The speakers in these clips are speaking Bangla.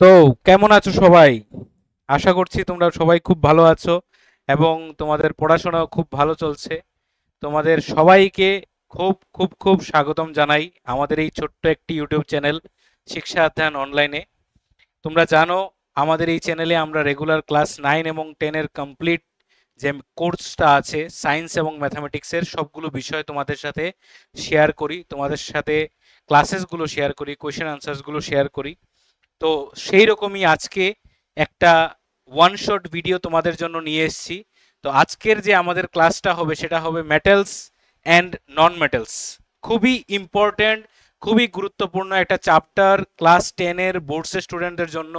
তো কেমন আছো সবাই? আশা করছি তোমরা সবাই খুব ভালো আছো এবং তোমাদের পড়াশোনাও খুব ভালো চলছে। তোমাদের সবাইকে খুব খুব খুব স্বাগতম জানাই আমাদের এই ছোট্ট একটি ইউটিউব চ্যানেল শিক্ষা অধ্যয়ন অনলাইনে। তোমরা জানো আমাদের এই চ্যানেলে আমরা রেগুলার ক্লাস 9 এবং 10 এর কমপ্লিট যে কোর্সটা আছে সায়েন্স এবং ম্যাথামেটিক্সের সবগুলো বিষয় তোমাদের সাথে শেয়ার করি, তোমাদের সাথে ক্লাসেসগুলো শেয়ার করি, কোয়েশ্চেন আনসার্সগুলো শেয়ার করি। তো সেই রকমই আজকে একটা ওয়ান শট ভিডিও তোমাদের জন্য নিয়ে এসেছি। তো আজকের যে আমাদের ক্লাসটা হবে সেটা হবে মেটালস অ্যান্ড নন মেটালস। খুবই ইম্পর্ট্যান্ট, খুবই গুরুত্বপূর্ণ একটা চ্যাপ্টার ক্লাস 10 এর বোর্ডসের স্টুডেন্টদের জন্য।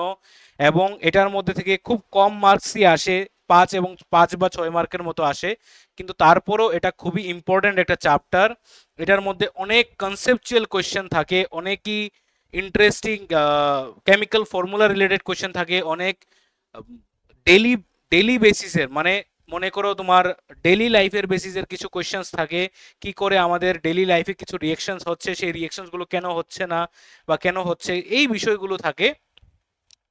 এবং এটার মধ্যে থেকে খুব কম মার্কসই আসে, 5 বা 6 মার্কের মতো আসে, কিন্তু তারপরেও এটা খুবই ইম্পর্ট্যান্ট একটা চ্যাপ্টার। এটার মধ্যে অনেক কনসেপচুয়াল কোয়েশ্চেন থাকে, অনেকই interesting chemical formula related question থাকে, অনেক ডেলি ডেলি বেসিসের, মানে মনে করো তোমার ডেলি লাইফের বেসিসের কিছু কোয়েশ্চেন্স থাকে। কি করে আমাদের ডেলি লাইফে কিছু রিয়েকশনস হচ্ছে, সেই রিয়েকশনস গুলো কেন হচ্ছে না বা কেন হচ্ছে, এই বিষয়গুলো থাকে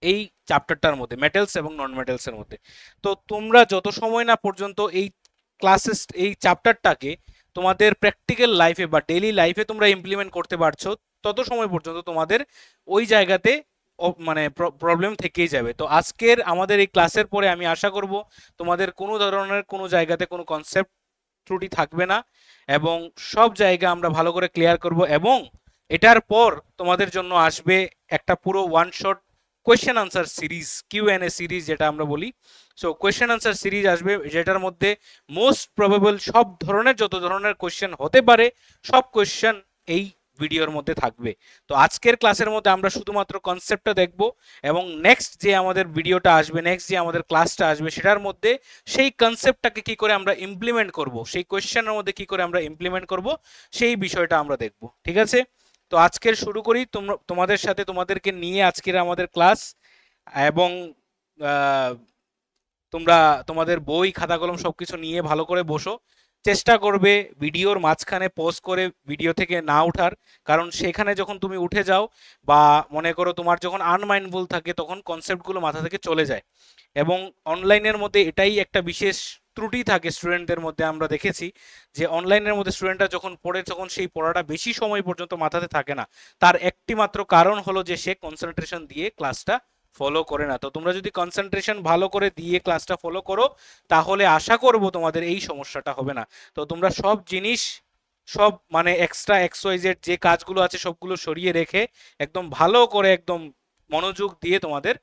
এই চ্যাপ্টারটার মধ্যে, মেটালস এবং নন মেটালস এর মধ্যে। তো তোমরা যত সময় না পর্যন্ত এই ক্লাসেস এই চ্যাপ্টারটাকে তোমাদের প্র্যাকটিক্যাল লাইফে বা ডেইলি লাইফে তোমরা ইমপ্লিমেন্ট করতে পারছো, তত সময় পর্যন্ত তোমাদের ওই জায়গাতে মানে প্রবলেম থেকেই যাবে। তো আজকের আমাদের এই ক্লাসের পরে আমি আশা করব তোমাদের কোনো ধরনের কোনো জায়গাতে কোনো কনসেপ্ট ত্রুটি থাকবে না এবং সব জায়গা আমরা ভালো করে ক্লিয়ার করব। এবং এটার পর তোমাদের জন্য আসবে একটা পুরো one shot question answer series, Q N A series যেটা আমরা বলি। সো কোয়েশ্চেন আনসার সিরিজ আসবে, যেটার মধ্যে মোস্ট প্রবাবল সব ধরনের, যত ধরনের কোয়েশ্চেন হতে পারে সব কোয়েশ্চেন এই ভিডিওর মধ্যে থাকবে। তো আজকের ক্লাসের মধ্যে আমরা শুধুমাত্র কনসেপ্টটা দেখব এবং নেক্সট যে আমাদের ভিডিওটা আসবে, নেক্সট যে আমাদের ক্লাসটা আসবে, সেটার মধ্যে সেই কনসেপ্টটাকে কি করে আমরা ইমপ্লিমেন্ট করব, সেই কোয়েশ্চেনের মধ্যে কি করে আমরা ইমপ্লিমেন্ট করব, সেই বিষয়টা আমরা দেখব। ঠিক আছে? তো আজকের শুরু করি তোমাদের সাথে, তোমাদেরকে নিয়ে আজকের আমাদের ক্লাস। এবং আহ, তোমরা তোমাদের বই খাতা কলম সবকিছু নিয়ে ভালো করে বসো। চেষ্টা করবে ভিডিওর মাঝখানে পজ করে ভিডিও থেকে না ওঠার, কারণ সেখানে যখন তুমি উঠে যাও বা মনে করো তোমার যখন আনমাইন্ডফুল থাকে তখন কনসেপ্টগুলো মাথা থেকে চলে যায়। এবং অনলাইনের মধ্যে এটাই একটা বিশেষ ত্রুটি থাকে স্টুডেন্টদের মধ্যে, আমরা দেখেছি যে অনলাইনের মধ্যে স্টুডেন্টরা যখন পড়ে তখন সেই পড়াটা বেশি সময় পর্যন্ত মাথাতে থাকে না। তার একটি মাত্র কারণ হলো যে সে কনসেন্ট্রেশন দিয়ে ক্লাসটা ফলো করে না। তো তোমরা যদি কনসেন্ট্রেশন ভালো করে দিয়ে ক্লাসটা ফলো করো তাহলে আশা করব তোমাদের এই সমস্যাটা হবে না। তো তোমরা সব জিনিস, সব মানে এক্সট্রা এক্সওয়াইজেড যে কাজগুলো আছে সবগুলো সরিয়ে রেখে একদম ভালো করে একদম মনোযোগ দিয়ে তোমাদের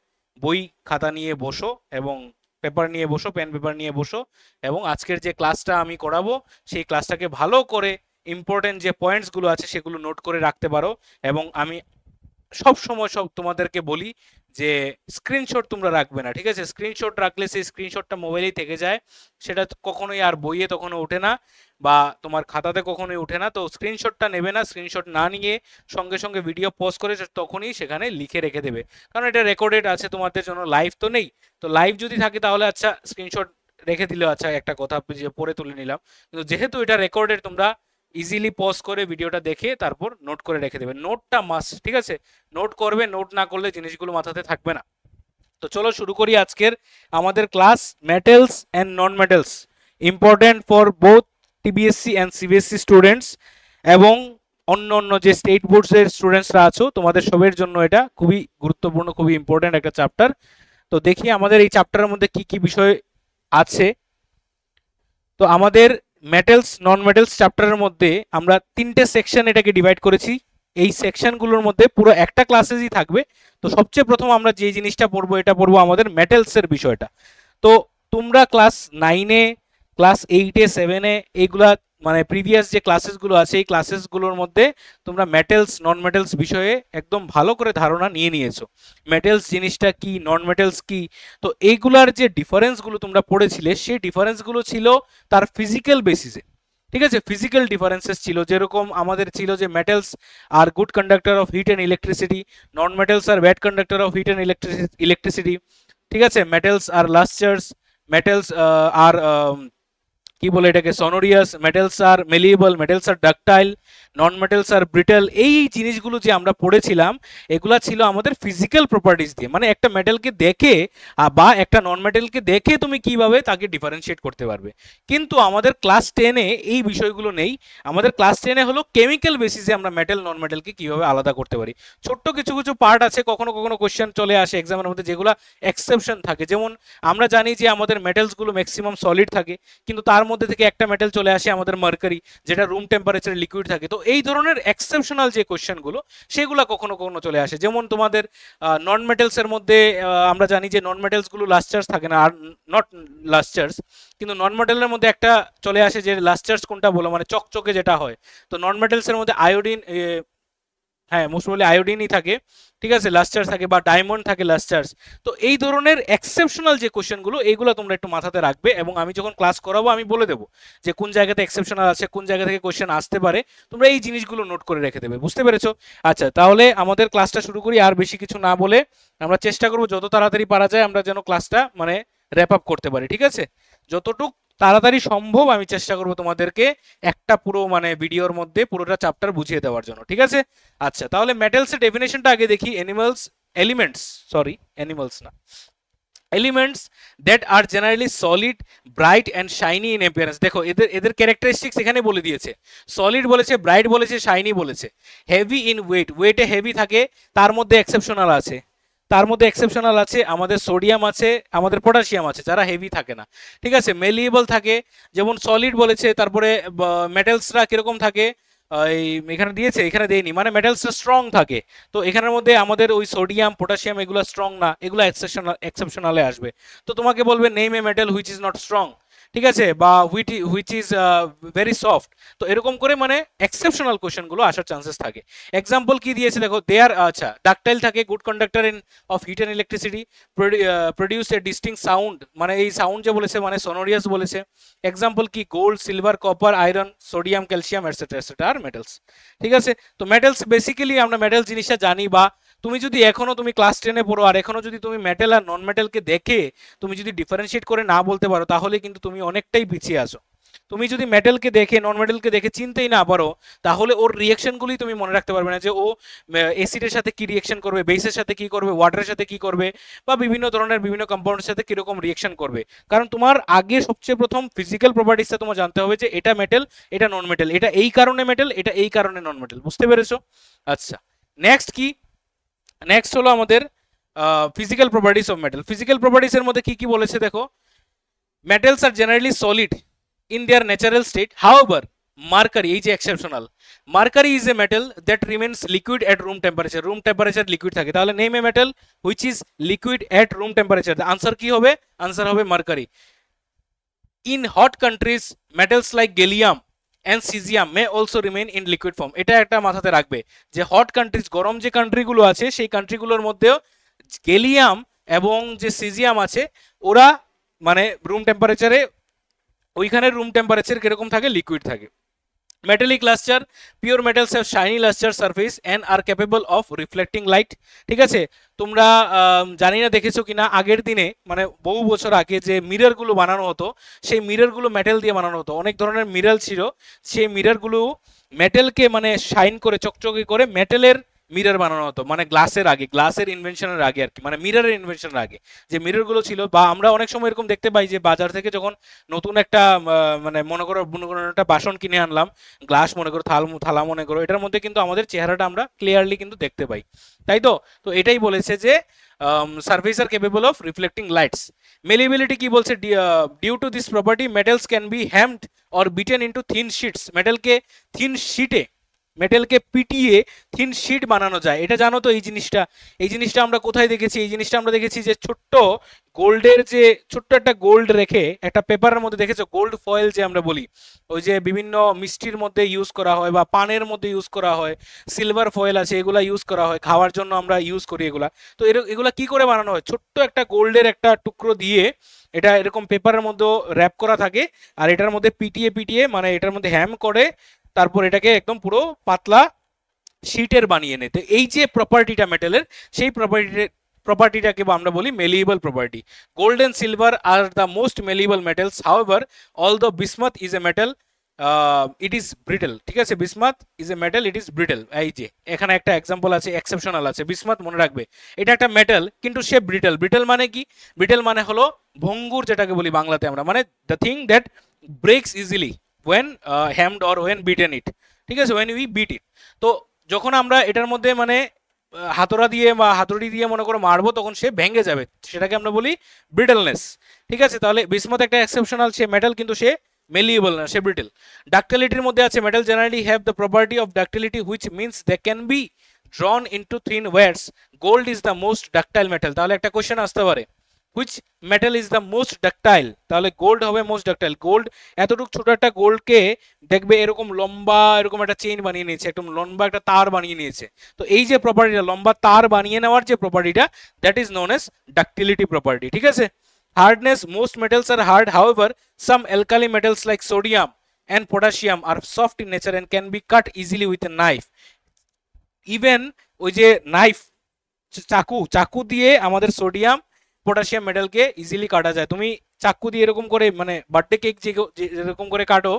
বই খাতা নিয়ে বসো এবং পেপার নিয়ে বসো, পেন পেপার নিয়ে বসো। এবং আজকের যে ক্লাসটা আমি করাবো সেই ক্লাসটাকে ভালো করে ইম্পর্টেন্ট যে পয়েন্টসগুলো আছে সেগুলো নোট করে রাখতে পারো। এবং আমি সব সময় সব তোমাদেরকে বলি যে স্ক্রিনশট তোমরা রাখবে না, ঠিক আছে? স্ক্রিনশট রাখলে সেই স্ক্রিনশটটা মোবাইলেই থেকে যায়, সেটা কখনোই আর বইয়ে তখনও ওঠে না বা তোমার খাতাতে কখনোই ওঠে না। তো স্ক্রিনশটটা নেবে না, স্ক্রিনশট না নিয়ে সঙ্গে সঙ্গে ভিডিও পজ করে তখনই সেখানে লিখে রেখে দেবে, কারণ এটা রেকর্ডেড আছে তোমাদের জন্য, লাইভ তো নেই। তো লাইভ যদি থাকে তাহলে আচ্ছা স্ক্রিনশট রেখে দিলে আচ্ছা একটা কথা যে পরে তুলে নিলাম, কিন্তু যেহেতু এটা রেকর্ডেড তোমরা ইজিলি পজ করে ভিডিওটা দেখে তারপর নোট করে রেখে দেবে। নোটটা মাস্ট, ঠিক আছে? নোট করবে, নোট না করলে জিনিসগুলো মাথাতে থাকবে না। তো চলো শুরু করি আজকের আমাদের class, metals and non metals, important for both TBSC and CBSE students এবং অন্য অন্য যে স্টেট বোর্ডসের স্টুডেন্টসরা আছো তোমাদের সবের জন্য এটা খুবই গুরুত্বপূর্ণ, খুবই ইম্পর্টেন্ট একটা চ্যাপ্টার। তো দেখি আমাদের এই চ্যাপ্টারের মধ্যে কি কি বিষয় আছে। তো আমাদের মেটালস নন মেটালস চ্যাপ্টারের মধ্যে আমরা 3টে সেকশন এটাকে ডিভাইড করেছি। এই সেকশনগুলোর মধ্যে পুরো একটা ক্লাসেসই থাকবে। তো সবচেয়ে প্রথম আমরা যে জিনিসটা পড়বো এটা পড়বো আমাদের মেটালসের বিষয়টা। তো তোমরা ক্লাস 9-এ, ক্লাস 8-এ, 7-এ এইগুলা মানে প্রিভিয়াস যে ক্লাসেসগুলো আছে এই ক্লাসেসগুলোর মধ্যে তোমরা মেটালস নন মেটালস বিষয়ে একদম ভালো করে ধারণা নিয়ে নিয়েছো। মেটালস জিনিসটা কি, নন মেটালস কি। তো এইগুলার যে ডিফারেন্সগুলো তোমরা পড়েছিলে সেই ডিফারেন্সগুলো ছিল তার ফিজিক্যাল বেসিসে, ঠিক আছে? ফিজিক্যাল ডিফারেন্সেস ছিল, যেরকম আমাদের ছিল যে metals are good conductor of heat and electricity, non metals are bad conductor of heat and electricity, ঠিক আছে? মেটালস আর লাস্টার্স, মেটালস আর কি বলে এটাকে, সনোরিয়াস, মেটালস আর মেলিয়েবল, মেটালস আর ডাকটাইল, নন মেটালস আর ব্রিটেল। এই জিনিসগুলো যে আমরা পড়েছিলাম এগুলা ছিল আমাদের ফিজিক্যাল প্রপার্টিজ দিয়ে, মানে একটা মেটালকে দেখে বা একটা নন মেটালকে দেখে তুমি কিভাবে তাকে ডিফারেন্সিয়েট করতে পারবে। কিন্তু আমাদের ক্লাস 10-এ এই বিষয়গুলো নেই। আমাদের ক্লাস 10-এ হলো কেমিক্যাল বেসিসে আমরা মেটাল নন মেটালকে কিভাবে আলাদা করতে পারি। ছোট্ট কিছু কিছু পার্ট আছে, কখনো কখনো কোশ্চেন চলে আসে এক্সামের মধ্যে যেগুলো এক্সেপশন থাকে। যেমন আমরা জানি যে আমাদের মেটালসগুলো ম্যাক্সিমাম সলিড থাকে, কিন্তু তার মধ্যে থেকে একটা মেটাল চলে আসে আমাদের মার্কারি, যেটা রুম টেম্পারেচারে লিকুইড থাকে। তো এই ধরনের এক্সেপশনাল যে কোশ্চেনগুলো সেগুলো কখনো কখনো চলে আসে। যেমন তোমাদের নন মেটালসের মধ্যে আমরা জানি যে নন মেটালসগুলো লাস্ট চার্জ থাকে না, আর নট লাস্ট চার্জ, কিন্তু নন মেটালের মধ্যে একটা চলে আসে যে লাস্ট চার্জ কোনটা বলো, মানে চকচকে যেটা হয়। তো নন মেটালসের মধ্যে আয়োডিন, হ্যাঁ মোস্ট প্রবাবলি আয়োডিনই থাকে, ঠিক আছে, লাস্ট চার্জ থাকে, বা ডায়মন্ড থাকে লাস্ট চার্জ। তো এই ধরনের এক্সেপশনাল যে কোশ্চেনগুলো এইগুলো তোমরা একটু মাথাতে রাখবে, এবং আমি যখন ক্লাস করাবো আমি বলে দেবো যে কোন জায়গাতে এক্সেপশনাল আছে, কোন জায়গা থেকে কোশ্চেন আসতে পারে। তোমরা এই জিনিসগুলো নোট করে রেখে দেবে, বুঝতে পেরেছো? আচ্ছা, তাহলে আমাদের ক্লাসটা শুরু করি। আর বেশি কিছু না বলে আমরা চেষ্টা করবো যত তাড়াতাড়ি পারা যায় আমরা যেন ক্লাসটা মানে র্যাপ আপ করতে পারি, ঠিক আছে? যতটুক তাড়াতাড়ি সম্ভব আমি চেষ্টা করবো তোমাদেরকে একটা পুরো মানে ভিডিওর মধ্যে পুরোটা চ্যাপ্টার বুঝিয়ে দেওয়ার জন্য, ঠিক আছে? আচ্ছা, তাহলে মেটালস এর ডেফিনেশনটা আগে দেখি। এলিমেন্টস, সরি অ্যানিমালস না, elements that are generally solid, bright and shiny in appearance. দেখো এদের এদের ক্যারেক্টারিস্টিক্স এখানে বলে দিয়েছে। সলিড বলেছে, ব্রাইট বলেছে, শাইনি বলেছে। হেভি ইন ওয়েট, ওয়েটে হেভি থাকে, তার মধ্যে এক্সেপশনাল আছে। তার মধ্যে এক্সেপশনাল আছে আমাদের সোডিয়াম আছে, আমাদের পটাশিয়াম আছে, যারা হেভি থাকে না, ঠিক আছে। মেলিয়েবল থাকে, যেমন সলিড বলেছে। তারপরে মেটালসরা কিরকম থাকে, এই এখানে দিয়েছে, এখানে দেয়নি, মানে মেটালসটা স্ট্রং থাকে। তো এখানের মধ্যে আমাদের ওই সোডিয়াম পটাশিয়াম এগুলো স্ট্রং না, এগুলো এক্সেপশনালে আসবে। তো তোমাকে বলবে name a metal which is not strong, ঠিক আছে, বা হুইচ ইজ ভেরি সফট। তো এরকম করে মানে এক্সেপশনাল কোশ্চেনগুলো আসার চান্সেস থাকে। এক্সাম্পল কি দিয়েছে দেখো, দেয়ার, আচ্ছা, ডাকটাইল থাকে, good conductor in of heat and electricity, produce A ডিস্টিং sound, মানে এই সাউন্ড যে বলেছে মানে সোনোরিয়াস বলেছে। এক্সাম্পল কি, gold, silver, copper, iron, sodium, calcium etcetera etcetera are metals, ঠিক আছে। তো মেটালস বেসিক্যালি আমরা মেটাল জিনিসটা জানি, বা তুমি যদি এখনো তুমি ক্লাস 10-এ পড়ো আর এখনো যদি তুমি মেটাল আর নন মেটালকে দেখে তুমি যদি ডিফারেন্সিয়েট করে না বলতে পারো তাহলে কিন্তু তুমি অনেকটাই পিছিয়ে আছো। তুমি যদি মেটালকে দেখে নন মেটালকে দেখে চিনতেই না পারো তাহলে ওর রিয়াকশনগুলি তুমি মনে রাখতে পারবে না, যে ও অ্যাসিডের সাথে কি রিয়াকশন করবে, বেসের সাথে কি করবে, ওয়াটারের সাথে কি করবে, বা বিভিন্ন ধরনের বিভিন্ন কম্পাউন্ডের সাথে কিরকম রিয়াকশন করবে। কারণ তোমার আগে সবচেয়ে প্রথম ফিজিক্যাল প্রপার্টিসটা তোমার জানতে হবে, যে এটা মেটাল, এটা নন মেটাল, এটা এই কারণে মেটাল, এটা এই কারণে নন মেটাল, বুঝতে পেরেছো? আচ্ছা, নেক্সট কি, নেক্সট হলো আমাদের physical properties of metal. Physical properties এর মধ্যে কি কি বলেছে দেখো, metals are generally solid in their natural state. However, mercury is exceptional. Mercury is a metal that remains liquid at room temperature. Room temperature liquid থাকে। তাহলে name a metal which is liquid at room temperature. The answer কি হবে? Answer হবে mercury. In hot countries, metals like gallium and cesium may also remain in liquid form. এটা একটা মাথাতে রাখবে যে হট কান্ট্রিজ, গরম যে কান্ট্রিগুলো আছে সেই কান্ট্রিগুলোর মধ্যেও গেলিয়াম এবং যে সিজিয়াম আছে ওরা মানে রুম টেম্পারেচারে, ওইখানে রুম টেম্পারেচার কিরকম থাকে, লিকুইড থাকে। Metallic লাস্টার, pure metals have shiny লাস্টার surface and R capable of reflecting light, ঠিক আছে। তোমরা জানি না দেখেছো কিনা, আগের দিনে মানে বহু বছর আগে যে মিররগুলো বানানো হতো সেই মিররগুলো মেটাল দিয়ে বানানো হতো। অনেক ধরনের মিরর ছিল, সেই মিররগুলো মেটালকে মানে শাইন করে চকচকে করে মেটালের মিরর বানানো হতো, মানে গ্লাসের আগে, গ্লাসের ইনভেনশনের আগে আর কি, মানে মিররের ইনভেনশনের আগে যে মিররগুলো ছিল। বা আমরা অনেক সময় এরকম দেখতে পাই যে বাজার থেকে যখন নতুন একটা মানে মনে করো একটা বাসন কিনে আনলাম, গ্লাস মনে করো, থালা মনে করো, এটার মধ্যে কিন্তু আমাদের চেহারাটা আমরা ক্লিয়ারলি কিন্তু দেখতে পাই, তাই তো? তো এটাই বলেছে যে surface are capable of reflecting lights. Malleability কি বলছে, due to this property metals can be hammered or beaten into thin sheets. মেটালকে থিন শিটে, মেটালকে পিটিয়ে থিন শিট বানানো যায়, এটা জানো তো? এই জিনিসটা আমরা কোথায় দেখেছি? এই জিনিসটা আমরা দেখেছি যে ছোট্ট গোল্ডের যে ছোট্ট একটা গোল্ড রেখে একটা পেপারের মধ্যে, দেখেছো গোল্ড ফয়েল যে আমরা বলি, ওই যে বিভিন্ন মিষ্টির মধ্যে ইউজ করা হয় বা পানের মধ্যে ইউজ করা হয়, সিলভার ফয়েল আছে, এগুলা ইউজ করা হয়, খাওয়ার জন্য আমরা ইউজ করি এগুলা। তো এগুলা কি করে বানানো হয়? ছোট্ট একটা গোল্ডের একটা টুকরো দিয়ে এটা এরকম পেপারের মধ্যে র্যাপ করা থাকে, আর এটার মধ্যে পিটিয়ে পিটিয়ে মানে এটার মধ্যে হ্যাম করে তারপর এটাকে একদম পুরো পাতলা শীটের বানিয়ে নিতে। এই যে প্রপার্টিটা মেটালের, সেই প্রপার্টিটাকে আমরা বলি malleable property. Gold and silver are the most malleable metals, however although bismuth is a metal it is brittle. ঠিক আছে, bismuth is a metal, it is brittle. এই যে এখানে একটা এক্সাম্পল আছে, এক্সেপশনাল আছে। বিসমাথ মনে রাখবে এটা একটা মেটাল, কিন্তু সে ব্রিটেল। ব্রিটেল মানে কি? ব্রিটেল মানে হলো ভঙ্গুর, যেটাকে বলি বাংলাতে আমরা, মানে the thing that breaks easily when hammered or when beaten it. ঠিক আছে, ওয়েন উই বিট ইট। তো যখন আমরা এটার মধ্যে মানে হাতড়া দিয়ে বা হাতুড়ি দিয়ে মনে করে মারবো, তখন সে ভেঙে যাবে, সেটাকে আমরা বলি ব্রিটেলনেস। ঠিক আছে, তাহলে বিসমাথ একটা এক্সেপশনাল, সে মেটাল কিন্তু সে মেলিয়েবল না, সে ব্রিটেল। ডাক্টিলিটির মধ্যে আছে metal generally have the property of ductility which means they can be drawn into thin wires. Gold is the most ductile metal. তাহলে একটা কোশ্চেন আসতে পারে, which metal is the most ductile? তাহলে গোল্ড হবে মোস্ট ডাক্টাইল। গোল্ড এতটুকু ছোট একটা গোল্ডকে দেখবে এরকম লম্বা, এরকম একটা চেইন বানিয়ে নিয়েছে, একদম লম্বা একটা তার বানিয়ে নিয়েছে। তো এই যে প্রপার্টিটা, লম্বা তার বানিয়ে নেওয়ার যে প্রপার্টিটা, that is known as ductility property. ঠিক আছে। Hardness, most metals are hard, however some alkali metals like sodium and potassium are soft in nature and can be cut easily with a knife. Even ওই যে নাইফ, চাকু দিয়ে আমাদের সোডিয়াম পটাশিয়াম মেটালকে ইজিলি কাটা যায়। তুমি চাকু দিয়ে এরকম করে মানে বার্থডে কেক যেরকম করে কাটো,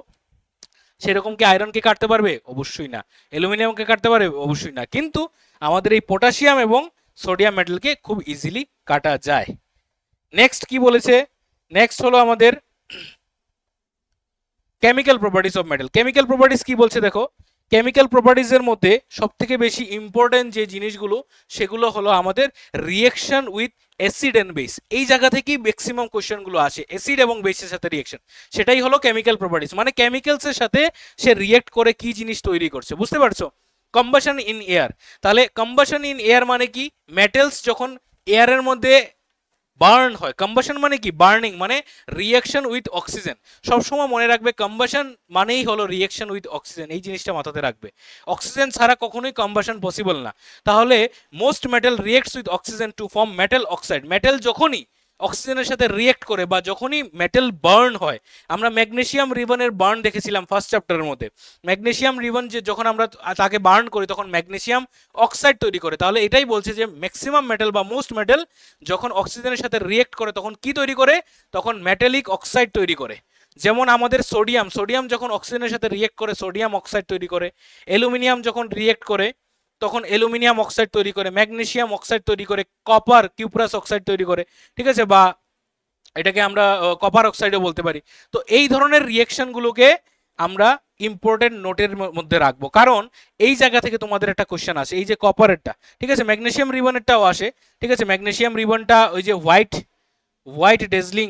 সেরকম কি আয়রনকে কাটতে পারবে? অবশ্যই না। অ্যালুমিনিয়ামকে কাটতে পারবে? অবশ্যই না। কিন্তু আমাদের এই পটাশিয়াম এবং সোডিয়াম মেটালকে খুব ইজিলি কাটা যায়। নেক্সট কি বলেছে? নেক্সট হলো আমাদের chemical properties of metal. Chemical properties কি বলছে দেখো, কেমিক্যাল প্রপার্টিজের মধ্যে সবথেকে বেশি ইম্পর্টেন্ট যে জিনিসগুলো, সেগুলো হলো আমাদের reaction with acid and base. এই জায়গা থেকেই ম্যাক্সিমাম কোশ্চেনগুলো আসে, অ্যাসিড এবং বেসের সাথে রিয়েকশন, সেটাই হলো কেমিক্যাল প্রপার্টিজ। মানে কেমিক্যালসের সাথে সে রিয়েক্ট করে কি জিনিস তৈরি করছে, বুঝতে পারছো? Combustion in air. তাহলে কম্বাশন ইন এয়ার মানে কি? মেটালস যখন এয়ারের মধ্যে বার্ন হয়, কম্বাশন মানে কি? বার্নিং, মানে রিয়াকশন উইথ অক্সিজেন। সবসময় মনে রাখবে কম্বাশন মানেই হলো রিয়াকশন উইথ অক্সিজেন, এই জিনিসটা মাথাতে রাখবে। অক্সিজেন ছাড়া কখনোই কম্বাশন পসিবল না। তাহলে most metal reacts with oxygen to form metal oxide. Metal যখনই অক্সিজেনের সাথে রিয়েক্ট করে বা যখনই মেটাল বার্ন হয়, আমরা ম্যাগনেসিয়াম রিবনের বার্ন দেখেছিলাম ফার্স্ট চ্যাপ্টারের মধ্যে। ম্যাগনেসিয়াম রিবন যে যখন আমরা তাকে বার্ন করি, তখন ম্যাগনেসিয়াম অক্সাইড তৈরি করে। তাহলে এটাই বলছে যে ম্যাক্সিমাম মেটাল বা মোস্ট মেটাল যখন অক্সিজেনের সাথে রিয়েক্ট করে, তখন কি তৈরি করে? তখন মেটালিক অক্সাইড তৈরি করে। যেমন আমাদের সোডিয়াম যখন অক্সিজেনের সাথে রিয়েক্ট করে সোডিয়াম অক্সাইড তৈরি করে। অ্যালুমিনিয়াম যখন রিয়েক্ট করে তখন অ্যালুমিনিয়াম অক্সাইড তৈরি করে, ম্যাগনেসিয়াম অক্সাইড তৈরি করে, কপার কিউপ্রাস অক্সাইড তৈরি করে। ঠিক আছে, বা এটাকে আমরা কপার অক্সাইডও বলতে পারি। তো এই ধরনের রিয়েকশনগুলোকে আমরা ইম্পর্টেন্ট নোটের মধ্যে রাখবো, কারণ এই জায়গা থেকে তোমাদের একটা কোশ্চেন আসে। এই যে কপারেরটা, ঠিক আছে, ম্যাগনেসিয়াম রিবনেরটাও আসে। ঠিক আছে, ম্যাগনেসিয়াম রিবনটা ওই যে white dazzling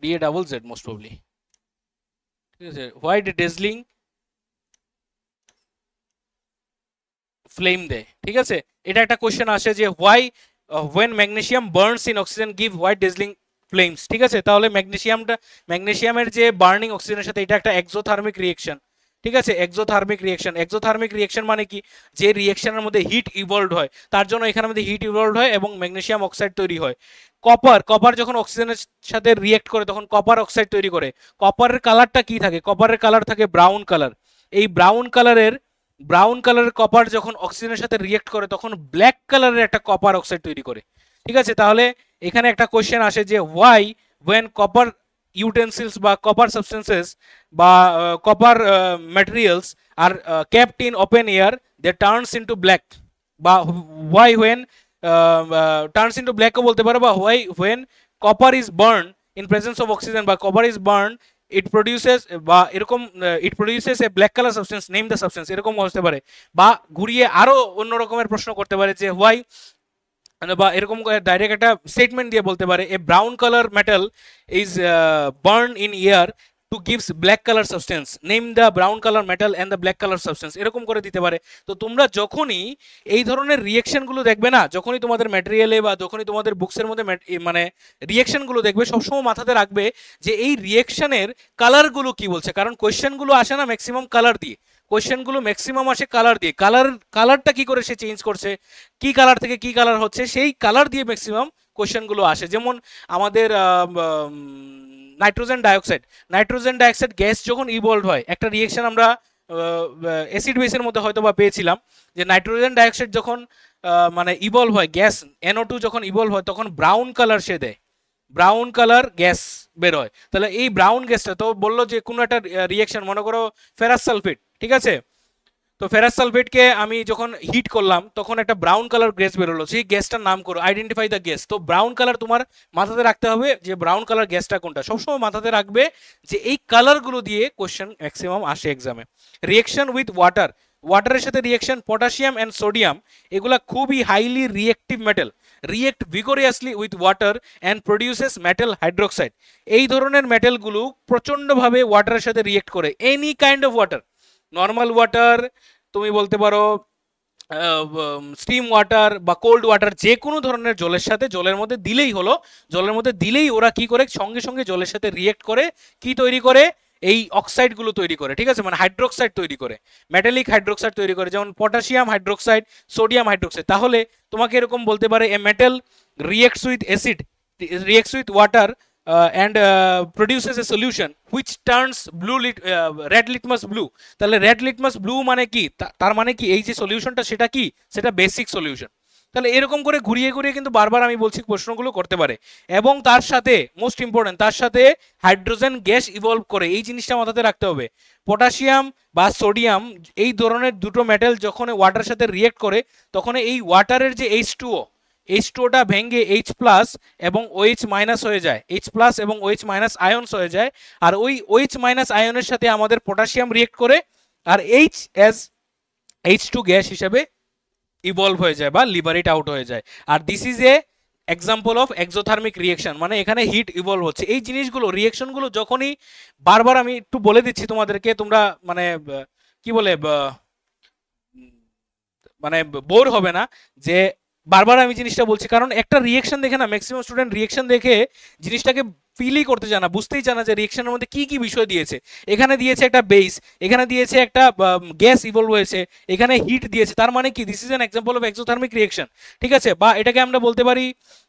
DA most probably, ঠিক আছে, হোয়াইট ডেজলিং ফ্লেম দেয়। ঠিক আছে, এটা একটা কোশ্চেন আসে যে why when magnesium burns in oxygen give white dazzling flames। ঠিক আছে, তাহলে ম্যাগনেসিয়ামের যে বার্নিং অক্সিজেনের সাথে, এটা একটা এক্সোথার্মিক রিয়েকশন। ঠিক আছে, এক্সোথার্মিক রিয়েকশন মানে কি? যে রিয়েকশনের মধ্যে হিট ইভলভ হয়, তার জন্য এখানের মধ্যে হিট ইভলভ হয় এবং ম্যাগনেসিয়াম অক্সাইড তৈরি হয়। কপার যখন অক্সিজেনের সাথে রিয়েক্ট করে, তখন কপার অক্সাইড তৈরি করে। কপারের কালারটা কি থাকে? কপারের কালার থাকে ব্রাউন কালার। এই ব্রাউন কালারের কপার যখন অক্সিজেনের সাথে রিয়েক্ট করে, তখন ব্ল্যাক কালারের একটা কপার অক্সাইড তৈরি করে। ঠিক আছে, তাহলে এখানে একটা কোশ্চেন আসে যে হোয়াই ওয়েন কপার ইউটেন্সিলস বা কপার সাবস্টেন্সেস বা copper materials are kept in open air they turns into black, বা হোয়াই ওয়েন টার্নস ইনটু ব্ল্যাকও বলতে পারো, বা why when copper is burn in presence of oxygen বা copper is burn it produces, বা এরকম it produces a black colour substance, name the substance, এরকম হতে পারে। বা ঘুরিয়ে আরো অন্য রকমের প্রশ্ন করতে পারে যে হোয়াই, বা এরকম ডাইরেক্ট একটা স্টেটমেন্ট দিয়ে বলতে পারে a brown colour metal is burn in air to gives black colour substance, name the brown colour metal and the black colour substance, এরকম করে দিতে পারে। তো তোমরা যখনই এই ধরনের রিয়েকশনগুলো দেখবে না, যখনই তোমাদের ম্যাটেরিয়ালে বা যখনই তোমাদের বুকসের মধ্যে মানে রিয়েকশনগুলো দেখবে, সবসময় মাথাতে রাখবে যে এই রিয়েকশনের কালারগুলো কি বলছে, কারণ কোয়েশ্চেনগুলো আসে না ম্যাক্সিমাম কালার দিয়ে। কোয়েশ্চেনগুলো ম্যাক্সিমাম আসে কালার দিয়ে। কালারটা কি করে সে চেঞ্জ করছে, কি কালার থেকে কি কালার হচ্ছে, সেই কালার দিয়ে ম্যাক্সিমাম কোয়েশ্চেনগুলো আসে। যেমন আমাদের নাইট্রোজেন ডাইঅক্সাইড গ্যাস যখন ইভলভ হয়, একটা রিয়েকশন আমরা অ্যাসিড বেসের মধ্যে হয়তো বা পেয়েছিলাম যে নাইট্রোজেন ডাইঅক্সাইড যখন মানে ইভলভ হয়, গ্যাস NO2 যখন ইভলভ হয় তখন ব্রাউন কালার সে দেয়, ব্রাউন কালার গ্যাস বের হয়। তাহলে এই ব্রাউন গ্যাসটা তো বললো যে কোনো একটা রিয়েকশন, মনে করো ফেরাস সালফেট, ঠিক আছে, তো ফেরাস সালফেটকে আমি যখন হিট করলাম তখন একটা ব্রাউন কালার গ্যাস বেরোলো, সেই গ্যাসটার নাম করো, আইডেন্টিফাই দ্য গ্যাস। তো ব্রাউন কালার তোমার মাথাতে রাখতে হবে যে ব্রাউন কালার গ্যাসটা কোনটা, সবসময় মাথাতে রাখবে যে এই কালারগুলো দিয়ে কোশ্চেন ম্যাক্সিমাম আসে এক্সামে। রিয়েকশন উইথ ওয়াটার, ওয়াটারের সাথে রিয়েকশন পটাশিয়াম অ্যান্ড সোডিয়াম, এগুলা খুবই highly reactive metal, react vigorously with water and produces metal hydroxide. এই ধরনের মেটালগুলো প্রচণ্ডভাবে ওয়াটারের সাথে রিয়েক্ট করে, any kind of water, normal water, তুমি বলতে পারো স্টিম ওয়াটার বা কোল্ড ওয়াটার, যে কোনো ধরনের জলের সাথে, জলের মধ্যে দিলেই হলো, জলের মধ্যে দিলেই ওরা কি করে সঙ্গে সঙ্গে জলের সাথে রিয়েক্ট করে কি তৈরি করে, এই অক্সাইডগুলো তৈরি করে, ঠিক আছে, মানে হাইড্রোক্সাইড তৈরি করে, মেটালিক হাইড্রোক্সাইড তৈরি করে, যেমন পটাশিয়াম হাইড্রোক্সাইড, সোডিয়াম হাইড্রোক্সাইড। তাহলে তোমাকে এরকম বলতে পারে a metal reacts with acid, reacts with water and produces a solution which turns red litmus blue। তাহলে রেড লিটমাস ব্লু মানে কি, তার মানে কি এই যে সলিউশনটা সেটা কি, সেটা বেসিক সলিউশন। তাহলে এরকম করে ঘুরিয়ে ঘুরিয়ে কিন্তু বারবার আমি বলছি প্রশ্নগুলো করতে পারে, এবং তার সাথে মোস্ট ইম্পর্টেন্ট তার সাথে হাইড্রোজেন গ্যাস ইভলভ করে, এই জিনিসটা মাথাতে রাখতে হবে। পটাশিয়াম বা সোডিয়াম এই ধরনের দুটো মেটাল যখন ওয়াটারের সাথে রিয়েক্ট করে তখন এই ওয়াটারের যে H2O, H2ওটা ভেঙে H প্লাস এবং OH মাইনাস হয়ে যায়, H প্লাস এবং OH মাইনাস আয়নস হয়ে যায়, আর ওই OH মাইনাস আয়নের সাথে আমাদের পটাশিয়াম রিয়েক্ট করে আর H এস H2 গ্যাস হিসেবে ইভলভ হয়ে যায় বা লিবারেট আউট হয়ে যায়। আর this is a example of exothermic reaction, মানে এখানে হিট ইভলভ হচ্ছে। এই জিনিসগুলো রিয়েকশনগুলো যখনই, বারবার আমি একটু বলে দিচ্ছি তোমাদেরকে, তোমরা মানে কি বলে মানে বোর হবে না যে বারবার আমি জিনিসটা বলছি, কারণ একটা রিয়েকশন দেখে না ম্যাক্সিমাম স্টুডেন্ট রিয়েকশন দেখে জিনিসটাকে ফিলই করতে জানা, বুঝতেই জানা যে রিয়েকশনের মধ্যে কি কি বিষয় দিয়েছে। এখানে দিয়েছে একটা বেস, এখানে দিয়েছে একটা গ্যাস ইভলভ হয়েছে, এখানে হিট দিয়েছে, তার মানে কি this is an example of exothermic reaction, ঠিক আছে, বা এটাকে আমরা বলতে পারি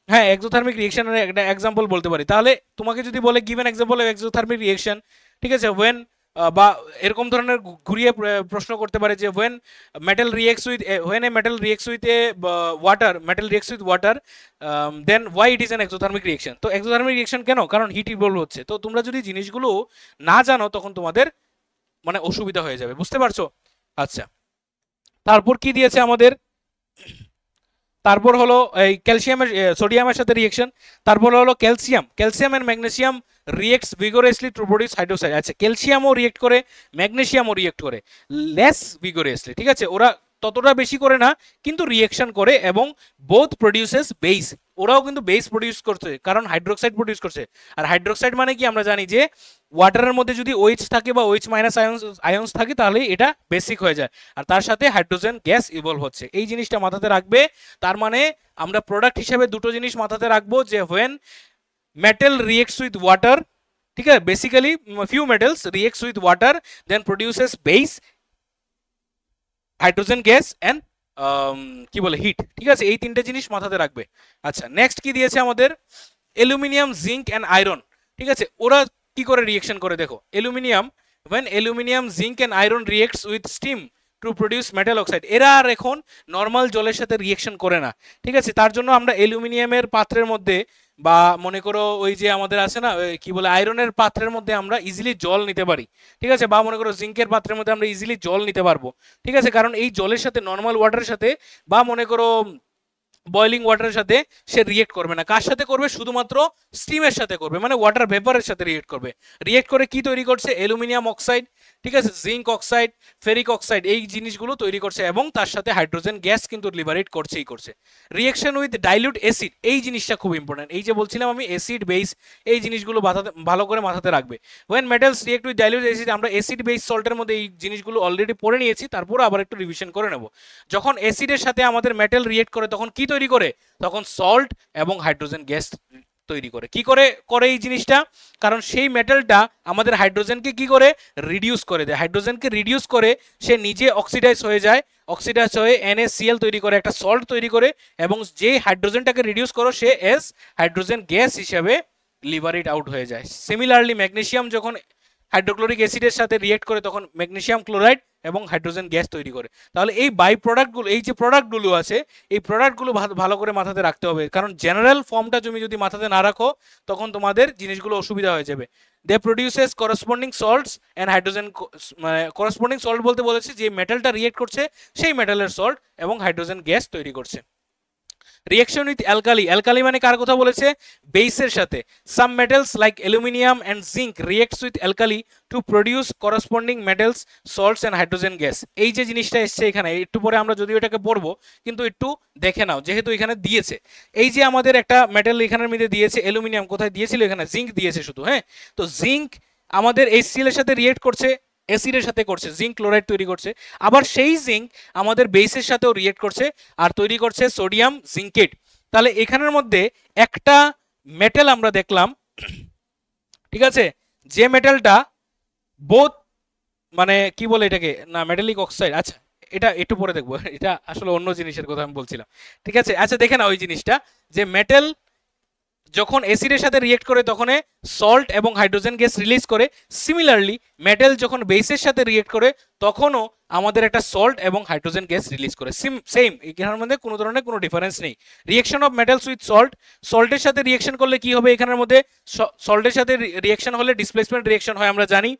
হ্যাঁ এক্সোথার্মিক রিয়েকশনের একটা এক্সাম্পল বলতে পারি। তাহলে তোমাকে যদি বলে given example of exothermic reaction, ঠিক আছে, ওয়েন বা এরকম ধরনের ঘুরিয়ে প্রশ্ন করতে পারে যে when metal reacts with when a metal reacts with a water, metal reacts with water, then why it is an exothermic reaction। তো exothermic reaction কেন, কারণ হিট ইভলভ হচ্ছে। তো তোমরা যদি জিনিসগুলো না জানো তখন তোমাদের মানে অসুবিধা হয়ে যাবে, বুঝতে পারছো? আচ্ছা, তারপর কি দিয়েছে আমাদের, তারপর হলো এই ক্যালসিয়ামের সোডিয়ামের সাথে রিয়েকশন, তারপর হলো calcium and magnesium reacts vigorously to produce hydroxide. আচ্ছা, ক্যালসিয়ামও রিয়েক্ট করে, ম্যাগনেসিয়ামও রিয়েক্ট করে, লেস ভিগোরিয়াসলি, ঠিক আছে, ওরা ততটা বেশি করে না কিন্তু রিয়েকশন করে, এবং বোথ প্রডিউসেস বেস, ওরাও কিন্তু বেস প্রডিউস করছে কারণ হাইড্রোক্সাইড প্রডিউস করছে। আর হাইড্রোক্সাইড মানে কি আমরা জানি যে ওয়াটারের মধ্যে যদি OH থাকে বা OH মাইনাস আয়নস থাকে তাহলে এটা বেসিক হয়ে যায়, আর তার সাথে হাইড্রোজেন গ্যাস ইভলভ হচ্ছে, এই জিনিসটা মাথাতে রাখবে। তার মানে আমরা প্রোডাক্ট হিসেবে দুটো জিনিস মাথাতে রাখবো যে when metal reacts with water, ঠিক আছে, basically few metals reacts with water then produces base, hydrogen gas and কি বলে হিট, ঠিক আছে, এই তিনটে জিনিস মাথাতে রাখবে। আচ্ছা, নেক্সট কি দিয়েছে আমাদের, অ্যালুমিনিয়াম জিঙ্ক এন্ড আয়রন, ঠিক আছে, ওরা কি করে রিয়েকশন করে দেখো। Aluminium when aluminium zinc and iron reacts with steam to produce metal oxide, এরা আর এখন নর্মাল জলের সাথে রিয়েকশন করে না, ঠিক আছে, তার জন্য আমরা অ্যালুমিনিয়ামের পাত্রের মধ্যে বা মনে করো ওই যে আমাদের আছে না কি বলে আয়রনের পাত্রের মধ্যে আমরা ইজিলি জল নিতে পারি, ঠিক আছে, বা মনে করো জিঙ্কের পাত্রের মধ্যে আমরা ইজিলি জল নিতে পারবো, ঠিক আছে, কারণ এই জলের সাথে নর্মাল ওয়াটারের সাথে বা মনে করো বয়লিং ওয়াটারের সাথে সে রিয়েক্ট করবে না, কার সাথে করবে, শুধুমাত্র স্টিমের সাথে করবে, মানে ওয়াটার ভেপারের সাথে রিয়েক্ট করবে। রিয়েক্ট করে কি তৈরি করছে, অ্যালুমিনিয়াম অক্সাইড, ঠিক আছে, জিঙ্ক অক্সাইড, ফেরিক অক্সাইড, এই জিনিসগুলো তৈরি করছে, এবং তার সাথে হাইড্রোজেন গ্যাস কিন্তু লিবারেট করছেই করছে। রিয়েকশন উইথ ডাইলিউট অ্যাসিড, এই জিনিসটা খুব ইম্পর্টেন্ট, এই যে বলছিলাম আমি অ্যাসিড বেস, এই জিনিসগুলো ভালো করে মাথাতে রাখবে। When metals react with dilute acid, আমরা অ্যাসিড বেস সল্টের মধ্যে এই জিনিসগুলো অলরেডি পড়ে নিয়েছি, তারপর আবার একটু রিভিশন করে নেব। যখন অ্যাসিডের সাথে আমাদের মেটাল রিয়েক্ট করে তখন কি তৈরি করে, তখন সল্ট এবং হাইড্রোজেন গ্যাস তৈরি করে। কি করে করে এই জিনিসটা, কারণ সেই মেটালটা আমাদের হাইড্রোজেনকে কি করে রিডিউস করে দেয়, হাইড্রোজেনকে রিডিউস করে সে নিজে অক্সিডাইজ হয়ে যায়, অক্সিডাইজ হয়ে NaCl তৈরি করে, একটা সল্ট তৈরি করে, এবং যে হাইড্রোজেনটাকে রিডিউস করো সে এস হাইড্রোজেন গ্যাস হিসেবে লিবারেট আউট হয়ে যায়। সিমিলারলি ম্যাগনেসিয়াম যখন হাইড্রোক্লোরিক অ্যাসিডের সাথে রিয়েক্ট করে তখন ম্যাগনেসিয়াম ক্লোরাইড এবং হাইড্রোজেন গ্যাস তৈরি করে। তাহলে এই বাই প্রোডাক্টগুলো, এই যে প্রোডাক্টগুলো আছে, এই প্রোডাক্টগুলো ভালো করে মাথাতে রাখতে হবে, কারণ জেনারেল ফর্মটা তুমি যদি মাথাতে না রাখো তখন তোমাদের জিনিসগুলো অসুবিধা হয়ে যাবে। They produces corresponding salts and hydrogen, মানে করসপন্ডিং সল্ট বলতে বলেছে যে মেটালটা রিয়েক্ট করছে সেই মেটালের সল্ট এবং হাইড্রোজেন গ্যাস তৈরি করছে। রিয়াকশন উইথ অ্যালকালি, অ্যালকালি মানে কার কথা বলেছে? বেসের সাথে। Some metals like aluminium and zinc reacts with alkali to produce corresponding metals, salts and hydrogen gas. এই যে জিনিসটা এসছে এখানে, একটু পরে আমরা যদিও এটাকে পড়বো, কিন্তু একটু দেখে নাও যেহেতু এখানে দিয়েছে। এই যে আমাদের একটা মেটাল এখানের মধ্যে দিয়েছে, অ্যালুমিনিয়াম কোথায় দিয়েছিল? এখানে জিঙ্ক দিয়েছে শুধু, হ্যাঁ। তো জিঙ্ক আমাদের HCl এর সাথে রিয়েক্ট করছে, অ্যাসিডের সাথে করছে, জিঙ্ক ক্লোরাইড তৈরি করছে। আবার সেই জিঙ্ক আমাদের বেসের সাথেও রিয়েক্ট করছে আর তৈরি করছে সোডিয়াম জিঙ্কেট। তাহলে এখানের মধ্যে একটা মেটাল আমরা দেখলাম, ঠিক আছে, যে মেটালটা বোথ, মানে কি বলে এটাকে, না মেটালিক অক্সাইড, আচ্ছা এটা একটু পরে দেখবো, এটা আসলে অন্য জিনিসের কথা আমি বলছিলাম, ঠিক আছে। আচ্ছা দেখে না ওই জিনিসটা, যে মেটাল যখন অ্যাসিডের সাথে রিয়েক্ট করে তখন সল্ট এবং হাইড্রোজেন গ্যাস রিলিজ করে। সিমিলারলি মেটাল যখন বেসের সাথে রিয়েক্ট করে তখনও আমাদের একটা সল্ট এবং হাইড্রোজেন গ্যাস রিলিজ করে। সেম, এখানের মধ্যে কোনো ধরনের কোনো ডিফারেন্স নেই। Reaction of metals with salt, সল্টের সাথে রিয়েকশন করলে কি হবে? এখানের মধ্যে সল্টের সাথে রিয়েকশন হলে ডিসপ্লেসমেন্ট রিয়েকশন হয়, আমরা জানি।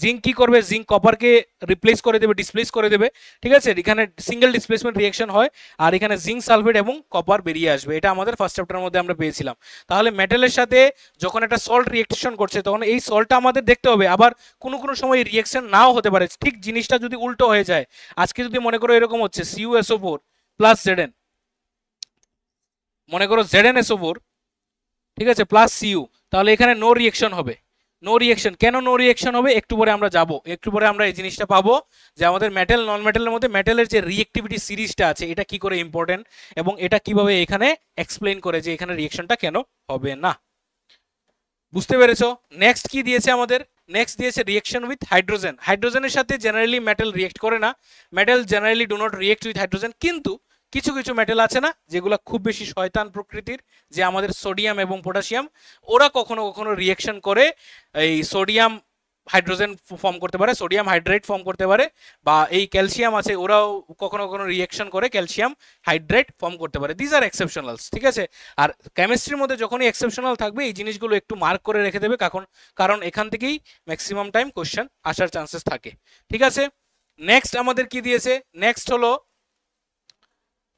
জিঙ্ক কি করবে? জিঙ্ক কপারকে রিপ্লেস করে দেবে, ডিসপ্লেস করে দেবে, ঠিক আছে। এখানে সিঙ্গেল ডিসপ্লেসমেন্ট রিয়েকশন হয় আর এখানে জিঙ্ক সালফেট এবং কপার বেরিয়ে আসবে। এটা আমাদের ফার্স্ট চ্যাপ্টারের মধ্যে আমরা পেয়েছিলাম। তাহলে মেটালের সাথে যখন একটা সল্ট রিয়েকশন করছে তখন এই সল্টটা আমাদের দেখতে হবে। আবার কোনো কোনো সময় রিয়েকশন নাও হতে পারে, ঠিক জিনিসটা যদি উল্টো হয়ে যায়। আজকে যদি মনে করো এরকম হচ্ছে CuSO4 প্লাস Zn, মনে করো ZnSO4, ঠিক আছে, প্লাস Cu, তাহলে এখানে নো রিয়েকশন হবে। নো রিয়েকশন কেন নো রিয়েকশন হবে একটু পরে আমরা যাব, একটু পরে আমরা এই জিনিসটা পাবো যে আমাদের মেটাল নন মেটালের মধ্যে মেটালের যে রিয়েক্টিভিটি সিরিজটা আছে এটা কি করে ইম্পর্টেন্ট এবং এটা কিভাবে এখানে এক্সপ্লেইন করে যে এখানে রিয়েকশনটা কেন হবে না। বুঝতে পেরেছো? নেক্সট কি দিয়েছে আমাদের? নেক্সট দিয়েছে রিয়েকশন উইথ হাইড্রোজেন। হাইড্রোজেনের সাথে জেনারেলি মেটাল রিয়েক্ট করে না, metal generally do not react with hydrogen, কিন্তু কিছু কিছু মেটাল আছে না যেগুলো খুব বেশি শয়তান প্রকৃতির, যে আমাদের সোডিয়াম এবং পটাশিয়াম, ওরা কখনো কখনো রিয়েকশন করে এই সোডিয়াম হাইড্রোজেন ফর্ম করতে পারে, সোডিয়াম হাইড্রেট ফর্ম করতে পারে, বা এই ক্যালসিয়াম আছে ওরাও কখনো কখনো রিয়েকশন করে ক্যালসিয়াম হাইড্রেট ফর্ম করতে পারে। দিস আর এক্সেপশনালস, ঠিক আছে। আর কেমিস্ট্রির মধ্যে যখনই এক্সেপশনাল থাকবে এই জিনিসগুলো একটু মার্ক করে রেখে দেবে, কারণ এখান থেকেই ম্যাক্সিমাম টাইম কোশ্চেন আসার চান্সেস থাকে, ঠিক আছে। নেক্সট আমাদের কি দিয়েছে? নেক্সট হলো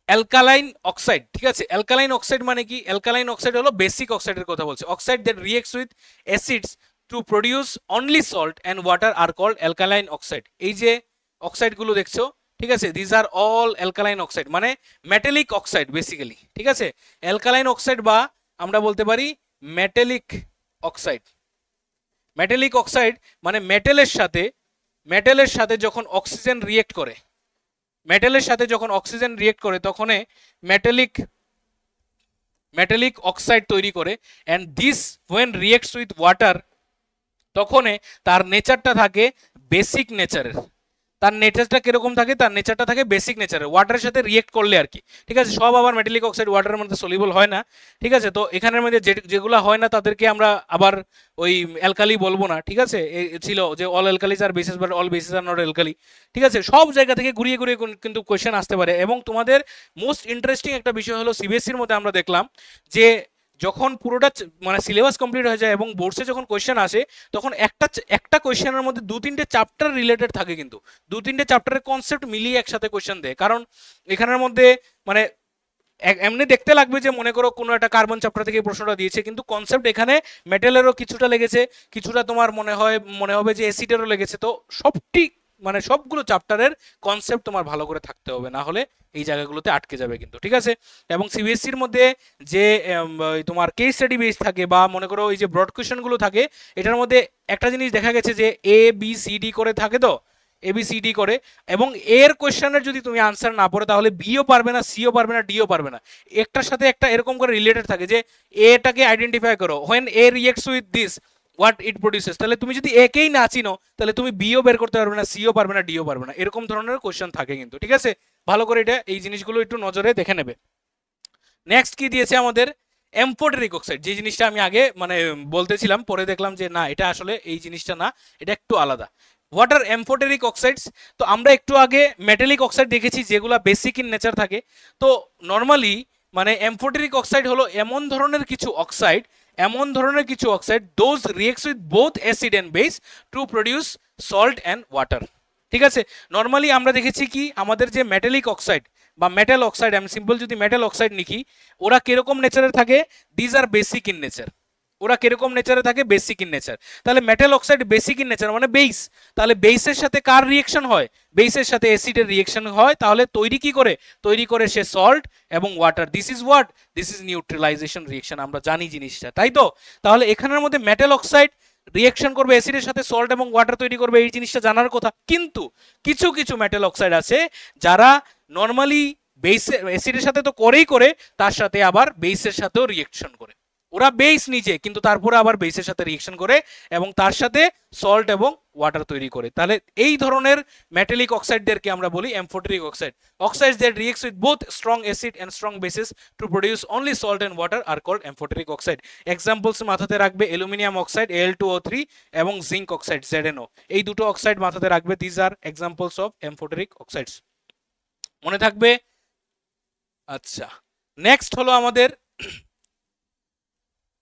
অ্যালকালাইন অক্সাইড, ঠিক আছে। অ্যালকালাইন অক্সাইড মানে কি? অ্যালকালাইন অক্সাইড হলো বেসিক অক্সাইডের কথা বলছে। Oxide that reacts with acids to produce only salt and water are called alkaline oxide. এই যে অক্সাইডগুলো দেখছো, ঠিক আছে, this are all alkaline oxide, মানে মেটালিক অক্সাইড বেসিক্যালি, ঠিক আছে। অ্যালকালাইন অক্সাইড বা আমরা বলতে পারি মেটালিক অক্সাইড। মেটালিক অক্সাইড মানে মেটালের সাথে যখন অক্সিজেন রিয়েক্ট করে, মেটালের সাথে যখন অক্সিজেন রিয়েক্ট করে তখন মেটালিক অক্সাইড তৈরি করে। And this when reacts with water, তখন তার নেচারটা থাকে বেসিক নেচারের। তার নেচারটা কিরকম থাকে? তার নেচারটা থাকে বেসিক নেচারের, ওয়াটারের সাথে রিয়েক্ট করলে আর কি, ঠিক আছে। সব আবার মেটালিক অক্সাইড ওয়াটারের মধ্যে সলিবল হয় না, ঠিক আছে। তো এখানের মধ্যে যেগুলো হয় না তাদেরকে আমরা আবার ওই অ্যালকালি বলবো না, ঠিক আছে। ছিল যে all alkalis are bases, but all bases are not alkali, ঠিক আছে। সব জায়গা থেকে ঘুরিয়ে ঘুরিয়ে কিন্তু কোয়েশ্চেন আসতে পারে। এবং তোমাদের মোস্ট ইন্টারেস্টিং একটা বিষয় হলো CBSEর মধ্যে আমরা দেখলাম যে যখন পুরোটা মানে সিলেবাস কমপ্লিট হয়ে যায় এবং বোর্ডসে যখন কোয়েশ্চেন আসে তখন একটা কোয়েশ্চেনের মধ্যে 2-3টে চ্যাপ্টার রিলেটেড থাকে, কিন্তু 2-3টে চ্যাপ্টারের কনসেপ্ট মিলিয়ে একসাথে কোয়েশ্চেন দেয়। কারণ এখানের মধ্যে মানে এমনি দেখতে লাগবে যে মনে করো কোনো একটা কার্বন চ্যাপ্টার থেকে প্রশ্নটা দিয়েছে, কিন্তু কনসেপ্ট এখানে মেটালেরও কিছুটা লেগেছে, কিছুটা তোমার মনে হবে যে অ্যাসিডেরও লেগেছে। তো মানে সবগুলো চ্যাপ্টারের কনসেপ্ট তোমার ভালো করে থাকতে হবে, না হলে এই জায়গাগুলোতে আটকে যাবে কিন্তু, ঠিক আছে। এবং CBSEর মধ্যে যে তোমার কেস স্টাডি বেস থাকে বা মনে করো এই যে ব্রড কোয়েশ্চেনগুলো থাকে, এটার মধ্যে একটা জিনিস দেখা গেছে যে ABCD করে থাকে, তো ABCD করে, এবং এর কোয়েশ্চেনের যদি তুমি আনসার না পড়ো তাহলে বিও পারবে না, সিও পারবে না, ডিও পারবে না। একটার সাথে একটা এরকম করে রিলেটেড থাকে যে এটাকে আইডেন্টিফাই করো, when a reacts with this what it produces. তাহলে তুমি যদি একেই না চিনো তাহলে তুমি বিও বের করতে পারবে না, সিও পারবে না, ডিও পারবে না। এরকম ধরনের কোয়েশ্চেন থাকে কিন্তু, ঠিক আছে। ভালো করে এটা এই জিনিসগুলো একটু নজরে দেখে নেবে। নেক্সট কি দিয়েছে আমাদের? এমফোটেরিক অক্সাইড, যে জিনিসটা আমি আগে মানে বলতেছিলাম, পরে দেখলাম যে না, এটা আসলে এই জিনিসটা না, এটা একটু আলাদা। What are amphoteric oxides? তো আমরা একটু আগে মেটালিক অক্সাইড দেখেছি যেগুলো বেসিক ইন নেচার থাকে। তো নর্মালি মানে এমফোটেরিক অক্সাইড হলো এমন ধরনের কিছু oxide those reacts with both acid and base to produce salt and water. ঠিক আছে, নর্মালি আমরা দেখেছি কি আমাদের যে মেটালিক অক্সাইড বা মেটাল অক্সাইড, আমি সিম্পল যদি মেটাল অক্সাইড লিখি, ওরা কিরকম নেচারে থাকে? These are basic in nature. ওরা কিরকম নেচারে থাকে? Basic in nature. তাহলে metal oxide basic in nature মানে বেস। তাহলে বেসের সাথে কার রিয়েকশন হয়? বেসের সাথে অ্যাসিডের রিয়েকশন হয়। তাহলে তৈরি কি করে? তৈরি করে সে সল্ট এবং water. This is what? This is neutralisation reaction. আমরা জানি জিনিসটা, তাই তো? তাহলে এখানের মধ্যে মেটাল অক্সাইড রিয়েকশন করবে অ্যাসিডের সাথে, সল্ট এবং ওয়াটার তৈরি করবে, এই জিনিসটা জানার কথা। কিন্তু কিছু কিছু মেটাল অক্সাইড আছে যারা নর্মালি বেসের অ্যাসিডের সাথে তো করেই করে, তার সাথে আবার বেসের সাথেও রিয়েকশন করে। ওরা বেস নিজে, কিন্তু তারপরে আবার বেসের সাথে রিয়েকশন করে এবং তার সাথে সল্ট এবং ওয়াটার তৈরি করে। তাহলে এই ধরনের মেটালিক অক্সাইডদেরকে আমরা বলি amphoteric oxide. Oxides that reacts with both strong acid and strong bases to produce only salt and water are called amphoteric oxide. Examples মাথাতে রাখবে অ্যালুমিনিয়াম অক্সাইড Al2O3 এবং জিঙ্ক অক্সাইড ZnO। এই দুটো অক্সাইড মাথাতে রাখবে। This are examples of amphoteric oxides, মনে থাকবে। আচ্ছা, নেক্সট হলো আমাদের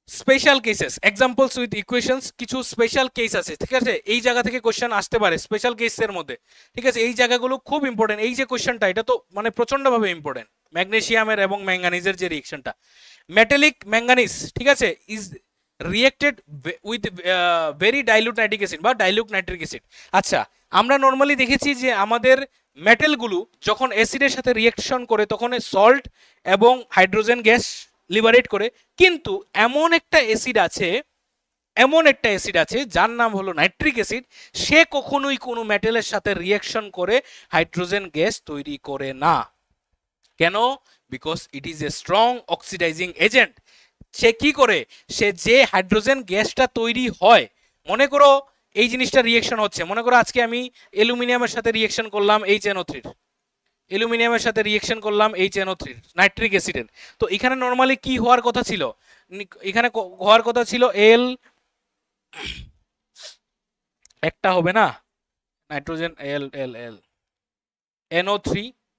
special cases, examples with equations. কিছু স্পেশাল কেস আছে, ঠিক আছে? এই জায়গা থেকে কোশ্চেন আসতে পারে স্পেশাল কেসের মধ্যে, ঠিক আছে? এই জায়গাগুলো খুব ইম্পর্টেন্ট। এই যে কোশ্চেনটা, এটা তো মানে প্রচন্ডভাবে ইম্পর্টেন্ট। ম্যাগনেসিয়ামের এবং ম্যাঙ্গানিজের যে রিয়েকশনটা, মেটালিক ম্যাঙ্গানিজ, ঠিক আছে, is reacted with very dilute nitric acid বা ডাইলুট নাইট্রিক অ্যাসিড। আচ্ছা, আমরা নর্মালি দেখেছি যে আমাদের মেটালগুলো যখন অ্যাসিডের সাথে রিয়েকশন করে তখন সল্ট এবং হাইড্রোজেন গ্যাস লিবারেট করে। কিন্তু এমন একটা অ্যাসিড আছে যার নাম হলো নাইট্রিক অ্যাসিড। সে কখনোই কোনো মেটালের সাথে রিয়েকশন করে হাইড্রোজেন গ্যাস তৈরি করে না। কেন? Because it is a strong oxidising agent. সে কি করে? সে যে হাইড্রোজেন গ্যাসটা তৈরি হয়, মনে করো এই জিনিসটা রিয়েকশন হচ্ছে, মনে করো আজকে আমি অ্যালুমিনিয়ামের সাথে রিয়েকশন করলাম HNO3, অ্যালুমিনিয়ামের সাথে রিয়েকশন করলাম HNO3 নাইট্রিক অ্যাসিডের। তো এখানে নরমালি কি হওয়ার কথা ছিল? এখানে হওয়ার কথা ছিল এল, একটা হবে না নাইট্রোজেন, এল এল এল NO3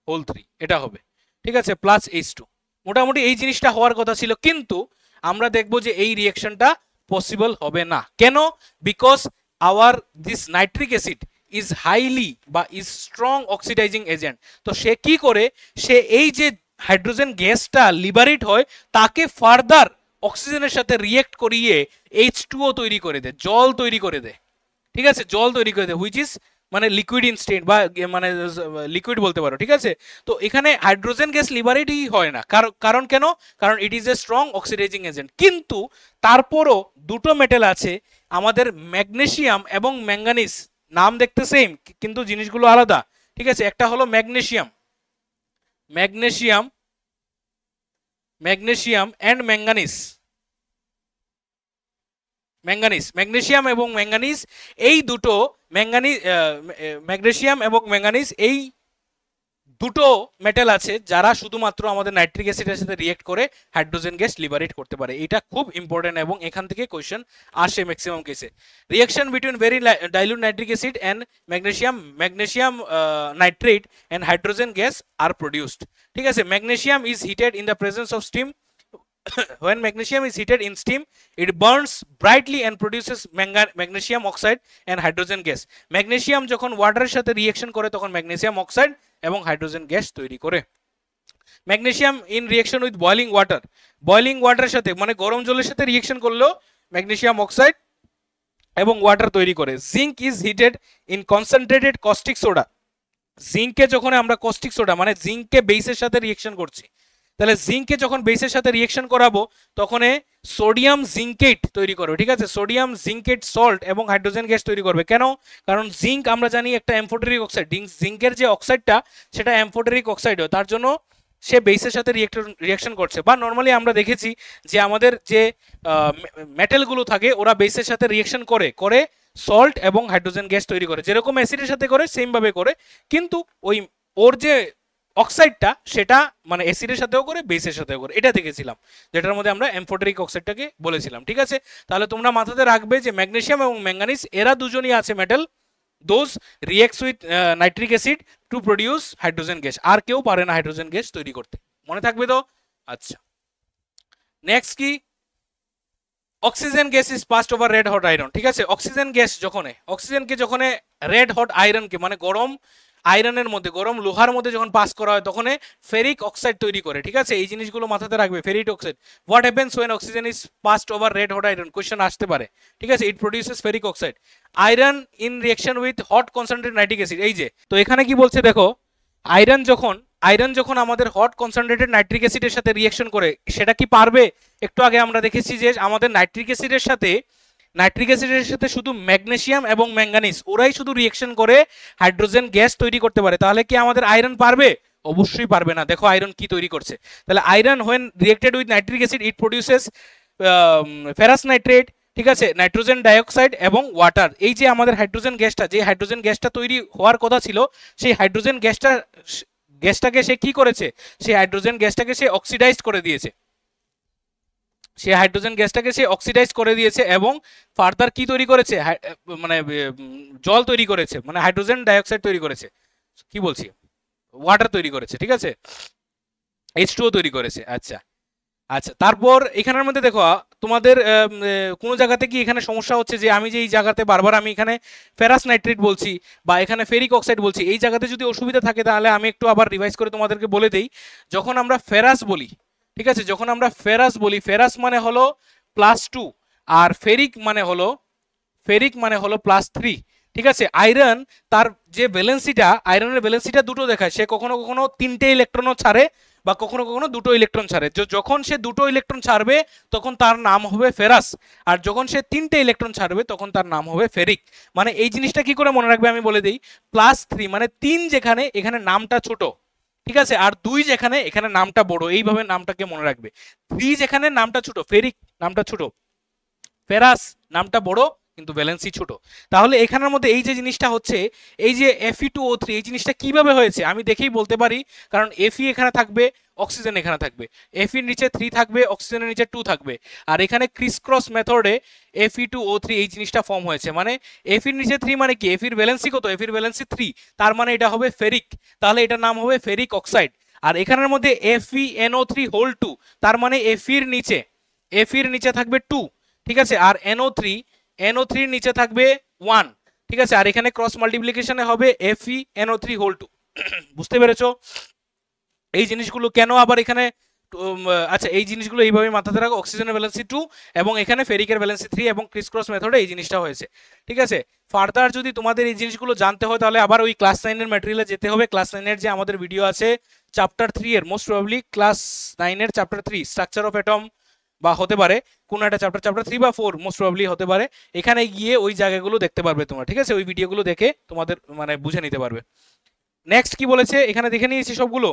হোল 3, এটা হবে, ঠিক আছে, প্লাস H2। মোটামুটি এই জিনিসটা হওয়ার কথা ছিল, কিন্তু আমরা দেখবো যে এই রিয়েকশনটা পসিবল হবে না। কেন? Because our this nitric acid is highly বা ইজ স্ট্রং অক্সিডাইজিং এজেন্ট। তো সে কি করে? সে এই যে হাইড্রোজেন গ্যাসটা লিবারেট হয় তাকে ফার্দার অক্সিজেনের সাথে রিয়েক্ট করিয়ে H2O তৈরি করে দেয়, জল তৈরি করে দেয়, ঠিক আছে, জল তৈরি করে দেয়, হুইচ ইজ মানে লিকুইড ইন স্টেট বা মানে লিকুইড বলতে পারো, ঠিক আছে? তো এখানে হাইড্রোজেন গ্যাস লিবারেটই হয় না, কারণ কেন? কারণ ইট is a strong oxidising agent. কিন্তু তারপরও দুটো মেটাল আছে আমাদের, ম্যাগনেসিয়াম এবং ম্যাঙ্গানিজ, নাম দেখতে সেম কিন্তু জিনিসগুলো আলাদা, ঠিক আছে? একটা হলো ম্যাগনেসিয়াম অ্যান্ড ম্যাগনেসিয়াম এবং ম্যাঙ্গানিজ, এই দুটো ম্যাগনেসিয়াম এবং ম্যাঙ্গানিজ, এই দুটো মেটাল আছে যারা শুধুমাত্র আমাদের নাইট্রিক অ্যাসিডের সাথে রিয়েক্ট করে হাইড্রোজেন গ্যাস লিবারেট করতে পারে। এটা খুব ইম্পর্টেন্ট এবং এখান থেকে কোশ্চেন আসে ম্যাক্সিমাম কেসে। Reaction between very dilute nitric acid and magnesium nitrate and hydrogen gas are produced, ঠিক আছে? Magnesium is heated in the presence of steam. When magnesium is heated in steam, it burns brightly and produces magnesium oxide and hydrogen gas. Magnesium যখন ওয়াটারের সাথে রিঅ্যাকশন করে তখন ম্যাগনেসিয়াম অক্সাইড এবং হাইড্রোজেন গ্যাস তৈরি করে। Magnesium in reaction with boiling ওয়াটারের সাথে মানে গরম জলের সাথে রিঅ্যাকশন করলেও ম্যাগনেসিয়াম অক্সাইড এবং ওয়াটার তৈরি করে। Zinc is heated in concentrated caustic soda. জিঙ্ককে যখন আমরা কস্টিক সোডা মানে জিঙ্ককে বেসের সাথে রিঅ্যাকশন করছি, তাহলে জিঙ্ককে যখন বেসের সাথে রিঅ্যাকশন করাবো তখন সোডিয়াম জিঙ্কেট তৈরি করবে, ঠিক আছে? সোডিয়াম জিঙ্কেট সল্ট এবং হাইড্রোজেন গ্যাস তৈরি করবে। কেন? কারণ জিঙ্ক আমরা জানি একটা এমফোটেরিক অক্সাইড। জিঙ্কের যে অক্সাইডটা সেটা এমফোটেরিক অক্সাইড হয়, তার জন্য সে বেসের সাথে রিঅ্যাকশন করছে। বা নর্মালি আমরা দেখেছি যে আমাদের যে মেটালগুলো থাকে ওরা বেসের সাথে রিঅ্যাকশন করে সল্ট এবং হাইড্রোজেন গ্যাস তৈরি করে, যেরকম অ্যাসিডের সাথে করে সেম ভাবে করে, কিন্তু ওই ওর যে অক্সাইডটা সেটা মানে অ্যাসিডের সাথেও করে বেসের সাথেও করে, এটা দেখেছিলাম, যেটার মধ্যে আমরা এমফোটেরিক অক্সাইডটাকে বলেছিলাম। ঠিক আছে, তাহলে তোমরা মাথাতে রাখবে যে ম্যাগনেসিয়াম এবং ম্যাঙ্গানিজ এরা দুজনই আছে metal, those reacts with nitric acid to produce hydrogen gas. আর কেউ পারে না হাইড্রোজেন গ্যাস তৈরি করতে, মনে থাকবে তো? আচ্ছা, নেক্সট কি, oxygen gas is passed over red hot iron. ঠিক আছে, অক্সিজেন গ্যাস অক্সিজেনকে যখন রেড হট আয়রনকে মানে গরম আয়রনের মধ্যে, গরম লোহার মধ্যে যখন পাস করা হয় তখন ফেরিক অক্সাইড তৈরি করে। ঠিক আছে, এই জিনিসগুলো মাথাতে রাখবে, ferric oxide. What happens when oxygen is passed over red hot iron, question আসতে পারে। ঠিক আছে, it produces ferric oxide iron in reaction with hot concentrated nitric acid. এই যে, তো এখানে কি বলছে দেখো, আয়রন যখন আমাদের হট কনসেন্ট্রেটেড নাইট্রিক অ্যাসিডের সাথে রিঅ্যাকশন করে, সেটা কি পারবে? একটু আগে আমরা দেখেছি যে আমাদের নাইট্রিক অ্যাসিডের সাথে শুধু ম্যাগনেসিয়াম এবং ম্যাঙ্গানিজ ওরাই শুধু রিঅ্যাকশন করে হাইড্রোজেন গ্যাস তৈরি করতে পারে। তাহলে কি আমাদের আয়রন পারবে? অবশ্যই পারবে না। দেখো আয়রন কি তৈরি করছে, তাহলে iron when reacted with nitric acid it produces ferrous nitrate, ঠিক আছে, নাইট্রোজেন ডাইঅক্সাইড এবং ওয়াটার। এই যে আমাদের হাইড্রোজেন গ্যাসটা, যে হাইড্রোজেন গ্যাসটা তৈরি হওয়ার কথা ছিল, সেই হাইড্রোজেন গ্যাসটাকে সে কি করেছে, সেই হাইড্রোজেন গ্যাসটাকে সে অক্সিডাইজ করে দিয়েছে, এবং ফার্দার কি তৈরি করেছে, মানে জল তৈরি করেছে, মানে হাইড্রোজেন ডাইঅক্সাইড তৈরি করেছে, কি বলছি, ওয়াটার তৈরি করেছে। ঠিক আছে, H2O তৈরি করেছে। আচ্ছা আচ্ছা, তারপর এখানের মধ্যে দেখো তোমাদের কোনো জায়গাতে কি এখানে সমস্যা হচ্ছে যে আমি যে এই জায়গাতে বারবার আমি এখানে ফেরাস নাইট্রেট বলছি বা এখানে ফেরিক অক্সাইড বলছি, এই জায়গাতে যদি অসুবিধা থাকে তাহলে আমি একটু আবার রিভাইজ করে তোমাদেরকে বলে দেই। যখন আমরা ফেরাস বলি, ঠিক আছে, যখন আমরা ফেরাস বলি, ফেরাস মানে হলো +2 আর ফেরিক মানে হলো +3। ঠিক আছে, আয়রন তার যে আয়রনের ভ্যালেন্সিটা দুটো দেখায়, সে কখনো কখনো 3টে ইলেকট্রনও ছাড়ে বা কখনো কখনো 2টো ইলেকট্রন ছাড়ে। যখন সে 2টো ইলেকট্রন ছাড়বে তখন তার নাম হবে ফেরাস, আর যখন সে 3টে ইলেকট্রন ছাড়বে তখন তার নাম হবে ফেরিক। মানে এই জিনিসটা কি করে মনে রাখবে আমি বলে দিই, +3 মানে 3 যেখানে, এখানে নামটা ছোট, ঠিক আছে, আর 2 যেখানে, এখানে নামটা বড়, এইভাবে নামটাকে মনে রাখবে। 3 যেখানে নামটা ছোট, ফেরিক নামটা ছোট, ফেরাস নামটা বড় কিন্তু ভ্যালেন্সি ছোট। তাহলে এখানের মধ্যে এই যে জিনিসটা হচ্ছে, এই যে Fe2O3, এই জিনিসটা কিভাবে হয়েছে আমি দেখেই বলতে পারি, কারণ Fe এখানে থাকবে, অক্সিজেন এখানে থাকবে, Fe এর নিচে 3 থাকবে, অক্সিজেনের নিচে 2 থাকবে, আর এখানে ক্রিস ক্রস মেথডে Fe2O3 এই জিনিসটা ফর্ম হয়েছে। মানে Fe এর নিচে 3 মানে কি, Fe এর ভ্যালেন্সি কত, Fe এর ভ্যালেন্সি 3, তার মানে এটা হবে ফেরিক, তাহলে এটার নাম হবে ফেরিক অক্সাইড। আর এখানের মধ্যে FeNO3 তার মানে Fe এর নিচে থাকবে 2, ঠিক আছে, আর NO3 এর নিচে থাকবে 1, ঠিক আছে, আর এখানে ক্রস মাল্টিপ্লিকেশনে হবে FeNO3 বুঝতে পেরেছো এই জিনিসগুলো কেন আবার এখানে? আচ্ছা, এই জিনিসগুলো এইভাবে মাথাতে রাখো, অক্সিজেনের ভ্যালেন্সি 2 এবং এখানে ফেরিকের ভ্যালেন্সি 3 এবং ক্রিস ক্রস মেথডে এই জিনিসটা হয়েছে। ঠিক আছে, ফার্দার যদি তোমাদের এই জিনিসগুলো জানতে হয় তাহলে আবার ওই ক্লাস 9 এর ম্যাটেরিয়ালে যেতে হবে। ক্লাস 9 এর যে আমাদের ভিডিও আছে চ্যাপ্টার 3 এর, মোস্ট প্রবাবলি ক্লাস 9 এর চ্যাপ্টার 3 স্ট্রাকচার অফ অ্যাটম, বা হতে পারে কোন একটা চ্যাপ্টার 3 বা 4 মোস্ট প্রবাবলি হতে পারে, এখানে গিয়ে ওই জায়গাগুলো দেখতে পারবে তোমরা। ঠিক আছে, ওই ভিডিওগুলো দেখে তোমাদের মানে বুঝে নিতে পারবে। নেক্সট কি বলেছে এখানে দেখে নিয়েছি সবগুলো,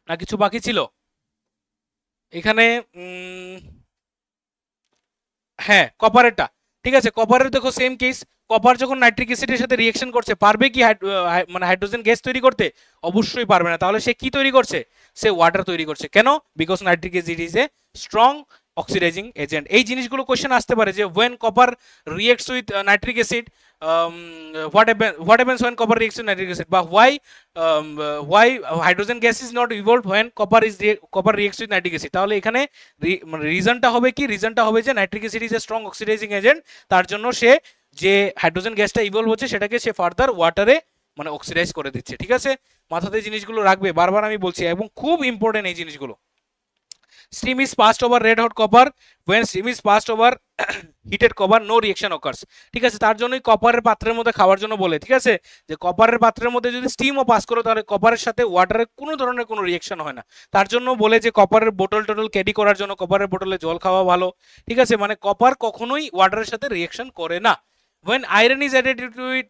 না কিছু বাকি ছিল এখানে? হ্যাঁ, কপারেরটা, ঠিক আছে, কপারের দেখো সেম কেস, কপার যখন নাইট্রিক অ্যাসিডের সাথে রিঅ্যাকশন করছে, পারবে কি মানে হাইড্রোজেন গ্যাস তৈরি করতে? অবশ্যই পারবে না। তাহলে সে কি তৈরি করছে? সে ওয়াটার তৈরি করছে। কেন? Because nitric acid is a strong oxidising agent. এই জিনিসগুলো কোশ্চেন আসতে পারে যে when copper reacts with nitric acid, what happens when copper reacts with nitric acid, বা why hydrogen gas is not evolved when copper reacts with nitric acid। তাহলে এখানে রিজনটা হবে কি? রিজনটা হবে যে nitric acid is a strong oxidising agent, তার জন্য সে যে হাইড্রোজেন গ্যাসটা ইভলভ হচ্ছে সেটাকে সে ফার্দার ওয়াটারে মানে অক্সিডাইজ করে দিচ্ছে। ঠিক আছে, মাথাতে জিনিসগুলো রাখবে, বারবার আমি বলছি, এবং খুব ইম্পর্টেন্ট এই জিনিসগুলো। steam is passed over red hot copper, when steam is passed over heated copper no reaction occurs। ঠিক আছে, তার জন্যই কপারের পাত্রের মধ্যে খাওয়ার জন্য বলে। ঠিক আছে, যে কপারের পাত্রের মধ্যে যদি স্টিমও পাস করো তাহলে কপারের সাথে ওয়াটারের কোনো ধরনের কোনো রিঅ্যাকশন হয় না। তার জন্য বলে যে কপারের বোতল টোটল ক্যারি করার জন্য কপারের বোতলে জল খাওয়া ভালো। ঠিক আছে, মানে কপার কখনোই ওয়াটারের সাথে রিঅ্যাকশন করে না। when iron is added to it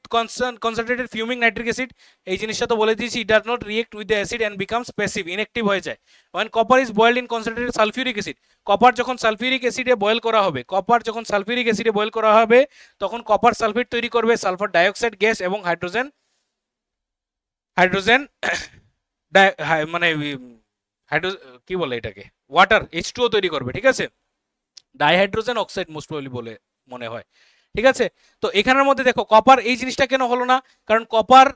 concentrated fuming nitric acid, এই জিনিসটা তো বলে দিয়েছি, it does not react with the acid and becomes passive, inactive হয়ে যায়। when copper is boiled in concentrated sulfuric acid, copper যখন সালফিউরিক অ্যাসিডে বয়েল করা হবে, তখন কপার সালফেট তৈরি করবে, সালফার ডাইঅক্সাইড গ্যাস এবং হাইড্রোজেন মানে হাইড্রো কি বলে এটাকে, ওয়াটার H2O তৈরি করবে, ঠিক আছে, ডাইহাইড্রোজেন অক্সাইড মোস্ট প্রবাবলি বলে মনে হয়, ঠিক আছে। তো এখানের মধ্যে দেখো কপার এই জিনিসটা কেন হলো না, কারণ কপার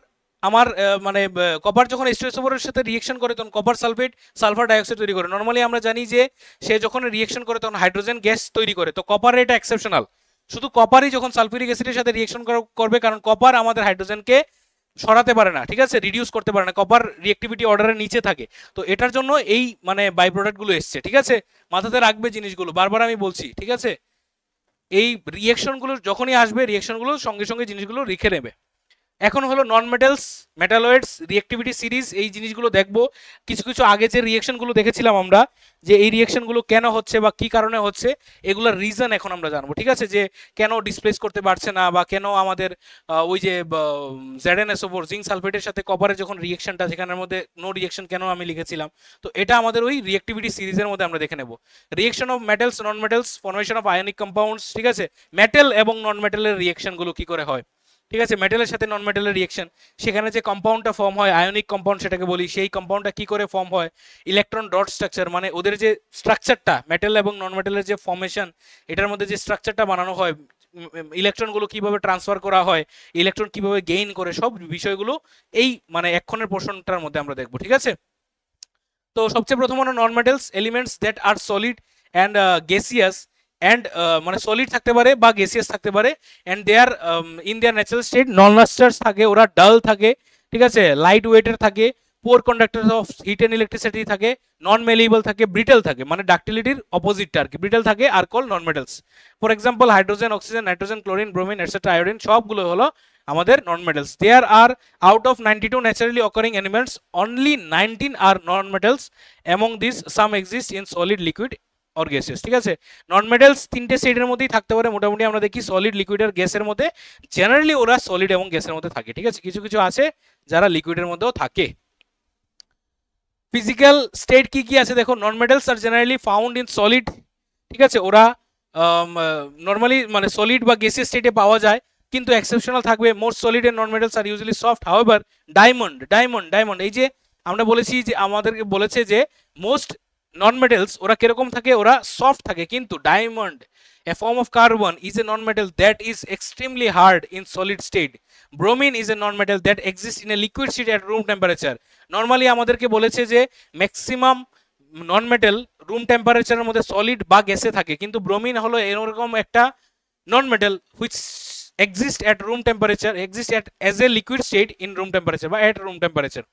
আমার মানে কপার যখন H2SO4 এর সাথে রিয়েকশন করে তখন কপার সালফেট সালফার ডাইঅক্সাইড তৈরি করে। নর্মালি আমরা জানি যে সে যখন রিয়েকশন করে তখন হাইড্রোজেন গ্যাস তৈরি করে, তো কপারের এটা এক্সেপশনাল, শুধু কপারই যখন সালফিউরিক অ্যাসিডের সাথে রিয়েকশন করবে, কারণ কপার আমাদের হাইড্রোজেনকে সরাতে পারে না, ঠিক আছে, রিডিউস করতে পারে না, কপার রিঅ্যাক্টিভিটি অর্ডারের নিচে থাকে। তো এটার জন্য এই মানে বাই প্রোডাক্টগুলো এসছে, ঠিক আছে, মাথাতে রাখবে জিনিসগুলো, বারবার আমি বলছি, ঠিক আছে। এই রিয়েকশনগুলো যখনই আসবে রিয়েকশনগুলো সঙ্গে সঙ্গে জিনিসগুলো লিখে নেবে। এখন হলো non metals, metalloids, reactivity series, এই জিনিসগুলো দেখবো। কিছু কিছু আগে যে রিয়েকশনগুলো দেখেছিলাম আমরা, যে এই রিয়েকশনগুলো কেন হচ্ছে বা কি কারণে হচ্ছে, এগুলোর রিজন এখন আমরা জানবো, ঠিক আছে, যে কেন ডিসপ্লেস করতে পারছে না, বা কেন আমাদের ওই যে ZnSO4 জিঙ্ক সালফেটের সাথে কপারের যখন রিয়েকশনটা, সেখানের মধ্যে নো রিয়েকশন কেন আমি লিখেছিলাম। তো এটা আমাদের ওই রিঅ্যাক্টিভিটি সিরিজের মধ্যে আমরা দেখে নেব। Reaction of metals non metals, formation of ionic compounds, ঠিক আছে, মেটাল এবং নন মেটালের রিয়েকশনগুলো কি করে হয়, ঠিক আছে, মেটালের সাথে নন মেটালের রিয়েকশন, সেখানে যে কম্পাউন্ডটা ফর্ম হয় আয়নিক কম্পাউন্ড সেটাকে বলি, সেই কম্পাউন্ডটা কি করে ফর্ম হয়, ইলেকট্রন ডট স্ট্রাকচার, মানে ওদের যে স্ট্রাকচারটা মেটাল এবং নন মেটালের যে ফর্মেশন, এটার মধ্যে যে স্ট্রাকচারটা বানানো হয়, ইলেকট্রনগুলো কিভাবে ট্রান্সফার করা হয়, ইলেকট্রন কিভাবে গেইন করে, সব বিষয়গুলো এই মানে এক্ষণের পোর্শনটার মধ্যে আমরা দেখবো, ঠিক আছে। তো সবচেয়ে প্রথম হলো non metals, elements that are solid and gaseous and মানে সলিড থাকতে পারে বা গ্যাসিয়াস থাকতে পারে, and they are in their natural state non lustrous থাকে, ওরা ডাল থাকে, ঠিক আছে, লাইট ওয়েটের থাকে, poor conductor of heat and electricity থাকে, নন মেলিয়েবল থাকে, ব্রিটেল থাকে, মানে ডাক্টিলিটির অপোজিটটা আর কি, ব্রিটেল থাকে, are call non metals. For example hydrogen, oxygen, nitrogen, chlorine, bromine etcetera, iodine, সবগুলো হলো আমাদের non metals. There are out of 92 naturally occurring elements only 19 are non metals, among this some exist in solid, liquid or gases, ঠিক আছে। নন মেটালস তিনটে স্টেটের মধ্যেই থাকতে পারে মোটামুটি, আমরা দেখি সলিড, লিকুইড আর গ্যাসের মধ্যে, জেনারেলি ওরা সলিড এবং গ্যাসের মধ্যে থাকে, ঠিক আছে, কিছু কিছু আছে যারা লিকুইডের মধ্যেও থাকে। ফিজিক্যাল স্টেট কি কি আছে দেখো, non metals are generally found in solid, ঠিক আছে, ওরা নর্মালি মানে সলিড বা গ্যাসিয়াস স্টেটে পাওয়া যায়, কিন্তু এক্সেপশনাল থাকবে, most solid and non metals are usually soft. However diamond, diamond এই যে আমরা বলেছি যে আমাদেরকে বলেছে যে মোস্ট নন মেটালস ওরা কিরকম থাকে, ওরা সফট থাকে, কিন্তু diamond a form of carbon is a non-metal that is extremely hard in solid state. Bromine is a non-metal that exists in a liquid state at room temperature. Normally আমাদেরকে বলেছে যে ম্যাক্সিমাম নন মেটাল রুম টেম্পারেচারের মধ্যে সলিড বা গ্যাসে থাকে, কিন্তু ব্রোমিন হলো এরকম একটা নন metal which exist at room temperature, exist at as a liquid state in room temperature বা at room temperature.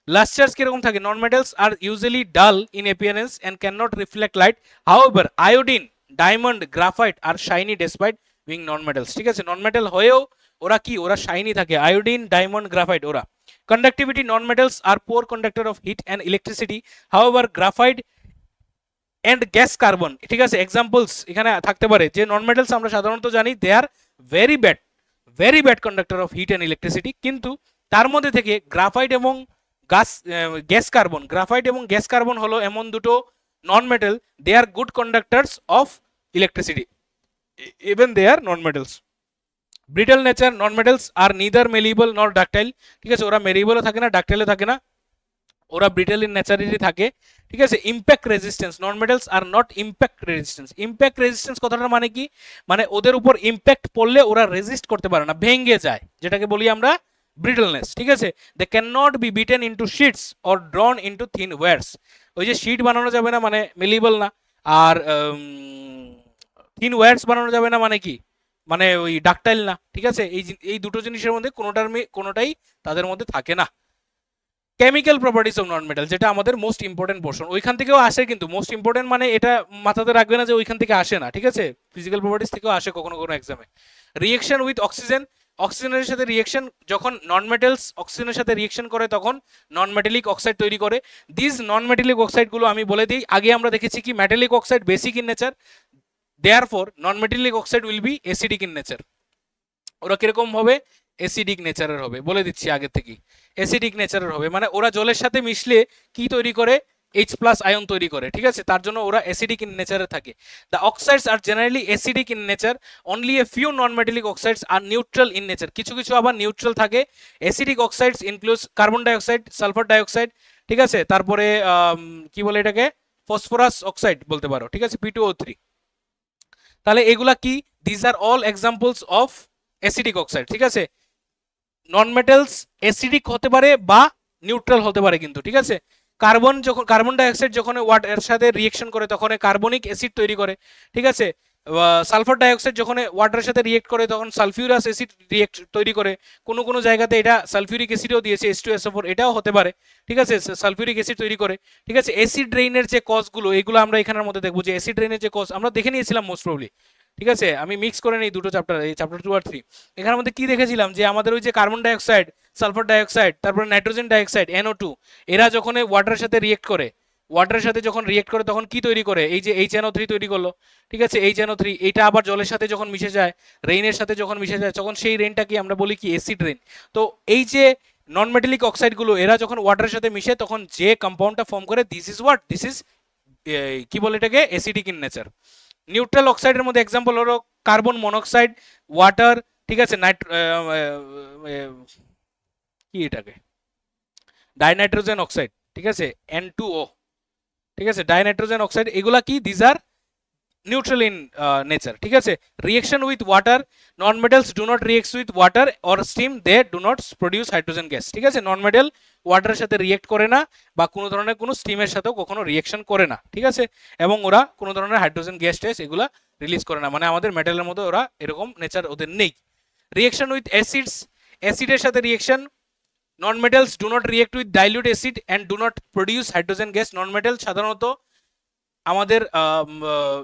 Lusters কিরকম থাকে, non metals are usually dull in appearance and can not reflect light. However iodine, diamond, graphite are shiny despite being non metals, ঠিক আছে, নন মেটাল হয়েও ওরা কি, ওরা শাইনি থাকে, আয়োডিন, ডায়মন্ড, গ্রাফাইট ওরা। Conductivity, non metals are poor conductor of heat and electricity, however graphite and gas carbon, ঠিক আছে, এক্সাম্পলস এখানে থাকতে পারে, যে নন মেটালস আমরা সাধারণত জানি they are very bad conductor of heat and electricity, কিন্তু তার মধ্যে থেকে গ্রাফাইট এবং গ্যাস কার্বন, গ্রাফাইট এবং গ্যাস কার্বন হলো এমন দুটো non metal, they are good conductors of electricity even they are non metals. Brittle nature, non metals are neither malleable nor ductile, ঠিক আছে, ওরা মেলিয়েবলও থাকে না, ডাকটাইলও থাকে না, ওরা ব্রিটেল ইন ন্যাচারালি থাকে, ঠিক আছে। Impact resistance, non metals are not impact resistance. Impact resistance কথাটার মানে কি, মানে ওদের উপর ইম্প্যাক্ট পড়লে ওরা রেজিস্ট করতে পারে না, ভেঙে যায়, যেটাকে বলি আমরা ব্রিটলনেস, ঠিক আছে। They can not be beaten into sheets or drawn into thin wires. ওই যে শিট বানানো যাবে না মানে মেলিয়েবল না, আর থিন ওয়্যারস বানানো যাবে না মানে কি, মানে ওই ডাকটাইল না, ঠিক আছে। এই দুটো জিনিসের মধ্যে কোনোটাই তাদের মধ্যে থাকে না। Chemical properties of non metal, যেটা আমাদের মোস্ট ইম্পর্টেন্ট পোর্শন, ওইখান থেকেও আসে, কিন্তু মোস্ট ইম্পর্টেন্ট মানে এটা মাথাতে রাখবে না যে ওইখান থেকে আসে না, ঠিক আছে, ফিজিক্যাল প্রপার্টিস থেকেও আসে কখনো কোনো এক্সামে। রিয়েকশন উইথ অক্সিজেন, অক্সিজেনের সাথে রিয়েকশন, যখন নন মেটালস অক্সিজেনের সাথে রিয়েকশন করে তখন নন মেটালিক অক্সাইড তৈরি করে। দিস নন মেটালিক অক্সাইডগুলো আমি বলে দিই, আগে আমরা দেখেছি কি metallic oxide basic in nature, therefore non metallic oxide will be acidic in nature. ওরা কিরকম হবে, অ্যাসিডিক নেচারের হবে, বলে দিচ্ছি আগে থেকে, অ্যাসিডিক নেচারের হবে, মানে ওরা জলের সাথে মিশলে কি তৈরি করে, H+ আয়ন তৈরি করে, ঠিক আছে, তার জন্য ওরা অ্যাসিডিক ইন নেচারে থাকে। The oxides are generally acidic in nature, only a few non metallic oxides are neutral in nature, কিছু কিছু আবার নিউট্রাল থাকে। Acidic oxides includes carbon dioxide, sulphur dioxide, ঠিক আছে, তারপরে কি বলে এটাকে, ফসফরাস অক্সাইড বলতে পারো, ঠিক আছে, P2O3। তাহলে এগুলা কি, this are all examples of acidic oxide, ঠিক আছে। নন মেটালস অ্যাসিডিক হতে পারে বা নিউট্রাল হতে পারে কিন্তু, ঠিক আছে। কার্বন ডাইঅক্সাইড যখন ওয়াটারের সাথে রিয়েকশন করে তখন কার্বনিক অ্যাসিড তৈরি করে, ঠিক আছে। সালফার ডাইঅক্সাইড যখন ওয়াটারের সাথে রিয়েক্ট করে তখন সালফিউরাস অ্যাসিড তৈরি করে। কোনো কোনো জায়গাতে এটা সালফিউরিক অ্যাসিডও দিয়েছে, H2SO4, এটাও হতে পারে, ঠিক আছে, সালফিউরিক অ্যাসিড তৈরি করে, ঠিক আছে। অ্যাসিড রেইনের যে কজগুলো, এগুলো আমরা এখানের মধ্যে দেখবো যে অ্যাসিড রেইনের যে কজ আমরা দেখে নিয়েছিলাম মোস্ট প্রবলি, ঠিক আছে। আমি মিক্স করে নিই দুটো চ্যাপ্টার, এই চ্যাপ্টার 2 আর 3। এখানের মধ্যে কি দেখেছিলাম যে আমাদের ওই যে কার্বন ডাইঅক্সাইড, সালফার ডাইঅক্সাইড, তারপরে নাইট্রোজেন ডাইঅক্সাইড NO2, এরা যখন ওয়াটারের সাথে রিয়েক্ট করে, তখন কি তৈরি করে, এই যে HNO3 তৈরি করলো, ঠিক আছে। HNO3 এটা আবার জলের সাথে যখন মিশে যায়, রেইনের সাথে যখন মিশে যায়, তখন সেই রেইনটা কি আমরা বলি কি অ্যাসিড রেইন। তো এই যে নন মেটালিক অক্সাইডগুলো এরা যখন ওয়াটারের সাথে মিশে তখন যে কম্পাউন্ডটা ফর্ম করে, দিস ইজ কি বলে এটাকে, অ্যাসিডিক ইন নেচার। নিউট্রাল অক্সাইডের মধ্যে এক্সাম্পল হলো কার্বন মনোক্সাইড, ওয়াটার, ঠিক আছে, কি এটাকে, ডাইনাইট্রোজেন অক্সাইড, ঠিক আছে, N2O, ঠিক আছে, ডাইনাইট্রোজেন অক্সাইড, এগুলা কি, this are neutral in nature, ঠিক আছে। Reaction with water, non metals do not react with water or steam, they do not produce hydrogen gas, ঠিক আছে। নন মেটাল ওয়াটারের সাথে রিয়েক্ট করে না বা কোনো ধরনের কোনো স্টিমের সাথেও কখনো রিয়েকশন করে না, ঠিক আছে, এবং ওরা কোনো ধরনের হাইড্রোজেন গ্যাস ট্যাস এগুলা রিলিজ করে না, মানে আমাদের মেটালের মধ্যে ওরা এরকম নেচার ওদের নেই। রিয়েকশন উইথ অ্যাসিডস, অ্যাসিডের সাথে reaction, non metals do not react with dilute acid and do not produce hydrogen gas. Non metal সাধারণত আমাদের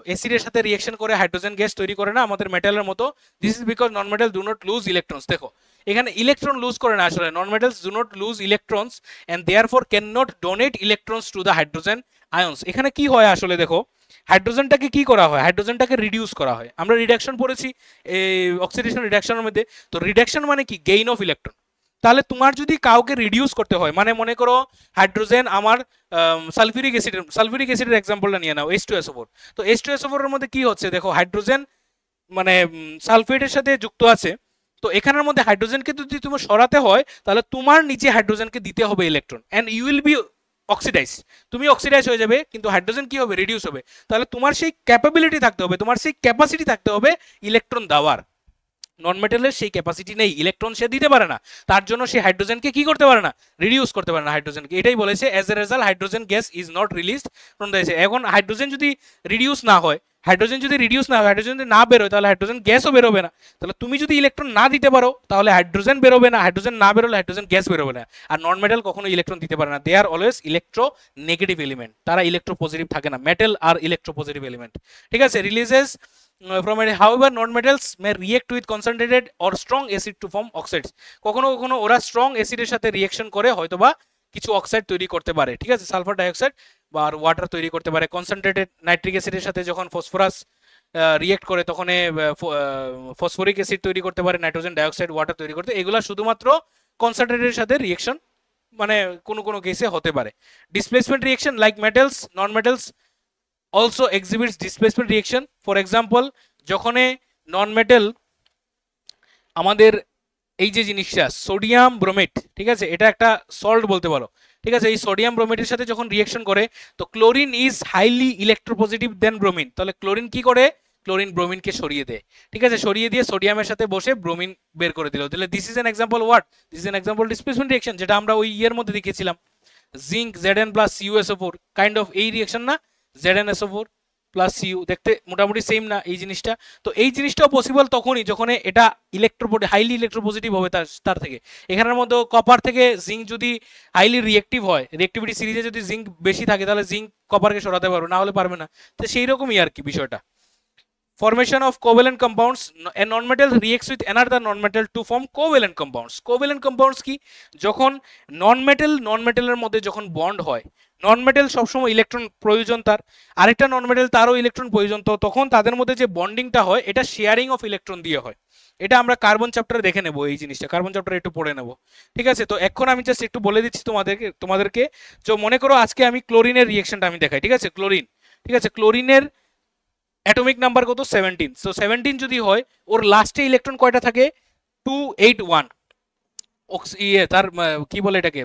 অ্যাসিডের সাথে রিয়েকশন করে হাইড্রোজেন গ্যাস তৈরি করে না আমাদের মেটালের মতো। This is because non metal do not lose electrons. দেখো এখানে ইলেকট্রন লুজ করে না আসলে, non metals do not lose electrons and therefore can not donate electrons to the hydrogen ions. এখানে কি হয় আসলে, দেখো হাইড্রোজেনটাকে কি করা হয়, হাইড্রোজেনটাকে রিডিউস করা হয়। আমরা রিডাকশন পড়েছি অক্সিডেশন রিডাকশনের মধ্যে, তো রিডাকশন মানে কি, গেইন অফ ইলেকট্রন। তাহলে তোমার যদি কাউকে রিডিউস করতে হয়, মানে মনে করো হাইড্রোজেন আমার সালফিউরিক অ্যাসিডের এক্সাম্পলটা নিয়ে নাও, H2SO4। তো H2SO4 এর মধ্যে কি হচ্ছে, দেখো হাইড্রোজেন মানে সালফেটের সাথে যুক্ত আছে। তো এখানের মধ্যে হাইড্রোজেনকে যদি তোমার সরাতে হয় তাহলে তোমার নিচে হাইড্রোজেনকে দিতে হবে electron, and you will be oxidise, তুমি অক্সিডাইজ হয়ে যাবে, কিন্তু হাইড্রোজেন কি হবে, রিডিউস হবে। তাহলে তোমার সেই ক্যাপাবিলিটি থাকতে হবে, তোমার সেই ক্যাপাসিটি থাকতে হবে ইলেকট্রন দেওয়ার। নন মেটালের সেই ক্যাপাসিটি নেই, ইলেকট্রন সে দিতে পারে না, তার জন্য সে হাইড্রোজেনকে কি করতে পারে না, রিডিউস করতে পারে না হাইড্রোজেনকে। এটাই বলেছে as a result hydrogen gas is not released from the essay. এখন হাইড্রোজেন যদি রিডিউস না হয়, হাইড্রোজেন যদি না বেরোয় তাহলে হাইড্রোজেন গ্যাসও বেরোবে না। তাহলে তুমি যদি ইলেকট্রন না দিতে পারো তাহলে হাইড্রোজেন বেরোবে না, হাইড্রোজেন না বেরোলে হাইড্রোজেন গ্যাস বেরোবে না। আর নন মেটাল কখনো ইলেকট্রন দিতে পারে না, দে are always electro negative element, তারা ইলেকট্রো পজিটিভ থাকে না, মেটাল আর ইলেকট্রো পজিটিভ এলিমেন্ট, ঠিক আছে। Releases from it. However, non-metals may react with concentrated or strong acid to form oxides. কখনো কখনো ওরা স্ট্রং অ্যাসিডের সাথে রিঅ্যাকশন করে হয়তোবা কিছু অক্সাইড তৈরি করতে পারে, ঠিক আছে, সালফার ডাইঅক্সাইড বা ওয়াটার তৈরি করতে পারে। কনসেন্ট্রেটেড নাইট্রিক অ্যাসিডের সাথে যখন ফসফরাস রিয়েক্ট করে তখন ফসফরিক অ্যাসিড তৈরি করতে পারে, নাইট্রোজেন ডাইঅক্সাইড ওয়াটার তৈরি করতে, এগুলা শুধুমাত্র কনসেন্ট্রেটের সাথে রিঅ্যাকশন মানে কোনো কোনো কেসে হতে পারে। Displacement reaction like metals, non metals also exhibits displacement reaction. For example, যখন নন মেটাল আমাদের এই যে জিনিসটা সোডিয়াম ব্রোমেট, ঠিক আছে, এটা একটা সল্ট বলতে পারো, ঠিক আছে, এই সোডিয়াম ব্রোমেটের সাথে যখন রিঅ্যাকশন করে তো chlorine is highly electropositive than bromine. তাহলে ক্লোরিন কি করে, ক্লোরিন ব্রোমিনকে সরিয়ে দেয়, ঠিক আছে, সরিয়ে দিয়ে সোডিয়ামের সাথে বসে ব্রোমিন বের করে দিল। তাহলে this is an example what, this is an example displacement reaction, যেটা আমরা ওই ইয়ের মধ্যে দেখেছিলাম, zinc Zn plus CuSO4 kind of এই রিঅ্যাকশন না, ZnSO4 প্লাস Cu, দেখতে মোটামুটি সেম না এই জিনিসটা। তো এই জিনিসটাও পসিবল তখনই যখন এটা হাইলি ইলেকট্রোপজিটিভ হবে তার থেকে। এখানের মধ্যে কপার থেকে জিঙ্ক যদি হাইলি রিয়েক্টিভ হয়, রিয়েক্টিভিটি সিরিজে যদি জিঙ্ক বেশি থাকে তাহলে জিঙ্ক কপারকে সরাতে পারবে, না হলে পারবে না। তো সেই রকমই আর কি বিষয়টা। Formation of covalent compounds, a non-metal reacts with another non-metal to form covalent compounds. Covalent compounds কি, যখন নন-মেটালের মধ্যে যখন বন্ড হয়, নন-মেটাল সবসময় ইলেকট্রন প্রয়োজন তার, আরেকটা নন-মেটাল তারও ইলেকট্রন প্রয়োজন, তো তখন তাদের মধ্যে যে বন্ডিংটা হয় এটা শেয়ারিং অফ ইলেকট্রন দিয়ে হয়। এটা আমরা কার্বন চ্যাপ্টারে দেখে নেব, এই জিনিসটা কার্বন চ্যাপ্টারে একটু পড়ে নেব, ঠিক আছে। তো এখন আমি জাস্ট একটু বলে দিচ্ছি তোমাদেরকে যে মনে করো আজকে আমি ক্লোরিনের রিঅ্যাকশনটা আমি দেখাই, ঠিক আছে, ক্লোরিন, ঠিক আছে, ক্লোরিনের অ্যাটমিক নাম্বার কত, 17। সো 17 যদি হয় ওর লাস্টে ইলেকট্রন কয়টা থাকে, 281, ইয়ে তার কি বলে এটাকে,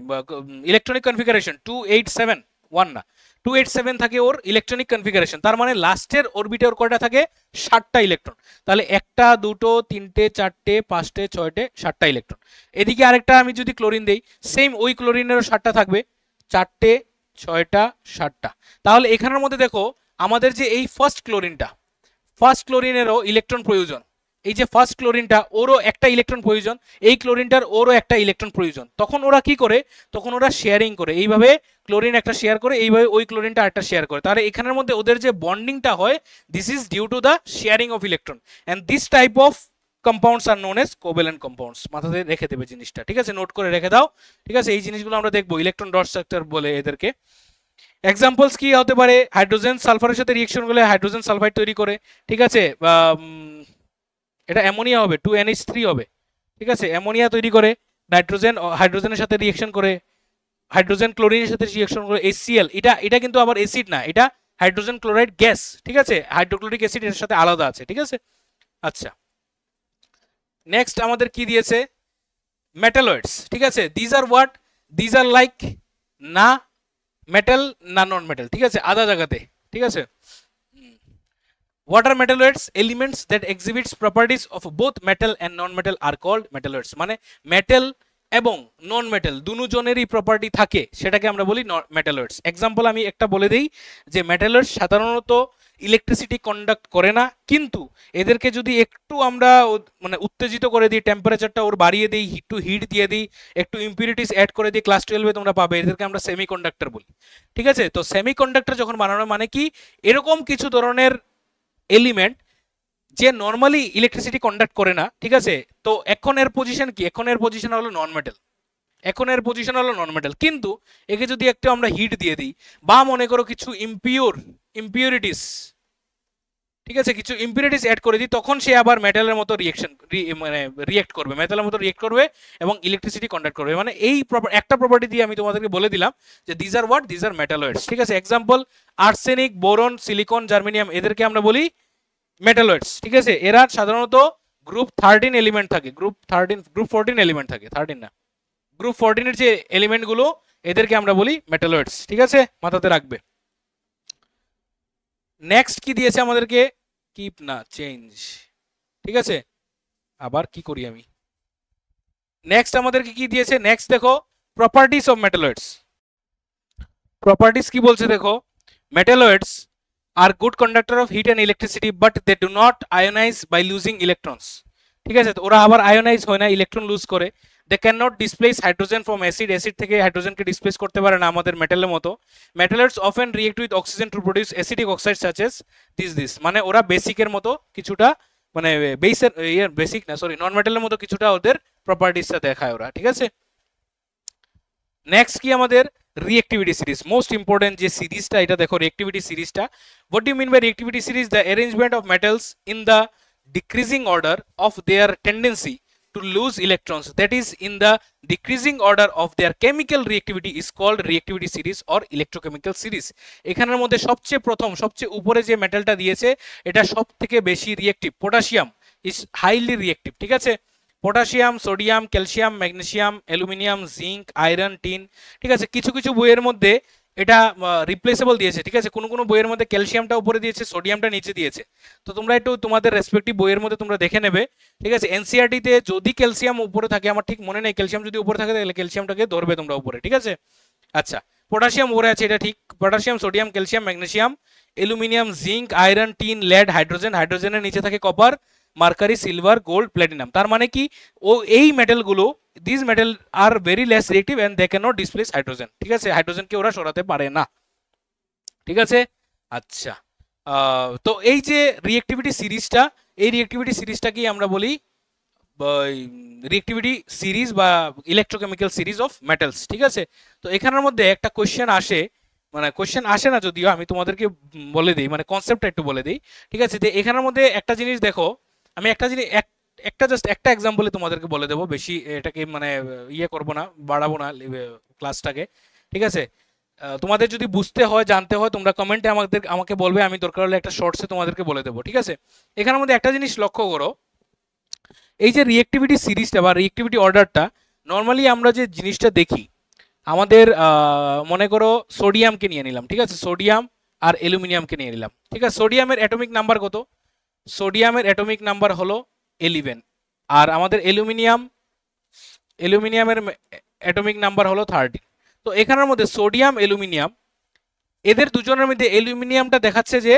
ইলেকট্রনিক কনফিগারেশন 2871 না, 287 থাকে ওর ইলেকট্রনিক কনফিগারেশন। তার মানে লাস্টের অরবিটে ওর কয়টা থাকে, 7টা ইলেকট্রন। তাহলে একটা দুটো তিনটে চারটে পাঁচটে ছয়টে 7টা ইলেকট্রন। এদিকে আরেকটা আমি যদি ক্লোরিন দেই, সেম ওই ক্লোরিনেরও 7টা থাকবে, চারটে ছয়টা 7টা। তাহলে এখানের মধ্যে দেখো আমাদের যে এই ফার্স্ট ক্লোরিনেরও ইলেকট্রন প্রয়োজন। এই যে ফার্স্ট ক্লোরিনটা ওরও একটা ইলেকট্রন প্রয়োজন, এই ক্লোরিনটার ওরও একটা ইলেকট্রন প্রয়োজন। তখন ওরা কি করে, তখন ওরা শেয়ারিং করে, এইভাবে ক্লোরিন একটা শেয়ার করে, এইভাবে ওই ক্লোরিনটা আরেকটা শেয়ার করে। তাহলে এখানের মধ্যে ওদের যে বন্ডিংটা হয়, this is due to the sharing of electron, and this type of compounds are known as covalent compounds. মাথাতে রেখে দেবে জিনিসটা, ঠিক আছে, নোট করে রেখে দাও। ঠিক আছে, এই জিনিসগুলো আমরা দেখবো, ইলেকট্রন ডট স্ট্রাকচার বলে এদেরকে। এক্সাম্পলস কি হতে পারে, হাইড্রোজেন সালফারের সাথে রিয়েকশন করলে হাইড্রোজেন সালফাইড তৈরি করে, ঠিক আছে, এটা অ্যামোনিয়া হবে, 2NH3 হবে, ঠিক আছে, অ্যামোনিয়া তৈরি করে, নাইট্রোজেন হাইড্রোজেনের সাথে রিয়েকশন করে, হাইড্রোজেন ক্লোরিনের সাথে রিয়েকশন করে HCl, এটা কিন্তু আবার অ্যাসিড না, এটা হাইড্রোজেন ক্লোরাইড গ্যাস, ঠিক আছে, হাইড্রোক্লোরিক অ্যাসিড এর সাথে আলাদা আছে, ঠিক আছে। আচ্ছা, নেক্সট আমাদের কি দিয়েছে, মেটালয়েডস, ঠিক আছে, দিজ আর লাইক না মেটাল না নন মেটাল, ঠিক আছে, আধা জায়গাতে, ঠিক আছে। What are metalloids? Elements that exhibits properties of both metal and non-metal are called metalloids. মানে মেটাল এবং নন মেটাল দুজনেরই প্রপার্টি থাকে, সেটাকে আমরা বলি মেটালয়েডস। এক্সাম্পল আমি একটা বলে দিই, যে মেটালয়েডস সাধারণত ইলেকট্রিসিটি কন্ডাক্ট করে না, কিন্তু এদেরকে যদি একটু আমরা মানে উত্তেজিত করে দিই, টেম্পারেচারটা ওর বাড়িয়ে দিই, একটু হিট দিয়ে দিই, একটু ইম্পিউরিটিস অ্যাড করে দিই, ক্লাস 12-এ তোমরা পাবে, এদেরকে আমরা সেমিকন্ডাক্টর বলি, ঠিক আছে। তো সেমিকন্ডাক্টর যখন বানানো মানে কি, এরকম কিছু ধরনের এলিমেন্ট যে নর্মালি ইলেকট্রিসিটি কন্ডাক্ট করে না, ঠিক আছে। তো এখন এর পজিশন কি, এখন এর পজিশন হলো নন মেটাল, এখন এর পজিশন হলো নন মেটাল, কিন্তু একে যদি একটু আমরা হিট দিয়ে দিই, বা মনে করো কিছু ইম্পিউরিটিস, ঠিক আছে, কিছু ইম্পিউরিটিস অ্যাড করে দিই, তখন সে আবার মেটালের মতো মানে রিয়েক্ট করবে, মেটালের মতো রিয়েক্ট করবে এবং ইলেকট্রিসিটি কন্ডাক্ট করবে। মানে এই একটা প্রপার্টি দিয়ে আমি তোমাদেরকে বলে দিলাম যে দিজ আর মেটালয়েডস, ঠিক আছে। Example, arsenic, boron, silicon, germanium, এদেরকে আমরা বলি মেটালয়েডস, ঠিক আছে। এরা সাধারণত গ্রুপ 13 এলিমেন্ট থাকে, গ্রুপ 14 এলিমেন্ট থাকে, 13 না, গ্রুপ 14 এর যে এলিমেন্ট গুলো, এদেরকে আমরা বলি মেটালয়েডস, ঠিক আছে, মাথাতে রাখবে। নেক্সট কি দিয়েছে আমাদেরকে, কিপ না চেঞ্জ, ঠিক আছে, আবার কি করি আমি, নেক্সট আমাদেরকে কি দিয়েছে, নেক্সট দেখো প্রপার্টিজ অফ মেটালয়েডস। প্রপার্টিজ কি বলছে দেখো, metalloids are good conductor of heat and electricity but they do not ionize by losing electrons, ঠিক আছে। তো ওরা আবার আয়োনাইজ হয় না, ইলেকট্রন লুজ করে। They can not displace hydrogen from acid থেকে হাইড্রোজেনকে ডিসপ্লেস করতে পারে না আমাদের মেটালের মতো। Metalloids often react with oxygen to produce acidic oxide such as this, মানে ওরা বেসিকের মতো কিছুটা, মানে বেসিক না সরি নন মেটালের মতো কিছুটা ওদের প্রপার্টিসটা দেখায় ওরা, ঠিক আছে। নেক্সট কি আমাদের রিঅ্যাক্টিভিটি সিরিজ, মোস্ট ইম্পর্টেন্ট যে সিরিজটা, এটা দেখো রিঅ্যাক্টিভিটি সিরিজটা। What do mean by reactivity series? The arrangement of metals in the decreasing order of their tendency to lose electrons, that is in the decreasing order of their chemical reactivity is called reactivity series or electrochemical series. এখানের মধ্যে সবচেয়ে প্রথম সবচেয়ে উপরে যে মেটালটা দিয়েছে, এটা সব থেকে বেশি reactive, potassium is highly reactive, ঠিক আছে। Potassium, sodium, calcium, magnesium, aluminium, zinc, iron, tin, ঠিক আছে। কিছু কিছু বইয়ের মধ্যে এটা রিপ্লেসেবল দিয়েছে, ঠিক আছে, কোনো কোনো বইয়ের মধ্যে ক্যালসিয়ামটা উপরে দিয়েছে, সোডিয়ামটা নিচে দিয়েছে। তো তোমরা একটু তোমাদের রেসপেক্টিভ বইয়ের মধ্যে তোমরা দেখে নেবে, ঠিক আছে। এনসিইআরটিতে যদি ক্যালসিয়াম উপরে থাকে, আমার ঠিক মনে নেই, ক্যালসিয়াম যদি উপরে থাকে তাহলে ক্যালসিয়ামটাকে ধরবে তোমরা উপরে, ঠিক আছে। আচ্ছা, পটাশিয়াম উপরে আছে, এটা ঠিক, potassium, sodium, calcium, magnesium, aluminium, zinc, iron, tin, lead, hydrogen, হাইড্রোজেনের নিচে থাকে copper, mercury, silver, gold, platinum. তার মানে কি, ও এই মেটালগুলো, this metal are very less reactive and they can not displace hydrogen, ঠিক আছে, হাইড্রোজেনকে ওরা সরাতে পারে না, ঠিক আছে। আচ্ছা, তো এই যে রিঅ্যাক্টিভিটি সিরিজটা, এই রিঅ্যাক্টিভিটি সিরিজটাকেই আমরা বলি রিঅ্যাক্টিভিটি সিরিজ বা ইলেকট্রোকেমিক্যাল সিরিজ অফ মেটালস, ঠিক আছে। তো এখানের মধ্যে একটা কোশ্চেন আসে, মানে কোশ্চেন আসে না যদিও, আমি তোমাদেরকে বলে দিই, মানে কনসেপ্টটা একটু বলে দিই, ঠিক আছে। যে এখানের মধ্যে একটা জিনিস দেখো, আমি একটা জিনিস জাস্ট একটা এক্সাম্পলে তোমাদেরকে বলে দেবো, বেশি এটাকে মানে ইয়ে করবো না, বাড়াবো না ক্লাসটাকে, ঠিক আছে। তোমাদের যদি বুঝতে হয়, জানতে হয়, তোমরা কমেন্টে আমাকে বলবে, আমি দরকার হলে একটা শর্টসে তোমাদেরকে বলে দেবো, ঠিক আছে। এখানের মধ্যে একটা জিনিস লক্ষ্য করো, এই যে রিঅ্যাক্টিভিটি সিরিজটা বা রিঅ্যাক্টিভিটি অর্ডারটা, নর্মালি আমরা যে জিনিসটা দেখি আমাদের মনে করো সোডিয়ামকে নিয়ে নিলাম, ঠিক আছে, সোডিয়াম আর অ্যালুমিনিয়ামকে নিয়ে নিলাম, ঠিক আছে। সোডিয়ামের অ্যাটমিক নাম্বার কত? সোডিয়ামের অ্যাটমিক নাম্বার হলো 11, আর আমাদের অ্যালুমিনিয়ামের অ্যাটমিক নাম্বার হলো 13। তো এখানের মধ্যে সোডিয়াম অ্যালুমিনিয়াম, এদের দুজনের মধ্যে অ্যালুমিনিয়ামটা দেখাচ্ছে যে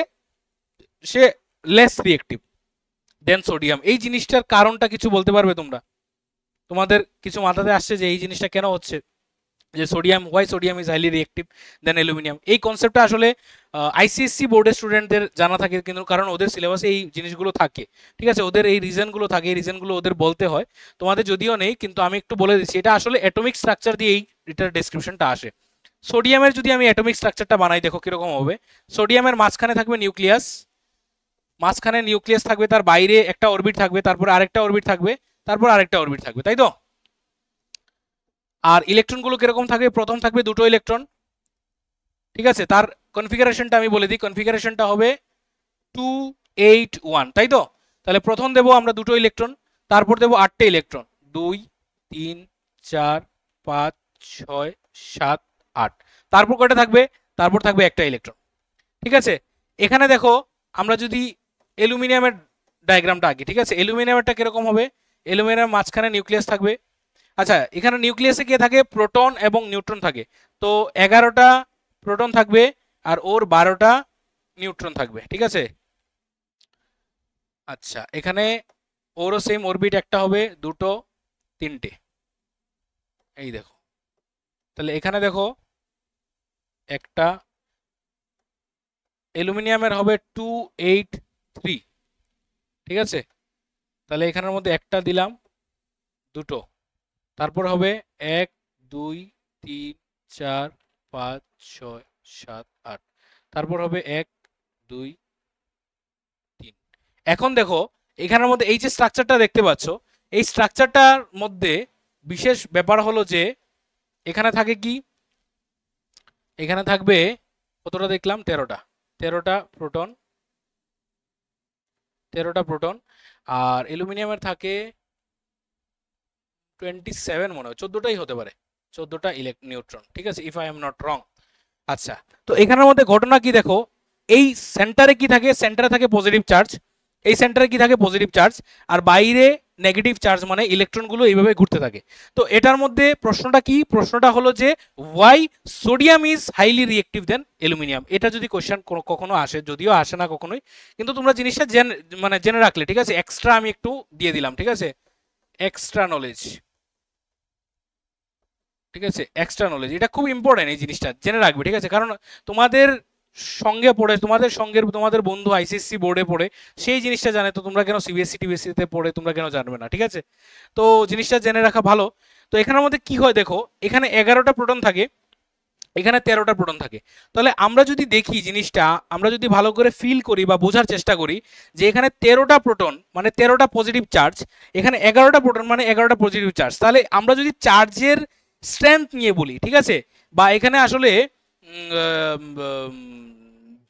সে লেস রিয়েক্টিভ দেন সোডিয়াম। এই জিনিসটার কারণটা কিছু বলতে পারবে তোমরা? তোমাদের কিছু মাথাতে আসছে যে এই জিনিসটা কেন হচ্ছে, যে sodium, why sodium is highly reactive than aluminium? এই কনসেপ্টটা আসলে আইসিএসসি বোর্ডের স্টুডেন্টদের জানা থাকে, কিন্তু কারণ ওদের সিলেবাসে এই জিনিসগুলো থাকে, ঠিক আছে, ওদের এই রিজনগুলো থাকে, এই রিজনগুলো ওদের বলতে হয়। তোমাদের যদিও নেই, কিন্তু আমি একটু বলে দিচ্ছি, এটা আসলে অ্যাটমিক স্ট্রাকচার দিয়ে এটার ডেসক্রিপশনটা আসে। সোডিয়ামের যদি আমি অ্যাটমিক স্ট্রাকচারটা বানাই, দেখো কিরকম হবে। সোডিয়ামের মাঝখানে থাকবে নিউক্লিয়াস, মাঝখানে নিউক্লিয়াস থাকবে, তার বাইরে একটা অরবিট থাকবে, তারপর আরেকটা অরবিট থাকবে, তারপর আরেকটা অরবিট থাকবে, তাই তো? আর ইলেকট্রনগুলো কিরকম থাকবে? প্রথম থাকবে দুটো ইলেকট্রন, ঠিক আছে। তার কনফিগারেশনটা আমি বলে দিই, কনফিগারেশনটা হবে 281, তাই তো? তাহলে প্রথম দেবো আমরা দুটো ইলেকট্রন, তারপর দেবো 8টে ইলেকট্রন, 2 3 4 5 6 7 8, তারপর কয়টা থাকবে? তারপর থাকবে একটা ইলেকট্রন, ঠিক আছে। এখানে দেখো আমরা যদি অ্যালুমিনিয়ামের ডায়াগ্রামটা আঁকি, ঠিক আছে, অ্যালুমিনিয়ামেরটা কিরকম হবে? অ্যালুমিনিয়ামের মাঝখানে নিউক্লিয়াস থাকবে। আচ্ছা, এখানে নিউক্লিয়াসে কে থাকে? প্রোটন এবং নিউট্রন থাকে। তো 11টা প্রোটন থাকবে আর ওর 12টা নিউট্রন থাকবে, ঠিক আছে। আচ্ছা, এখানে ওরও সেম অরবিট, একটা হবে, দুটো, তিনটে, এই দেখো। তাহলে এখানে দেখো একটা, অ্যালুমিনিয়ামের হবে 283, ঠিক আছে। তাহলে এখানের মধ্যে একটা দিলাম, দুটো, তারপর হবে 1 2 3 4 5 6 7 8, তারপর হবে 1 2 3। এখন দেখো এখানের মধ্যে এই যে স্ট্রাকচারটা দেখতে পাচ্ছ, এই স্ট্রাকচারটার মধ্যে বিশেষ ব্যাপার হলো যে এখানে থাকে কি, এখানে থাকবে কতটা দেখলাম? 13টা, 13টা প্রোটন, 13টা প্রোটন। আর অ্যালুমিনিয়ামের থাকে 27, মনে হয় 14টাই হতে পারে, 14টা নিউট্রন, ঠিক আছে, if I am not wrong. আচ্ছা, তো এখানের মধ্যে ঘটনা কি দেখো, এই সেন্টারে কি থাকে? সেন্টারে থাকে পজিটিভ চার্জ, এই সেন্টারে কি থাকে? পজিটিভ চার্জ, আর বাইরে নেগেটিভ চার্জ, মানে ইলেকট্রনগুলো এইভাবে ঘুরতে থাকে। তো এটার মধ্যে প্রশ্নটা কি? প্রশ্নটা হলো যে why sodium is highly reactive than aluminium. এটা যদি কোশ্চেন কখনো আসে, যদিও আসে না কখনোই, কিন্তু তোমরা জিনিসটা মানে জেনে রাখলে, ঠিক আছে, এক্সট্রা আমি একটু দিয়ে দিলাম, ঠিক আছে, এক্সট্রা নলেজ, ঠিক আছে, এক্সট্রা নলেজ, এটা খুব ইম্পর্টেন্ট, এই জিনিসটা জেনে রাখবে, ঠিক আছে। কারণ তোমাদের সঙ্গে পড়ে, তোমাদের বন্ধু আইসিএসসি বোর্ডে পড়ে সেই জিনিসটা জানে, তো তোমরা কেন সিবিএসসি টিবিএসসি তে পড়ে তোমরা কেন জানবে না, ঠিক আছে। তো জিনিসটা জেনে রাখা ভালো। তো এখানের মধ্যে কি হয় দেখো, এখানে 11টা প্রোটন থাকে, এখানে 13টা প্রোটন থাকে। তাহলে আমরা যদি দেখি জিনিসটা, আমরা যদি ভালো করে ফিল করি বা বোঝার চেষ্টা করি, যে এখানে 13টা প্রোটন মানে 13টা পজিটিভ চার্জ, এখানে 11টা প্রোটন মানে 11টা পজিটিভ চার্জ। তাহলে আমরা যদি চার্জের স্ট্রেংথ নিয়ে বলি, ঠিক আছে, বা এখানে আসলে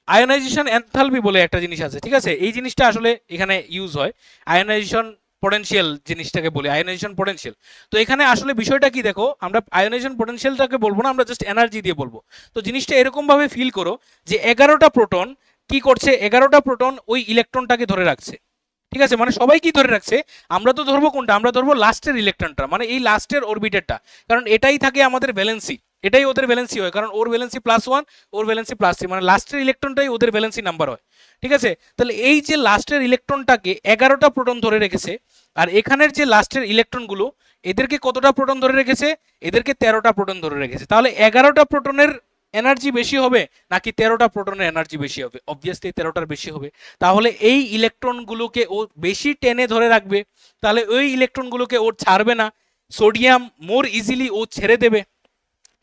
আয়োনাইজেশন এনথালপি বলে একটা জিনিস আছে, ঠিক আছে, এই জিনিসটা আসলে এখানে ইউজ হয়। আয়োনাইজেশন পোটেনশিয়াল জিনিসটাকে বলি, আয়োনাইজেশন পোটেনশিয়াল। তো এখানে আসলে বিষয়টা কি দেখো, আমরা আয়োনাইজেশন পোটেনশিয়ালটাকে বলবো না, আমরা জাস্ট এনার্জি দিয়ে বলবো। তো জিনিসটা এরকম ভাবে ফিল করো যে 11টা প্রোটন কি করছে? 11টা প্রোটন ওই ইলেকট্রনটাকে ধরে রাখছে, ঠিক আছে, মানে সবাই কি ধরে রাখছে? আমরা তো ধরবো কোনটা? আমরা ধরবো লাস্টের ইলেকট্রনটা, মানে এই লাস্টের অরবিটেরটা, কারণ এটাই থাকে আমাদের ভ্যালেন্সি, এটাই ওদের ভ্যালেন্সি হয়, কারণ ওর ভ্যালেন্সি +1, ওর ভ্যালেন্সি +3, মানে লাস্টের ইলেকট্রনটাই ওদের ভ্যালেন্সি নাম্বার হয়, ঠিক আছে। তাহলে এই যে লাস্টের ইলেকট্রনটাকে 11টা প্রোটন ধরে রেখেছে, আর এখানের যে লাস্টের ইলেকট্রনগুলো, এদেরকে কতটা প্রোটন ধরে রেখেছে? এদেরকে 13টা প্রোটন ধরে রেখেছে। তাহলে 11টা প্রোটনের এনার্জি বেশি হবে নাকি 13টা প্রোটনের এনার্জি বেশি হবে? অবভিয়াসলি 13টার বেশি হবে। তাহলে এই ইলেকট্রনগুলোকে ও বেশি টেনে ধরে রাখবে, তাহলে ওই ইলেকট্রনগুলোকে ও ছাড়বে না। সোডিয়াম মোর ইজিলি ও ছেড়ে দেবে।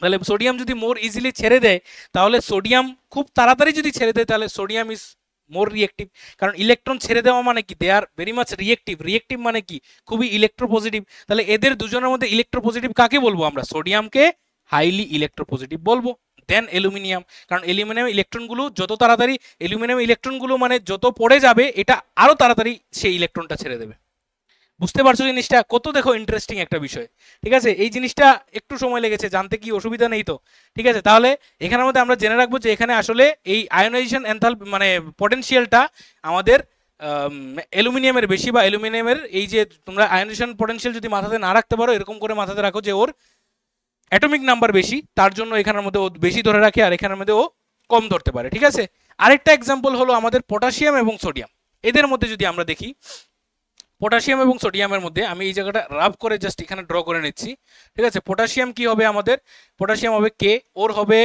তাহলে সোডিয়াম যদি মোর ইজিলি ছেড়ে দেয়, তাহলে সোডিয়াম খুব তাড়াতাড়ি যদি ছেড়ে দেয়, তাহলে সোডিয়াম ইজ মোর রিয়েক্টিভ। কারণ ইলেকট্রন ছেড়ে দেওয়া মানে কি? They are very much reactive. Reactive মানে কি? খুবই ইলেকট্রোপজিটিভ। তাহলে এদের দুজনের মধ্যে ইলেকট্রোপজিটিভ কাকে বলবো আমরা? সোডিয়ামকে হাইলি ইলেকট্রোপজিটিভ বলবো। দেন অ্যালুমিনিয়াম, কারণ অ্যালুমিনিয়াম ইলেকট্রনগুলো যত তাড়াতাড়ি, অ্যালুমিনিয়াম ইলেকট্রনগুলো মানে যত পড়ে যাবে, এটা আরো তাড়াতাড়ি সেই ইলেকট্রনটা ছেড়ে দেবে। বুঝতে পারছো জিনিসটা কত, দেখো ইন্টারেস্টিং একটা বিষয়। ঠিক আছে, এই জিনিসটা একটু সময় লেগেছে জানতে, কি অসুবিধা নেই তো? ঠিক আছে, তাহলে এখানের মধ্যে আমরা জেনে রাখবো যে এখানে আসলে এই আয়োনাইজেশন এনথালপি মানে পটেনশিয়ালটা আমাদের অ্যালুমিনিয়ামের বেশি, বা অ্যালুমিনিয়ামের এই যে তোমরা আয়োনাইজেশন পটেনশিয়াল যদি মাথাতে না রাখতে পারো, এরকম করে মাথাতে রাখো যে ওর অ্যাটমিক নাম্বার বেশি, তার জন্য এখানের মধ্যে ও বেশি ধরে রাখে আর এখানের মধ্যে ও কম ধরতে পারে। ঠিক আছে, আরেকটা এক্সাম্পল হলো আমাদের পটাশিয়াম এবং সোডিয়াম। এদের মধ্যে যদি আমরা দেখি, পটাশিয়াম এবং সোডিয়ামের মধ্যে আমি এই জায়গাটা রাব করে জাস্ট এখানে ড্র করে নিচ্ছি। ঠিক আছে, পটাশিয়াম কি হবে আমাদের, পটাশিয়াম হবে কে, ওর হবে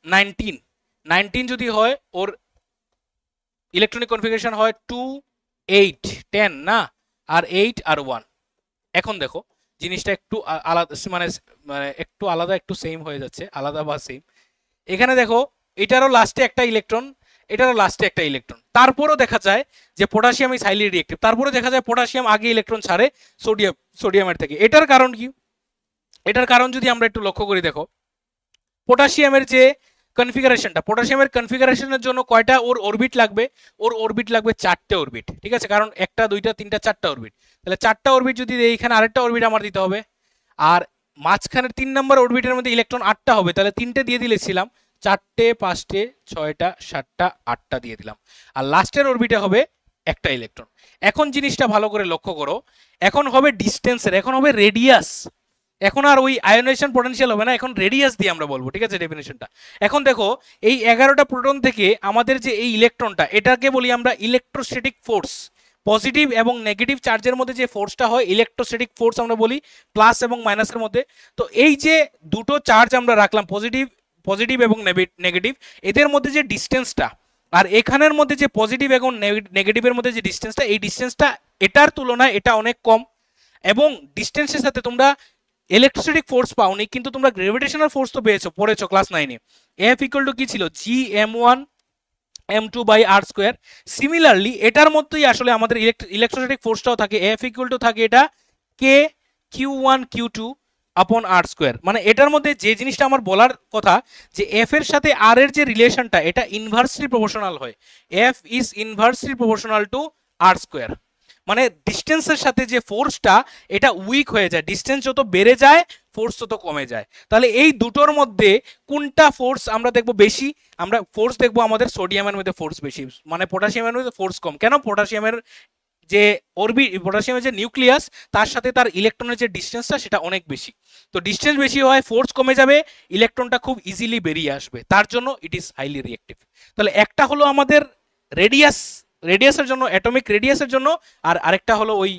19, 19 যদি হয় ওর ইলেকট্রনিক কনফিগারেশন হয় 2 8 10 না, আর 8 আর 1। এখন দেখো জিনিসটা একটু আলাদা, মানে মানে একটু আলাদা, একটু সেম হয়ে যাচ্ছে, আলাদা বা সেম। এখানে দেখো এটারও লাস্টে একটা ইলেকট্রন, এটারও লাস্টে একটা ইলেকট্রন, তারপরও দেখা যায় যে পটাশিয়াম ইজ হাইলি রিঅ্যাক্টিভ, তারপরে দেখা যায় পটাশিয়াম আগে ইলেকট্রন ছাড়ে সোডিয়ামের থেকে। এটার কারণ কি? এটার কারণ যদি আমরা একটু লক্ষ্য করি, দেখো পটাশিয়ামের যে কনফিগারেশনটা, পটাশিয়ামের কনফিগারেশনের জন্য কয়টা ওর অরবিট লাগবে, ওর অরবিট লাগবে 4টে অরবিট। ঠিক আছে, কারণ একটা দুইটা তিনটা চারটা অরবিট, তাহলে 4টা অরবিট যদি এইখানে আরেকটা অরবিট আমার দিতে হবে, আর মাঝখানের 3 নম্বর অরবিটের মধ্যে ইলেকট্রন 8টা হবে, তাহলে 3টে দিয়ে দিলেছিলাম, 4টে 5টে 6টা 7টা 8টা দিয়ে দিলাম, আর লাস্টের অরবিটে হবে একটা ইলেকট্রন। এখন জিনিসটা ভালো করে লক্ষ্য করো, এখন হবে ডিস্টেন্সের, এখন হবে রেডিয়াস, এখন আর ওই আয়োনাইজেশন পটেনশিয়াল হবে না, এখন রেডিয়াস দিয়ে আমরা বলবো। ঠিক আছে, ডেফিনেশনটা এখন দেখো, এই 11টা প্রোটন থেকে আমাদের যে এই ইলেকট্রনটা, এটাকে বলি আমরা ইলেকট্রোস্ট্যাটিক ফোর্স। পজিটিভ এবং নেগেটিভ চার্জের মধ্যে যে ফোর্সটা হয় ইলেকট্রোস্ট্যাটিক ফোর্স আমরা বলি, প্লাস এবং মাইনাসের মধ্যে। তো এই যে দুটো চার্জ আমরা রাখলাম, পজিটিভ পজিটিভ এবং নেগেটিভ, এদের মধ্যে যে ডিস্টেন্সটা, আর এখানের মধ্যে যে পজিটিভ এবং নেগেটিভের মধ্যে যে ডিস্টেন্সটা, এই ডিস্টেন্সটা এটার তুলনায় এটা অনেক কম। এবং ডিস্টেন্সের সাথে তোমরা ইলেকট্রোস্ট্যাটিক ফোর্স পাওনি, কিন্তু তোমরা গ্র্যাভিটেশনাল ফোর্স তো পড়েছো ক্লাস 9-এ। এফ ইকুয়াল টু কি ছিল, G m1 m2 by R square. Similarly এটার মধ্যেই আসলে আমাদের ইলেকট্রোস্ট্যাটিক ফোর্সটাও থাকে, এফ ইকুয়াল টু থাকে এটা কে q1 q2 আপন আর স্কোয়ার। মানে এটার মধ্যে যে জিনিসটা আমার বলার কথা, যে এফ এর সাথে আর এর যে রিলেশনটা, এটা ইনভার্সলি প্রপোর্শনাল হয়, F is inversely proportional to R square. মানে ডিস্টেন্সের সাথে যে ফোর্সটা, এটা উইক হয়ে যায়, ডিস্টেন্স যত বেড়ে যায় ফোর্স তত কমে যায়। তাহলে এই দুটোর মধ্যে কোনটা ফোর্স আমরা দেখবো বেশি, আমরা ফোর্স দেখবো আমাদের সোডিয়ামের মধ্যে ফোর্স বেশি, মানে পটাশিয়ামের মধ্যে ফোর্স কম। কেন? পটাশিয়ামের যে পটাশিয়ামের যে নিউক্লিয়াস, তার সাথে তার ইলেকট্রনের যে ডিস্টেন্সটা সেটা অনেক বেশি। তো ডিস্টেন্স বেশি হয়, ফোর্স কমে যাবে, ইলেকট্রনটা খুব ইজিলি বেরিয়ে আসবে, তার জন্য ইট ইজ হাইলি রিঅ্যাক্টিভ। তাহলে একটা হলো আমাদের রেডিয়াস, রেডিয়াসের জন্য, অ্যাটমিক রেডিয়াসের জন্য, আর আরেকটা হলো ওই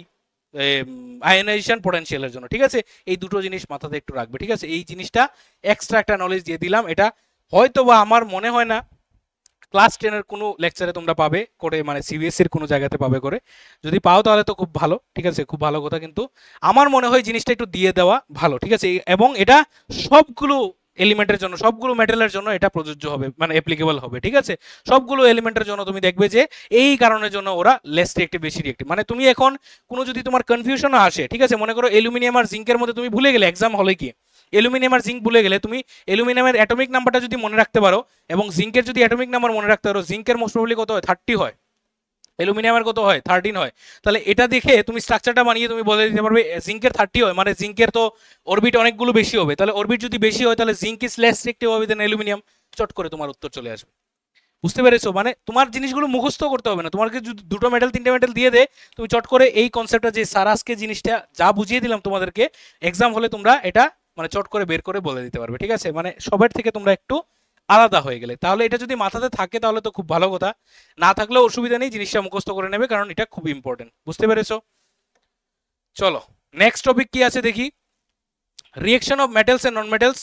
আয়োনাইজেশন পটেনশিয়ালের জন্য। ঠিক আছে, এই দুটো জিনিস মাথাতে একটু রাখবে। ঠিক আছে, এই জিনিসটা এক্সট্রা একটা নলেজ দিয়ে দিলাম। এটা হয়তো বা আমার মনে হয় না ক্লাস 10-এর কোনো লেকচারে তোমরা পাবে করে, মানে সিবিএসসির কোনো জায়গাতে পাবে করে। যদি পাও তাহলে তো খুব ভালো। ঠিক আছে, খুব ভালো কথা, কিন্তু আমার মনে হয় জিনিসটা একটু দিয়ে দেওয়া ভালো। ঠিক আছে, এবং এটা সবগুলো এলিমেন্টের জন্য, সবগুলো মেটেরিয়ালের জন্য এটা প্রযোজ্য হবে, মানে অ্যাপ্লিকেবল হবে। ঠিক আছে, সবগুলো এলিমেন্টের জন্য তুমি দেখবে যে এই কারণের জন্য ওরা লেস রিঅ্যাক্টিভ বেশি রিঅ্যাক্টিভ। মানে তুমি এখন কোনো যদি তোমার কনফিউশন আসে, ঠিক আছে, মনে করো অ্যালুমিনিয়াম আর জিঙ্কের মধ্যে তুমি ভুলে গেলে এক্সাম হলে কি, অ্যালুমিনিয়াম আর জিঙ্ক ভুলে গেলে, তুমি অ্যালুমিনিয়ামের অ্যাটমিক নাম্বারটা যদি মনে রাখতে পারো এবং জিঙ্কের যদি অ্যাটমিক নাম্বার মনে রাখতে পারো, জিঙ্কের মোস্ট প্রবাবলি কত হয়, 30 হয়, অ্যালুমিনিয়ামের কত হয়, 13 হয়। তাহলে এটা দেখে তুমি স্ট্রাকচারটা বানিয়ে তুমি বলে দিতে পারবে জিঙ্কের 30 হয়, মানে জিঙ্কের তো অরবিট অনেকগুলো বেশি হবে, তাহলে অরবিট যদি বেশি হয় তাহলে জিঙ্ক ইজ লেস রিঅ্যাক্টিভ হবে দেন অ্যালুমিনিয়াম। চট করে তোমার উত্তর চলে আসবে। বুঝতে পেরেছো? মানে তোমার জিনিসগুলো মুখস্থ করতে হবে না, তোমাকে যদি দুটো মেডেল তিনটে মেডেল দিয়ে দে, তুমি চট করে এই কনসেপ্টটা, যে স্যার আজকে জিনিসটা যা বুঝিয়ে দিলাম তোমাদেরকে, এক্সাম হলে তোমরা এটা মানে চট করে বের করে বলে দিতে পারবে। ঠিক আছে, মানে সবার থেকে তোমরা একটু আলাদা হয়ে গেলে, তাহলে এটা যদি মাথাতে থাকে তাহলে তো খুব ভালো কথা, না থাকলেও অসুবিধা নেই, জিনিসটা মুখস্থ করে নেবে, কারণ এটা খুব ইম্পর্টেন্ট। বুঝতে পেরেছো? চলো নেক্সট টপিক কি আছে দেখি, reaction of metals and non metals,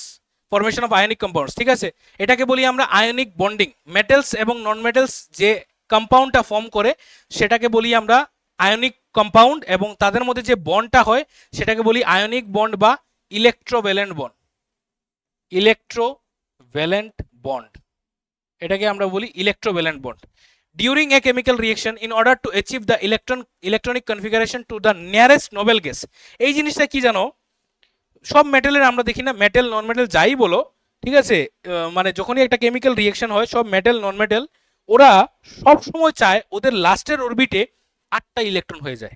formation of ionic compounds. ঠিক আছে, এটাকে বলি আমরা আয়নিক বন্ডিং। মেটালস এবং নন মেটালস যে কম্পাউন্ডটা ফর্ম করে সেটাকে বলি আমরা আয়নিক কম্পাউন্ড, এবং তাদের মধ্যে যে বন্ডটা হয় সেটাকে বলি আয়নিক বন্ড বা ইলেকট্রোভ্যালেন্ট বন্ড। ইলেকট্রোভ্যালেন্ট বন্ড, এটাকে আমরা বলি electrovalent bond. During a chemical reaction, in order to achieve the electronic configuration to the nearest noble gas, এই জিনিসটা কি জানো, সব মেটালের আমরা দেখি না, মেটাল নন মেটাল যাই বলো, ঠিক আছে, মানে যখনই একটা কেমিক্যাল রিঅ্যাকশন হয়, সব মেটাল নন মেটাল ওরা সব সময় চায় ওদের লাস্টের অরবিটে 8টা ইলেকট্রন হয়ে যায়।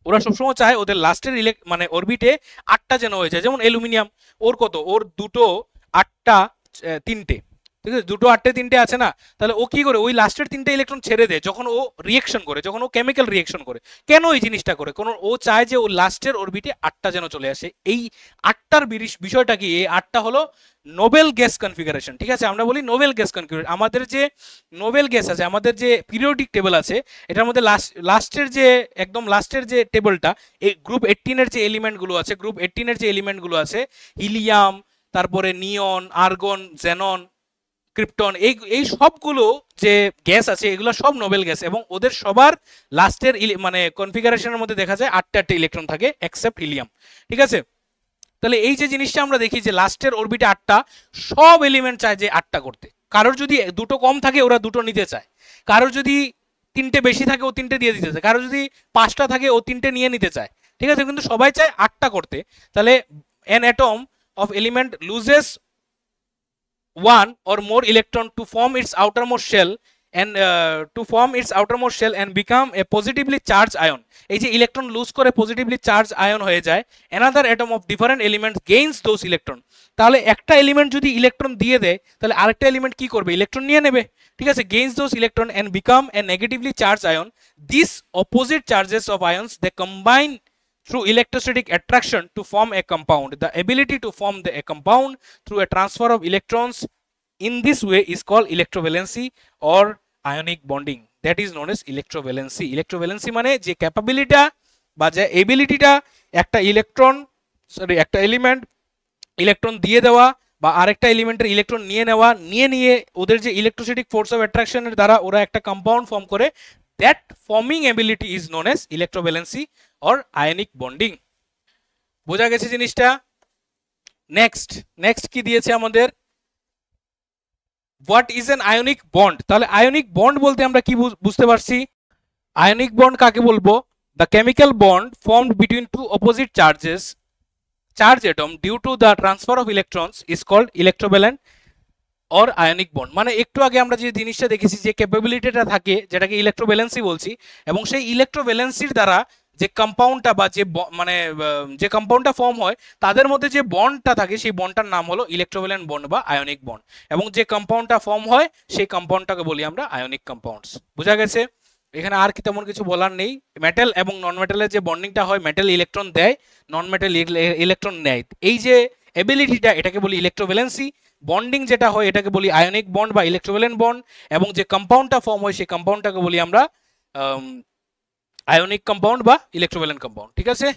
ওরা সবসময় চায় ওদের লাস্টের মানে অরবিটে 8টা যেন হয়ে যায়। যেমন অ্যালুমিনিয়াম, ওর কত, ওর দুটো 8টা 3টে, ঠিক আছে, দুটো 8টে 3টে আছে না, তাহলে ও কি করে ওই লাস্টের 3টে ইলেকট্রন ছেড়ে দেয় যখন ও রিয়েকশন করে, যখন ও কেমিক্যাল রিয়েকশন করে। কেন এই জিনিসটা করে? কোন ও চায় যে ও লাস্টের অরবিটে 8টা যেন চলে আসে। এই 8টার বিষয়টা কি, এই 8টা হলো নোবেল গ্যাস কনফিগারেশন, ঠিক আছে। আমরা বলি নোবেল গ্যাস কনফিগারেশন। আমাদের যে নোবেল গ্যাস আছে, আমাদের যে পিরিয়ডিক টেবিল আছে, এটার মধ্যে লাস্টের যে একদম লাস্টের যে টেবিলটা, এই গ্রুপ 18 এর যে এলিমেন্টগুলো আছে, গ্রুপ 18 এর যে এলিমেন্টগুলো আছে, হিলিয়াম, তারপরে নিয়ন, আর্গন, জেনন, ক্রিপ্টন, এই সবগুলো যে গ্যাস আছে এগুলো সব নোবেল গ্যাস, এবং ওদের সবার লাস্টের মানে কনফিগারেশনের মধ্যে দেখা যায় 8টা ইলেকট্রন থাকে এক্সেপ্ট হিলিয়াম, ঠিক আছে। তাহলে এই যে জিনিসটা আমরা দেখি যে লাস্টের অরবিটে 8টা, সব এলিমেন্ট চায় যে 8টা করতে। কারোর যদি দুটো কম থাকে ওরা দুটো নিতে চায়, কারোর যদি 3টে বেশি থাকে ও 3টে দিয়ে দিতে চায়, কারোর যদি 5টা থাকে ও 3টে নিয়ে নিতে চায়, ঠিক আছে, কিন্তু সবাই চায় 8টা করতে। তাহলে an atom of element loses one or more electron to form its outermost shell and become a positively charged ion. এই যে ইলেকট্রন লুজ করে পজিটিভলি চার্জ আয়ন হয়ে যায়, another atom of different elements gains those electron. তাহলে একটা এলিমেন্ট যদি ইলেকট্রন দিয়ে দেয় তাহলে আরেকটা এলিমেন্ট কি করবে, ইলেকট্রন নিয়ে নেবে, ঠিক আছে, gains those electron and become a negatively charged ion. These opposite charges of ions they combine through electrostatic attraction to form a compound. The ability to form a compound through a transfer of electrons in this way is called electrovalency or ionic bonding. That is known as electrovalency. Electrovalency মানে যে ক্যাপাবিলিটিটা বা যে এবিলিটিটা একটা একটা এলিমেন্ট ইলেকট্রন দিয়ে দেওয়া বা আরেকটা এলিমেন্টের ইলেকট্রন নিয়ে নেওয়া, নিয়ে ওদের যে ইলেকট্রোস্ট্যাটিক ফোর্স অফ অ্যাট্রাকশনের দ্বারা ওরা একটা কম্পাউন্ড ফর্ম করে, that forming ability is known as electrovalency or ionic bonding. বোঝা গেছে জিনিসটা? নেক্সট কি দিয়েছে আমাদের, what is an ionic bond. তাহলে আয়নিক বন্ড বলতে আমরা কি বুঝতে পারছি? আয়নিক বন্ড কাকে বলবো? The chemical bond formed between two opposite charge atom due to the transfer of electrons is called electrovalent or ionic bond. মানে একটু আগে আমরা যে জিনিসটা দেখেছি যে ক্যাপাবিলিটিটা থাকে যেটাকে ইলেকট্রোভ্যালেন্সি বলছি, এবং সেই ইলেকট্রোভ্যালেন্সির দ্বারা যে কম্পাউন্ডটা বা যে মানে যে কম্পাউন্ডটা ফর্ম হয় তাদের মধ্যে যে বন্ডটা থাকে সেই বন্ডটার নাম হলো ইলেকট্রোভ্যালেন্ট বন্ড বা আয়নিক বন্ড, এবং যে কম্পাউন্ডটা ফর্ম হয় সেই কম্পাউন্ডটাকে বলি আমরা আয়নিক কম্পাউন্ডস। বোঝা গেছে? এখানে আর কি তেমন কিছু বলার নেই। মেটাল এবং নন মেটালের যে বন্ডিংটা হয়, মেটাল ইলেকট্রন দেয়, নন মেটাল ইলেকট্রন নেয়, এই যে এবিলিটিটা এটাকে বলি ইলেকট্রোভ্যালেন্সি। বন্ডিং যেটা হয় এটাকে বলি আয়নিক বন্ড বা ইলেকট্রোভ্যালেন্ট বন্ড, এবং যে কম্পাউন্ডটা ফর্ম হয় সেই কম্পাউন্ডটাকে বলি আমরা আয়নিক কম্পাউন্ড বা ইলেকট্রোভ্যালেন্ট কম্পাউন্ড, ঠিক আছে।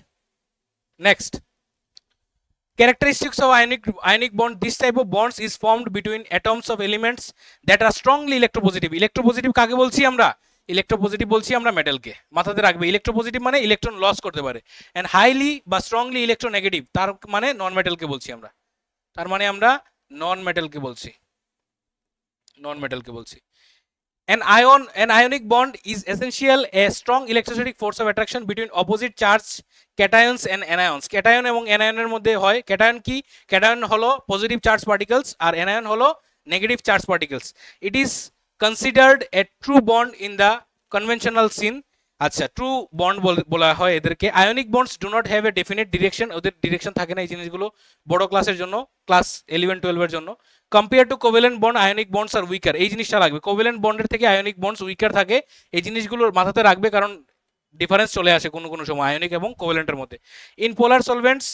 Next, characteristics of ionic bond. This type of bonds is formed between atoms of elements that are strongly electropositive. Electropositive কাকে বলছি আমরা? ইলেকট্রোপজিটিভ বলছি আমরা মেটালকে। মাথাতে রাখবে, ইলেকট্রোপজিটিভ মানে ইলেকট্রন লস করতে পারে, এন্ড হাইলি বা স্ট্রংলি ইলেকট্রোনেগেটিভ তার মানে নন মেটালকে বলছি আমরা। তার মানে আমরা নন মেটালকে বলছি। An ionic bond is essential a strong electrostatic force of attraction between opposite charge cations and anions. Cation এবং anion এর মধ্যে হয়। cation কি? Cation হলো পজিটিভ চার্জ পার্টিকেলস আর anion হলো negative charge particles. It is considered a true bond in the conventional scene. আচ্ছা, ট্রু বন্ড বলা হয় এদেরকে। Ionic bonds do not have a definite direction, ওদের ডিরেকশন থাকে না। এই জিনিসগুলো বড় ক্লাসের জন্য, ক্লাস 11-12 এর জন্য। Compare to covalent bond ionic bonds are weaker, এই জিনিসটা লাগবে। কোভ্যালেন্ট বন্ডের থেকে আয়নিক বন্ডস উইকার থাকে, এই জিনিসগুলো মাথাতে রাখবে কারণ ডিফারেন্স চলে আসে কোনো সময় আয়নিক এবং কোভ্যালেন্টের মধ্যে। In polar solvents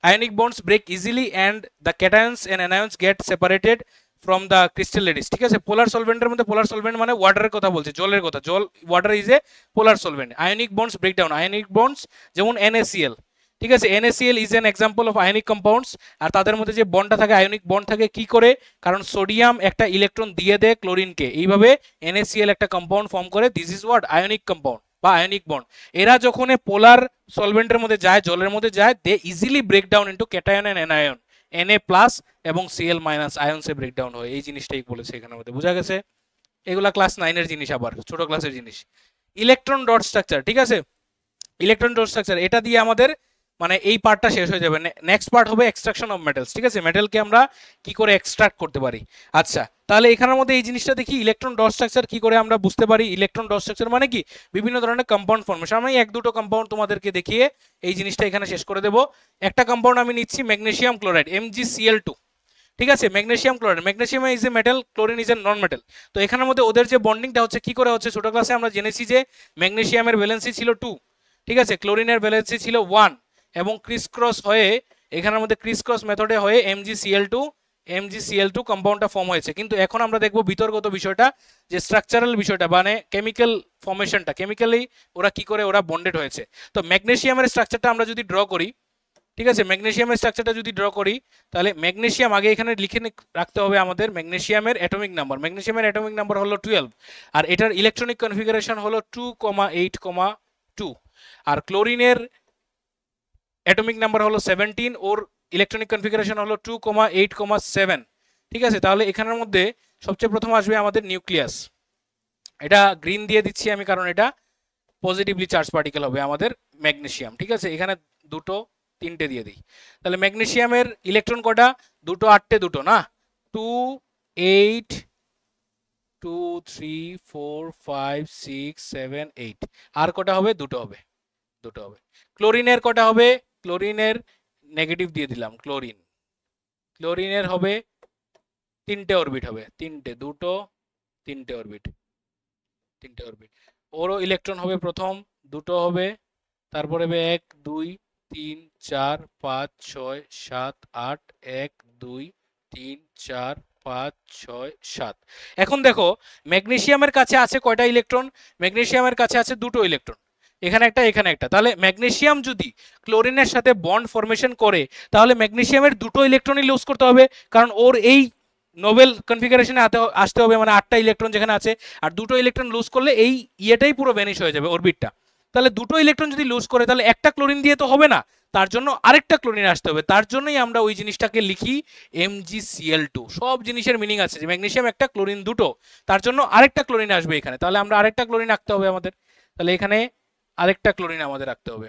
ionic bonds break easily and the cations and anions get separated from the crystal lattice, ঠিক আছে। পোলার সলভেন্টের মধ্যে, পোলার সলভেন্ট মানে ওয়াটারের কথা বলছে, জলের কথা। Water is a polar solvent. Ionic bonds break down, ionic bonds যেমন NaCl, ঠিক আছে, NaCl is an example of ionic compounds. আর তাদের মধ্যে যে বন্ডটা থাকে, আয়নিক বন্ড থাকে কি করে? কারণ সোডিয়াম একটা ইলেকট্রন দিয়ে দেয় ক্লোরিনকে, এইভাবে NaCl একটা কম্পাউন্ড ফর্ম করে। This is what ionic compound বা আয়নিক বন্ড। এরা যখন পোলার সলভেন্টের মধ্যে যায়, জলের মধ্যে যায়, they easily break down into cation and anion, Na+ এবং Cl- আয়নসে ব্রেকডাউন হয়। এই জিনিসটাই বলেছে এখানের মধ্যে। বোঝা গেছে? এগুলা ক্লাস 9 এর জিনিস, আবার ছোট ক্লাসের জিনিস। ইলেকট্রন ডট স্ট্রাকচার, ঠিক আছে, ইলেকট্রন ডট স্ট্রাকচার, এটা দিয়ে আমাদের মানে এই পার্টটা শেষ হয়ে যাবে। নেক্সট পার্ট হবে এক্সট্রাকশন অফ মেটালস, ঠিক আছে, মেটালকে আমরা কি করে এক্সট্রাক্ট করতে পারি। আচ্ছা, তাহলে এখানের মধ্যে এই জিনিসটা দেখি ইলেকট্রন ডট স্ট্রাকচার কি করে আমরা বুঝতে পারি। ইলেকট্রন ডট স্ট্রাকচার মানে কি, বিভিন্ন ধরনের কম্পাউন্ড ফর্মেশন। আমি এক দুটো কম্পাউন্ড তোমাদেরকে দেখিয়ে এই জিনিসটা এখানে শেষ করে দেব। একটা কম্পাউন্ড আমি নিচ্ছি ম্যাগনেসিয়াম ক্লোরাইড MgCl2, ঠিক আছে। Magnesium chloride, magnesium is a metal, chlorine is a non metal. তো এখানের মধ্যে ওদের যে বন্ডিংটা হচ্ছে কি করে হচ্ছে, ছোট ক্লাসে আমরা জেনেছি যে ম্যাগনেসিয়ামের ভ্যালেন্সি ছিল 2, ঠিক আছে, ক্লোরিনের ভ্যালেন্সি ছিল 1, এবং ক্রিস ক্রস হয়ে এখানের মধ্যে ক্রিস ক্রস মেথডে হয়ে MgCl2 কম্পাউন্ডটা ফর্ম হয়েছে। কিন্তু এখন আমরা দেখব বিতর্কত বিষয়টা, যে স্ট্রাকচারাল বিষয়টা, মানে কেমিক্যাল ফর্মেশনটা, কেমিক্যালি ওরা কি করে ওরা বন্ডেড হয়েছে। তো ম্যাগনেসিয়ামের স্ট্রাকচারটা আমরা যদি ড্র করি, ঠিক আছে, ম্যাগনেসিয়ামের স্ট্রাকচারটা যদি ড্র করি, তাহলে ম্যাগনেসিয়াম আগে এখানে লিখে রাখতে হবে আমাদের ম্যাগনেসিয়ামের অ্যাটমিক নাম্বার। ম্যাগনেসিয়ামের অ্যাটমিক নাম্বার হলো 12, আর এটার ইলেকট্রনিক কনফিগারেশন হলো 2,8,2। আর ক্লোরিনের অ্যাটমিক নাম্বার হলো 17, ওর ইলেকট্রনিক কনফিগারেশন হলো 2,8,7, ঠিক আছে। তাহলে এখানের মধ্যে সবচেয়ে প্রথম আসবে আমাদের নিউক্লিয়াস। এটা গ্রিন দিয়ে দিচ্ছি আমি, কারণ এটা পজিটিভলি চার্জ পার্টিকেল হবে আমাদের ম্যাগনেসিয়াম, ঠিক আছে। এখানে দুটো তিনটে দিয়ে দিই। তাহলে ম্যাগনেসিয়ামের ইলেকট্রন কটা, দুটো, 8টে দুটো না, 2 8 2 3 4 5 6 7 8, আর কটা হবে, দুটো হবে, দুটো হবে। ক্লোরিনের কটা হবে, ক্লোরিনের নেগেটিভ দিয়ে দিলাম, ক্লোরিনের হবে তিনটে অরবিট হবে, তিনটে, দুটো, তিনটে অরবিট, তিনটে অরবিট। ওরও ইলেকট্রন হবে প্রথম দুটো হবে, তারপরে হবে 1 2 3 4 5 6 7 8, 1 2 3 4 5 6 7। এখন দেখো ম্যাগনেসিয়ামের কাছে আছে কয়টা ইলেকট্রন, ম্যাগনেসিয়ামের কাছে আছে দুটো ইলেকট্রন, এখানে একটা এখানে একটা। তাহলে ম্যাগনেসিয়াম যদি ক্লোরিনের সাথে বন্ড ফরমেশন করে, তাহলে ম্যাগনেসিয়ামের দুটো ইলেকট্রনই লুজ করতে হবে, কারণ ওর এই নোবেল কনফিগারেশনে আসতে হবে, মানে 8টা ইলেকট্রন যেখানে আছে, আর দুটো ইলেকট্রন লুজ করলে এই ইয়েটাই পুরো ভ্যানিশ হয়ে যাবে, অরবিটটা। তাহলে দুটো ইলেকট্রন যদি লুজ করে, তাহলে একটা ক্লোরিন দিয়ে তো হবে না, তার জন্য আরেকটা ক্লোরিন আসতে হবে। তার জন্যই আমরা ওই জিনিসটাকে লিখি MgCl2। সব জিনিসের মিনিং আছে, যে ম্যাগনেসিয়াম একটা, ক্লোরিন দুটো, তার জন্য আরেকটা ক্লোরিন আসবে এখানে। তাহলে আমরা আরেকটা ক্লোরিন রাখতে হবে আমাদের, তাহলে এখানে আরেকটা ক্লোরিন আমাদের রাখতে হবে,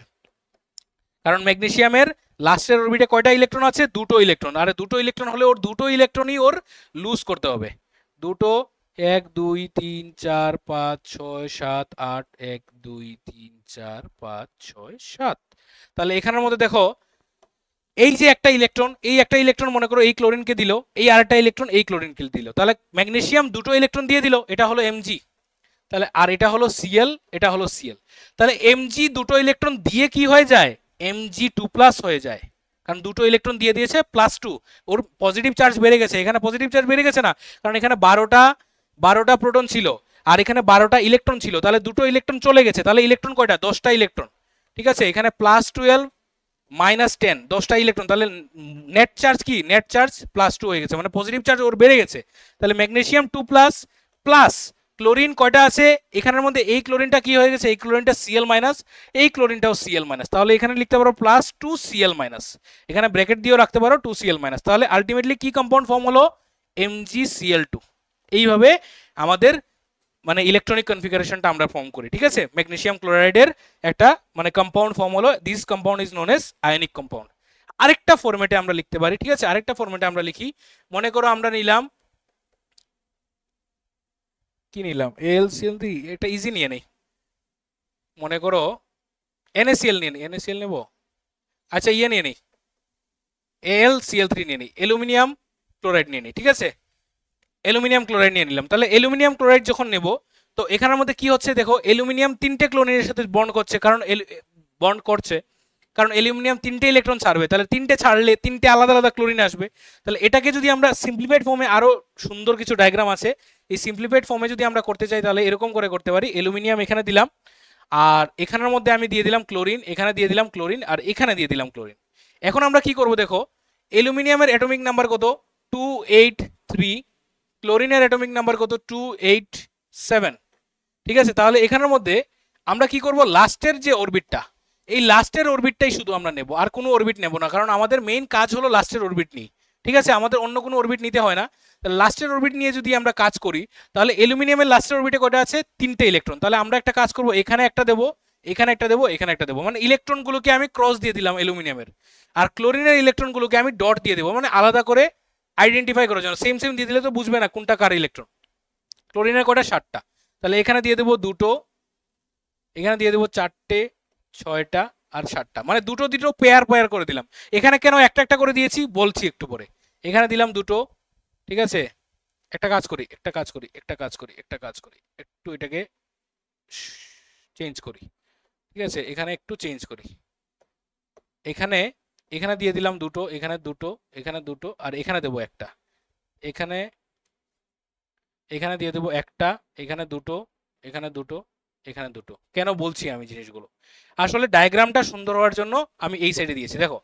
কারণ ম্যাগনেসিয়ামের লাস্টের অরবিটে কয়টা ইলেকট্রন আছে, দুটো ইলেকট্রন, আর দুটো ইলেকট্রন হলে ওর দুটো ইলেকট্রনই ওর লুজ করতে হবে, দুটো। 1 2 3 4 5 6 7 8, 1 2 3 4 5 6 7। তাহলে এখানের মধ্যে দেখো এই যে একটা ইলেকট্রন, এই একটা ইলেকট্রন মনে করো এই ক্লোরিনকে দিল, এই আরেকটা ইলেকট্রন এই ক্লোরিনকে দিল, তাহলে ম্যাগনেসিয়াম দুটো ইলেকট্রন দিয়ে দিল, এটা হলো Mg। তাহলে আর এটা হলো Cl, এটা হলো Cl। তাহলে Mg দুটো ইলেকট্রন দিয়ে কি হয়ে যায়, Mg2+ হয়ে যায়, কারণ দুটো ইলেকট্রন দিয়ে দিয়েছে +2, ওর পজিটিভ চার্জ বেড়ে গেছে। এখানে পজিটিভ চার্জ বেড়ে গেছে না, কারণ এখানে 12টা প্রোটন ছিল, আর এখানে 12টা ইলেকট্রন ছিল, তাহলে দুটো ইলেকট্রন চলে গেছে। তাহলে ইলেকট্রন কয়টা, 10টা ইলেকট্রন, ঠিক আছে। এখানে +12 -10, 10টা ইলেকট্রন, তাহলে নেট চার্জ কি, নেট চার্জ +2 হয়ে গেছে, মানে পজিটিভ চার্জ ওর বেড়ে গেছে। তাহলে ম্যাগনেসিয়াম 2+ প্লাস ক্লোরিন কয়টা আছে এখানের মধ্যে, এই ক্লোরিনটা কি হয়ে গেছে, এই ক্লোরিনটা Cl-, এই ক্লোরিনটাও Cl-, তাহলে এখানে লিখতে পারো +2Cl-, এখানে ব্র্যাকেট দিয়েও রাখতে পারো 2Cl-। তাহলে আলটিমেটলি কি কম্পাউন্ড ফর্ম হলো, MgCl2। এইভাবে আমাদের মানে ইলেকট্রনিক কনফিগারেশনটা আমরা ফর্ম করি, ঠিক আছে। ম্যাগনেসিয়াম ক্লোরাইডের একটা মানে কম্পাউন্ড ফর্ম হলো, this compound is known age ionic compound. আরেকটা ফরম্যাটে আমরা লিখতে পারি, ঠিক আছে, আরেকটা ফরম্যাটে আমরা লিখি। মনে করো আমরা নিলাম, কি নিলাম, AlCl3, এটা ইজি নিয়ে নেই। মনে করো NaCl নিয়ে নেই, NaCl নেব, আচ্ছা ইয়ে নিয়ে নেই, AlCl3 নিয়ে নিই, অ্যালুমিনিয়াম ক্লোরাইড নিয়ে নিই, ঠিক আছে, অ্যালুমিনিয়াম ক্লোরাইড নিয়ে নিলাম। তাহলে অ্যালুমিনিয়াম ক্লোরাইড যখন নেব, তো এখানের মধ্যে কি হচ্ছে দেখো, অ্যালুমিনিয়াম তিনটে ক্লোরিনের সাথে বন্ড করছে, কারণ অ্যালুমিনিয়াম তিনটে ইলেকট্রন ছাড়বে, তাহলে তিনটে ছাড়লে তিনটে আলাদা আলাদা ক্লোরিন আসবে। তাহলে এটাকে যদি আমরা সিম্পলিফাইড ফর্মে, আরো সুন্দর কিছু ডায়াগ্রাম আছে, এই সিম্পলিফাইড ফর্মে যদি আমরা করতে চাই, তাহলে এরকম করে করতে পারি, অ্যালুমিনিয়াম এখানে দিলাম, আর এখানের মধ্যে আমি দিয়ে দিলাম ক্লোরিন, এখানে দিয়ে দিলাম ক্লোরিন, আর এখানে দিয়ে দিলাম ক্লোরিন। এখন আমরা কি করব দেখো, অ্যালুমিনিয়ামের অ্যাটমিক নাম্বার কত, 283, ক্লোরিনের অ্যাটমিক নাম্বার কত, 287, ঠিক আছে। তাহলে এখানের মধ্যে আমরা কি করব, লাস্টের যে অরবিটটা, এই লাস্টের অরবিটটাই শুধু আমরা নেব, আর কোনো অরবিট নেব না, কারণ আমাদের মেইন কাজ হলো লাস্টের অরবিট নিয়ে, ঠিক আছে, আমাদের অন্য কোনো অরবিট নিতে হয় না। তাহলে লাস্টের অরবিট নিয়ে যদি আমরা কাজ করি, তাহলে অ্যালুমিনিয়ামের লাস্টের অরবিটে কয়টা আছে, তিনটে ইলেকট্রন। তাহলে আমরা একটা কাজ করব, এখানে একটা দেবো, এখানে একটা দেবো, এখানে একটা দেবো, মানে ইলেকট্রনগুলোকে আমি ক্রস দিয়ে দিলাম অ্যালুমিনিয়ামের, আর ক্লোরিনের ইলেকট্রনগুলোকে আমি ডট দিয়ে দেবো, মানে আলাদা করে আইডেন্টিফাই করার জন্য। সেম সেম দিয়ে দিলে তো বুঝবে না কোনটা কার ইলেকট্রন। ক্লোরিনের কয়টা? 7টা। তাহলে এখানে দিয়ে দেবো 2টো, এখানে দিয়ে দেবো 4টে, 6টা আর 7টা, মানে দুটো দুটো পেয়ার পেয়ার করে দিলাম। এখানে কেন একটা একটা করে দিয়েছি বলছি একটু পরে। এখানে দিলাম 2টো, ঠিক আছে। একটা কাজ করি, একটা কাজ করি, একটা কাজ করি, একটা কাজ করি, একটু এটাকে চেঞ্জ করি, ঠিক আছে। এখানে একটু চেঞ্জ করি, এখানে এখানে দিয়ে দিলাম 2টো, এখানে 2টো, এখানে 2টো আর এখানে দেবো একটা, এখানে এখানে দিয়ে দেবো একটা, এখানে 2টো, এখানে 2টো, এখানে 2টো। কেন বলছি আমি জিনিসগুলো, আসলে ডায়াগ্রামটা সুন্দর হওয়ার জন্য আমি এই সাইডে দিয়েছি। দেখো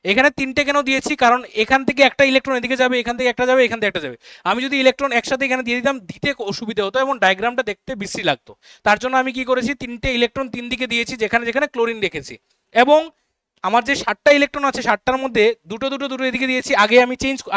এখানে 3টে কেন দিয়েছি, কারণ এখান থেকে একটা ইলেকট্রন এদিকে যাবে, এখান থেকে একটা যাবে, এখান থেকে একটা যাবে। আমি যদি ইলেকট্রন একসাথে এখানে দিয়ে দিতাম, দিতে অসুবিধা হতো এবং ডায়াগ্রামটা দেখতে বিশ্রী লাগতো। তার জন্য আমি কি করেছি, 3টে ইলেকট্রন 3 দিকে দিয়েছি, যেখানে যেখানে ক্লোরিন রেখেছি। এবং আমার যে 7টা ইলেকট্রন আছে, 7টার মধ্যে দুটো দুটো দুটো এদিকে দিয়েছি।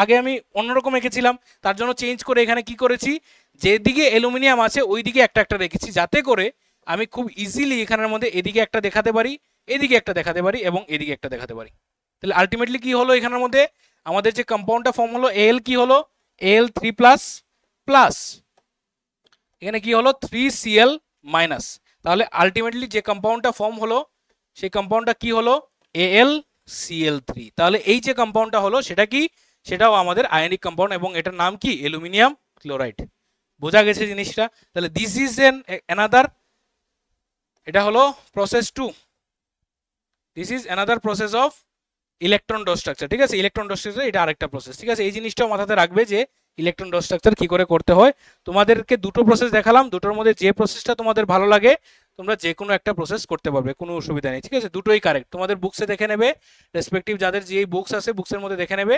আগে আমি অন্যরকম এঁকেছিলাম, তার জন্য চেঞ্জ করে এখানে কি করেছি, যেদিকে অ্যালুমিনিয়াম আছে ওই দিকে একটা একটা রেখেছি, যাতে করে আমি খুব ইজিলি এখানের মধ্যে এদিকে একটা দেখাতে পারি, এদিকে একটা দেখাতে পারি এবং এদিকে একটা দেখাতে পারি। তাহলে আলটিমেটলি কি হলো, এখানের মধ্যে আমাদের যে কম্পাউন্ডটা ফর্ম হলো এল, কি হলো, Al3 প্লাস প্লাস, এখানে কি হলো 3Cl মাইনাস। তাহলে আলটিমেটলি যে কম্পাউন্ডটা ফর্ম হলো সেই কম্পাউন্ডটা কি হলো, AlCl3। তাহলে এই যে কম্পাউন্ডটা হলো সেটা কি, সেটাও আমাদের আয়নিক কম্পাউন্ড এবং এটার নাম কি, অ্যালুমিনিয়াম ক্লোরাইড। বোঝা গেছে জিনিসটা? তাহলে দিস ইজ অ্যানাদার, এটা হলো process 2, this is another process of electron dot structure, ঠিক আছে। ইলেকট্রন ডট স্ট্রাকচার এটা আরেকটা প্রসেস, ঠিক আছে। এই জিনিসটাও মাথাতে রাখবে যে ইলেকট্রন ডট স্ট্রাকচার কি করে করতে হয়। তোমাদেরকে দুটো প্রসেস দেখালাম, দুটোর মধ্যে যে প্রসেসটা তোমাদের ভালো লাগে তোমরা যে কোনো একটা প্রসেস করতে পারবে, কোনো অসুবিধা নেই, ঠিক আছে। দুটোই কারেক্ট, তোমাদের বুকসে দেখে নেবে, রেসপেক্টিভ যাদের যে বুকস আছে বুকসের মধ্যে দেখে নেবে।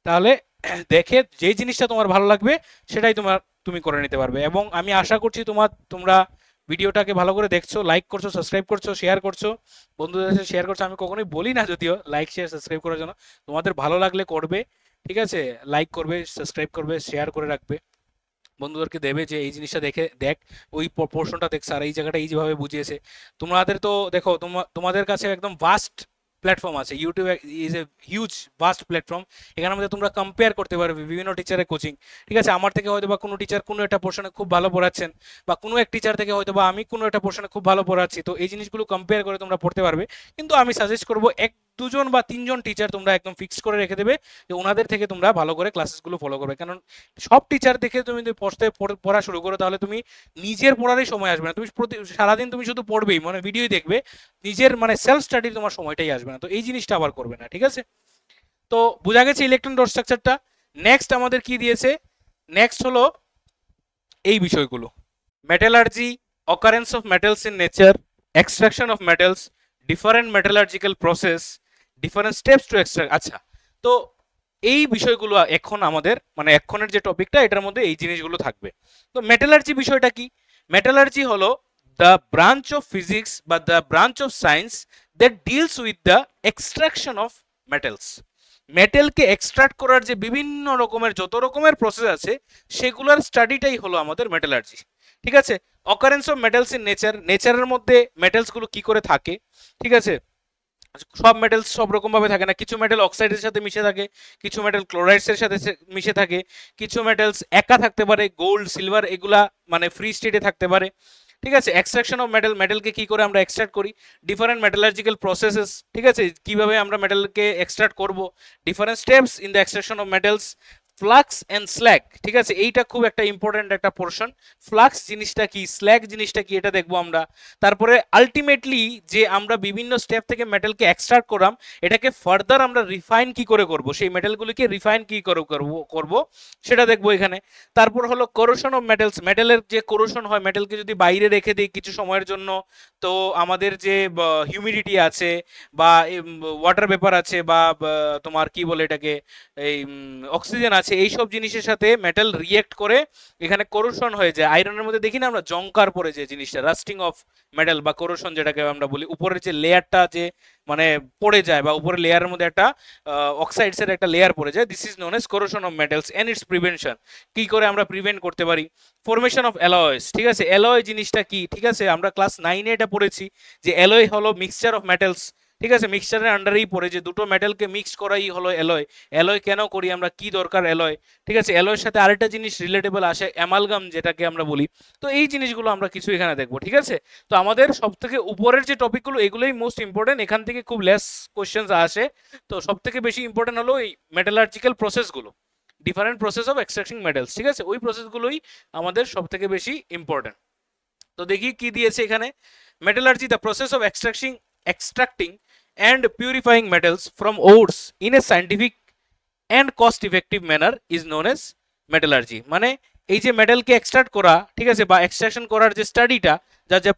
তাহলে দেখে যেই জিনিসটা তোমার ভালো লাগবে সেটাই তুমি করে নিতে পারবে। এবং আমি আশা করছি তোমরা ভিডিওটাকে ভালো করে দেখছো, লাইক করছো, সাবস্ক্রাইব করছো, শেয়ার করছো, বন্ধুদের সাথে শেয়ার করছো। আমি কখনোই বলি না যদিও লাইক শেয়ার সাবস্ক্রাইব করার জন্য, তোমাদের ভালো লাগলে করবে, ঠিক আছে। লাইক করবে, সাবস্ক্রাইব করবে, শেয়ার করে রাখবে, বন্ধুদেরকে দেবে যে এই জিনিসটা দেখে দেখ, ওই পোর্শনটা দেখ স্যার, এই জায়গাটা এই যেভাবে বুঝিয়েছে। তোমাদের তো দেখো তোমাদের কাছে একদম ভাস্ট প্ল্যাটফর্ম আছে, YouTube is a huge vast platform. এখানের মধ্যে তোমরা কম্পেয়ার করতে পারবে বিভিন্ন টিচারের কোচিং, ঠিক আছে। আমার থেকে হয়তো বা কোনো টিচার কোনো একটা পোর্শনে খুব ভালো পড়াচ্ছেন, বা কোনো এক টিচার থেকে হয়তো বা আমি কোনো একটা পোর্শনে খুব ভালো পড়াচ্ছি, তো এই জিনিসগুলো কম্পেয়ার করে তোমরা পড়তে পারবে। কিন্তু আমি সাজেস্ট করবো 1 2জন বা 3জন টিচার তোমরা একদম ফিক্সড করে রেখে দেবে, যে ওনাদের থেকে তোমরা ভালো করে ক্লাসেসগুলো ফলো করবে। কারণ সব টিচার দেখে তুমি যদি পড়া শুরু করো, তাহলে তুমি নিজের পড়ারই সময় আসবে না, তুমি সারাদিন তুমি শুধু পড়বেই, মানে ভিডিওই দেখবে, নিজের মানে সেলফ স্টাডির তোমার সময়টাই আসবে না। তো এই জিনিসটা আবার করবে না, ঠিক আছে। তো বোঝা গেছে ইলেকট্রন ডট স্ট্রাকচারটা। নেক্সট আমাদের কি দিয়েছে, নেক্সট হলো এই বিষয়গুলো, metallurgy, occurrence of metals in nature, extraction of metals, different metallurgical process, different steps to extract. আচ্ছা, তো এই বিষয়গুলো এখন আমাদের মানে এখনের যে টপিকটা এটার মধ্যে এই জিনিসগুলো থাকবে। তো মেটালার্জি বিষয়টা কি, মেটালার্জি হলো দ্য ব্রাঞ্চ অফ ফিজিক্স বা the branch of science that deals with the extraction of metals. মেটেলকে এক্সট্রাক্ট করার যে বিভিন্ন রকমের যত রকমের প্রসেস আছে সেগুলোর স্টাডিটাই হলো আমাদের মেটালার্জি, ঠিক আছে। Occurrence of metals in nature, নেচারের মধ্যে মেটালসগুলো কি করে থাকে, ঠিক আছে। সব মেটালস সব রকম ভাবে থাকে না, কিছু মেটাল অক্সাইডের সাথে মিশে থাকে, কিছু মেটাল ক্লোরাইডস এর সাথে মিশে থাকে, কিছু মেটালস একা থাকতে পারে, গোল্ড সিলভার এগুলা মানে ফ্রি স্টেটে থাকতে পারে, ঠিক আছে। এক্সট্রাকশন অফ মেটাল, মেটালকে কি করে আমরা এক্সট্রাক্ট করি, ডিফারেন্ট মেটালার্জিক্যাল প্রসেসেস, ঠিক আছে, কিভাবে আমরা মেটালকে এক্সট্রাক্ট করব, different steps in the extraction of metals, flux and slag, ঠিক আছে। এইটা খুব একটা ইম্পর্টেন্ট একটা পোর্শন, ফ্লাক্স জিনিসটা কি, স্ল্যাগ জিনিসটা কি, এটা দেখবো আমরা। তারপরে আলটিমেটলি যে আমরা বিভিন্ন স্টেপ থেকে মেটালকে এক্সট্রাক্ট করলাম, এটাকে ফার্দার আমরা রিফাইন কি করে করব, সেই মেটালগুলিকে রিফাইন কি করে করব সেটা দেখবো এখানে। তারপর হলো কোরোশন অফ মেটালস, মেটালের যে কোরোশন হয়, মেটালকে যদি বাইরে রেখে দিই কিছু সময়ের জন্য, তো আমাদের যে হিউমিডিটি আছে বা ওয়াটার ভেপার আছে বা তোমার কি বলে এটাকে এই অক্সিজেন আছে, এই সব জিনিসের সাথে মেটাল রিয়েক্ট করে এখানে কোরোশন হয়ে যায়। আয়রনের মধ্যে দেখি না আমরা জংকার পড়ে যে জিনিসটা, রাস্টিং অফ মেটাল বা কোরোশন যেটাকে আমরা বলি, উপরের যে লেয়ারটা যে মানে পড়ে যায় বা উপরের লেয়ারের মধ্যে একটা অক্সাইডস এর একটা লেয়ার পড়ে যায়, this is known as corrosion of metals and its prevention. কি করে আমরা প্রিভেন্ট করতে পারি, ফরমেশন অফ অ্যালয়েস, ঠিক আছে। অ্যালয় জিনিসটা কি, ঠিক আছে, আমরা ক্লাস 9-এ এটা পড়েছি যে অ্যালয় হলো মিক্সচার অফ মেটালস, ঠিক আছে, মিক্সচারের আন্ডারেই পড়ে, যে দুটো মেটালকে মিক্স করাই হলো অ্যালয়। অ্যালয় কেন করি আমরা, কি দরকার অ্যালয়, ঠিক আছে। অ্যালয়ের সাথে আরেকটা জিনিস রিলেটেবল আসে, অ্যামালগাম যেটাকে আমরা বলি। তো এই জিনিসগুলো আমরা কিছু এখানে দেখবো, ঠিক আছে। তো আমাদের সব থেকে উপরের যে টপিকগুলো এগুলোই মোস্ট ইম্পর্টেন্ট, এখান থেকে খুব লেস কোয়েশ্চেন্স আসে। তো সব থেকে বেশি ইম্পর্টেন্ট হলো এই মেটালার্জিক্যাল প্রসেসগুলো, different process of extraction metals, ঠিক আছে, ওই প্রসেসগুলোই আমাদের সব থেকে বেশি ইম্পর্টেন্ট। তো দেখি কি দিয়েছে এখানে। Metallurgy, the process of extracting and purifying metals from ores in a scientific and cost effective manner is known as metallurgy। মানে এই যে মেটালকে এক্সট্রাক্ট করা, ঠিক আছে, বা এক্সট্রাকশন করার যে স্টাডিটা, যে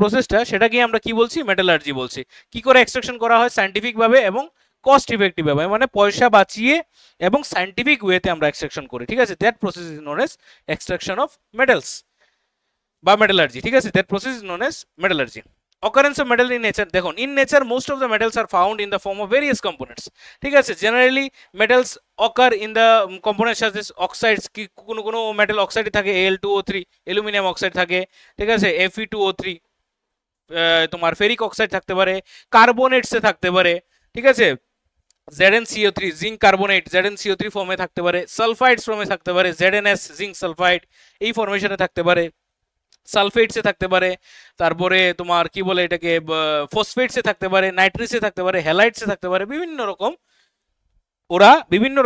প্রসেসটা সেটাকে আমরা কি বলছি, মেটালার্জি বলছি। কি করে এক্সট্রাকশন করা হয়, সায়েন্টিফিক ভাবে এবং কস্ট ইফেক্টিভ ভাবে, মানে পয়সা বাঁচিয়ে এবং সায়েন্টিফিক ওয়েতে আমরা এক্সট্রাকশন করি, ঠিক আছে। That process is known age extraction of metals বা মেটালার্জি, ঠিক আছে। That process is known age metallurgy. Occurrence of metal in nature, দেখুন, in nature most of the metals are found in the form of various components, ঠিক আছে। Generally metals occur in the components such as oxides, কি কোনো কোনো মেটাল অক্সাইড থাকে Al2O3, অ্যালুমিনিয়াম অক্সাইড থাকে, ঠিক আছে, Fe2O3, তোমার ফেরিক অক্সাইড থাকতে পারে, কার্বনেটসে থাকতে পারে, ঠিক আছে, ZnCO3 জিঙ্ক কার্বনেট ZnCO3 ফর্মে থাকতে পারে, সালফাইডস ফর্মে থাকতে পারে, ZnS জিঙ্ক সালফাইড এই ফরমেশনে থাকতে পারে, সালফেটসে থাকতে পারে, তারপরে তোমার কি বলে এটাকে ফসফেটসে থাকতে পারে, নাইট্রিসে থাকতে পারে, হ্যালাইটসে থাকতে পারে, বিভিন্ন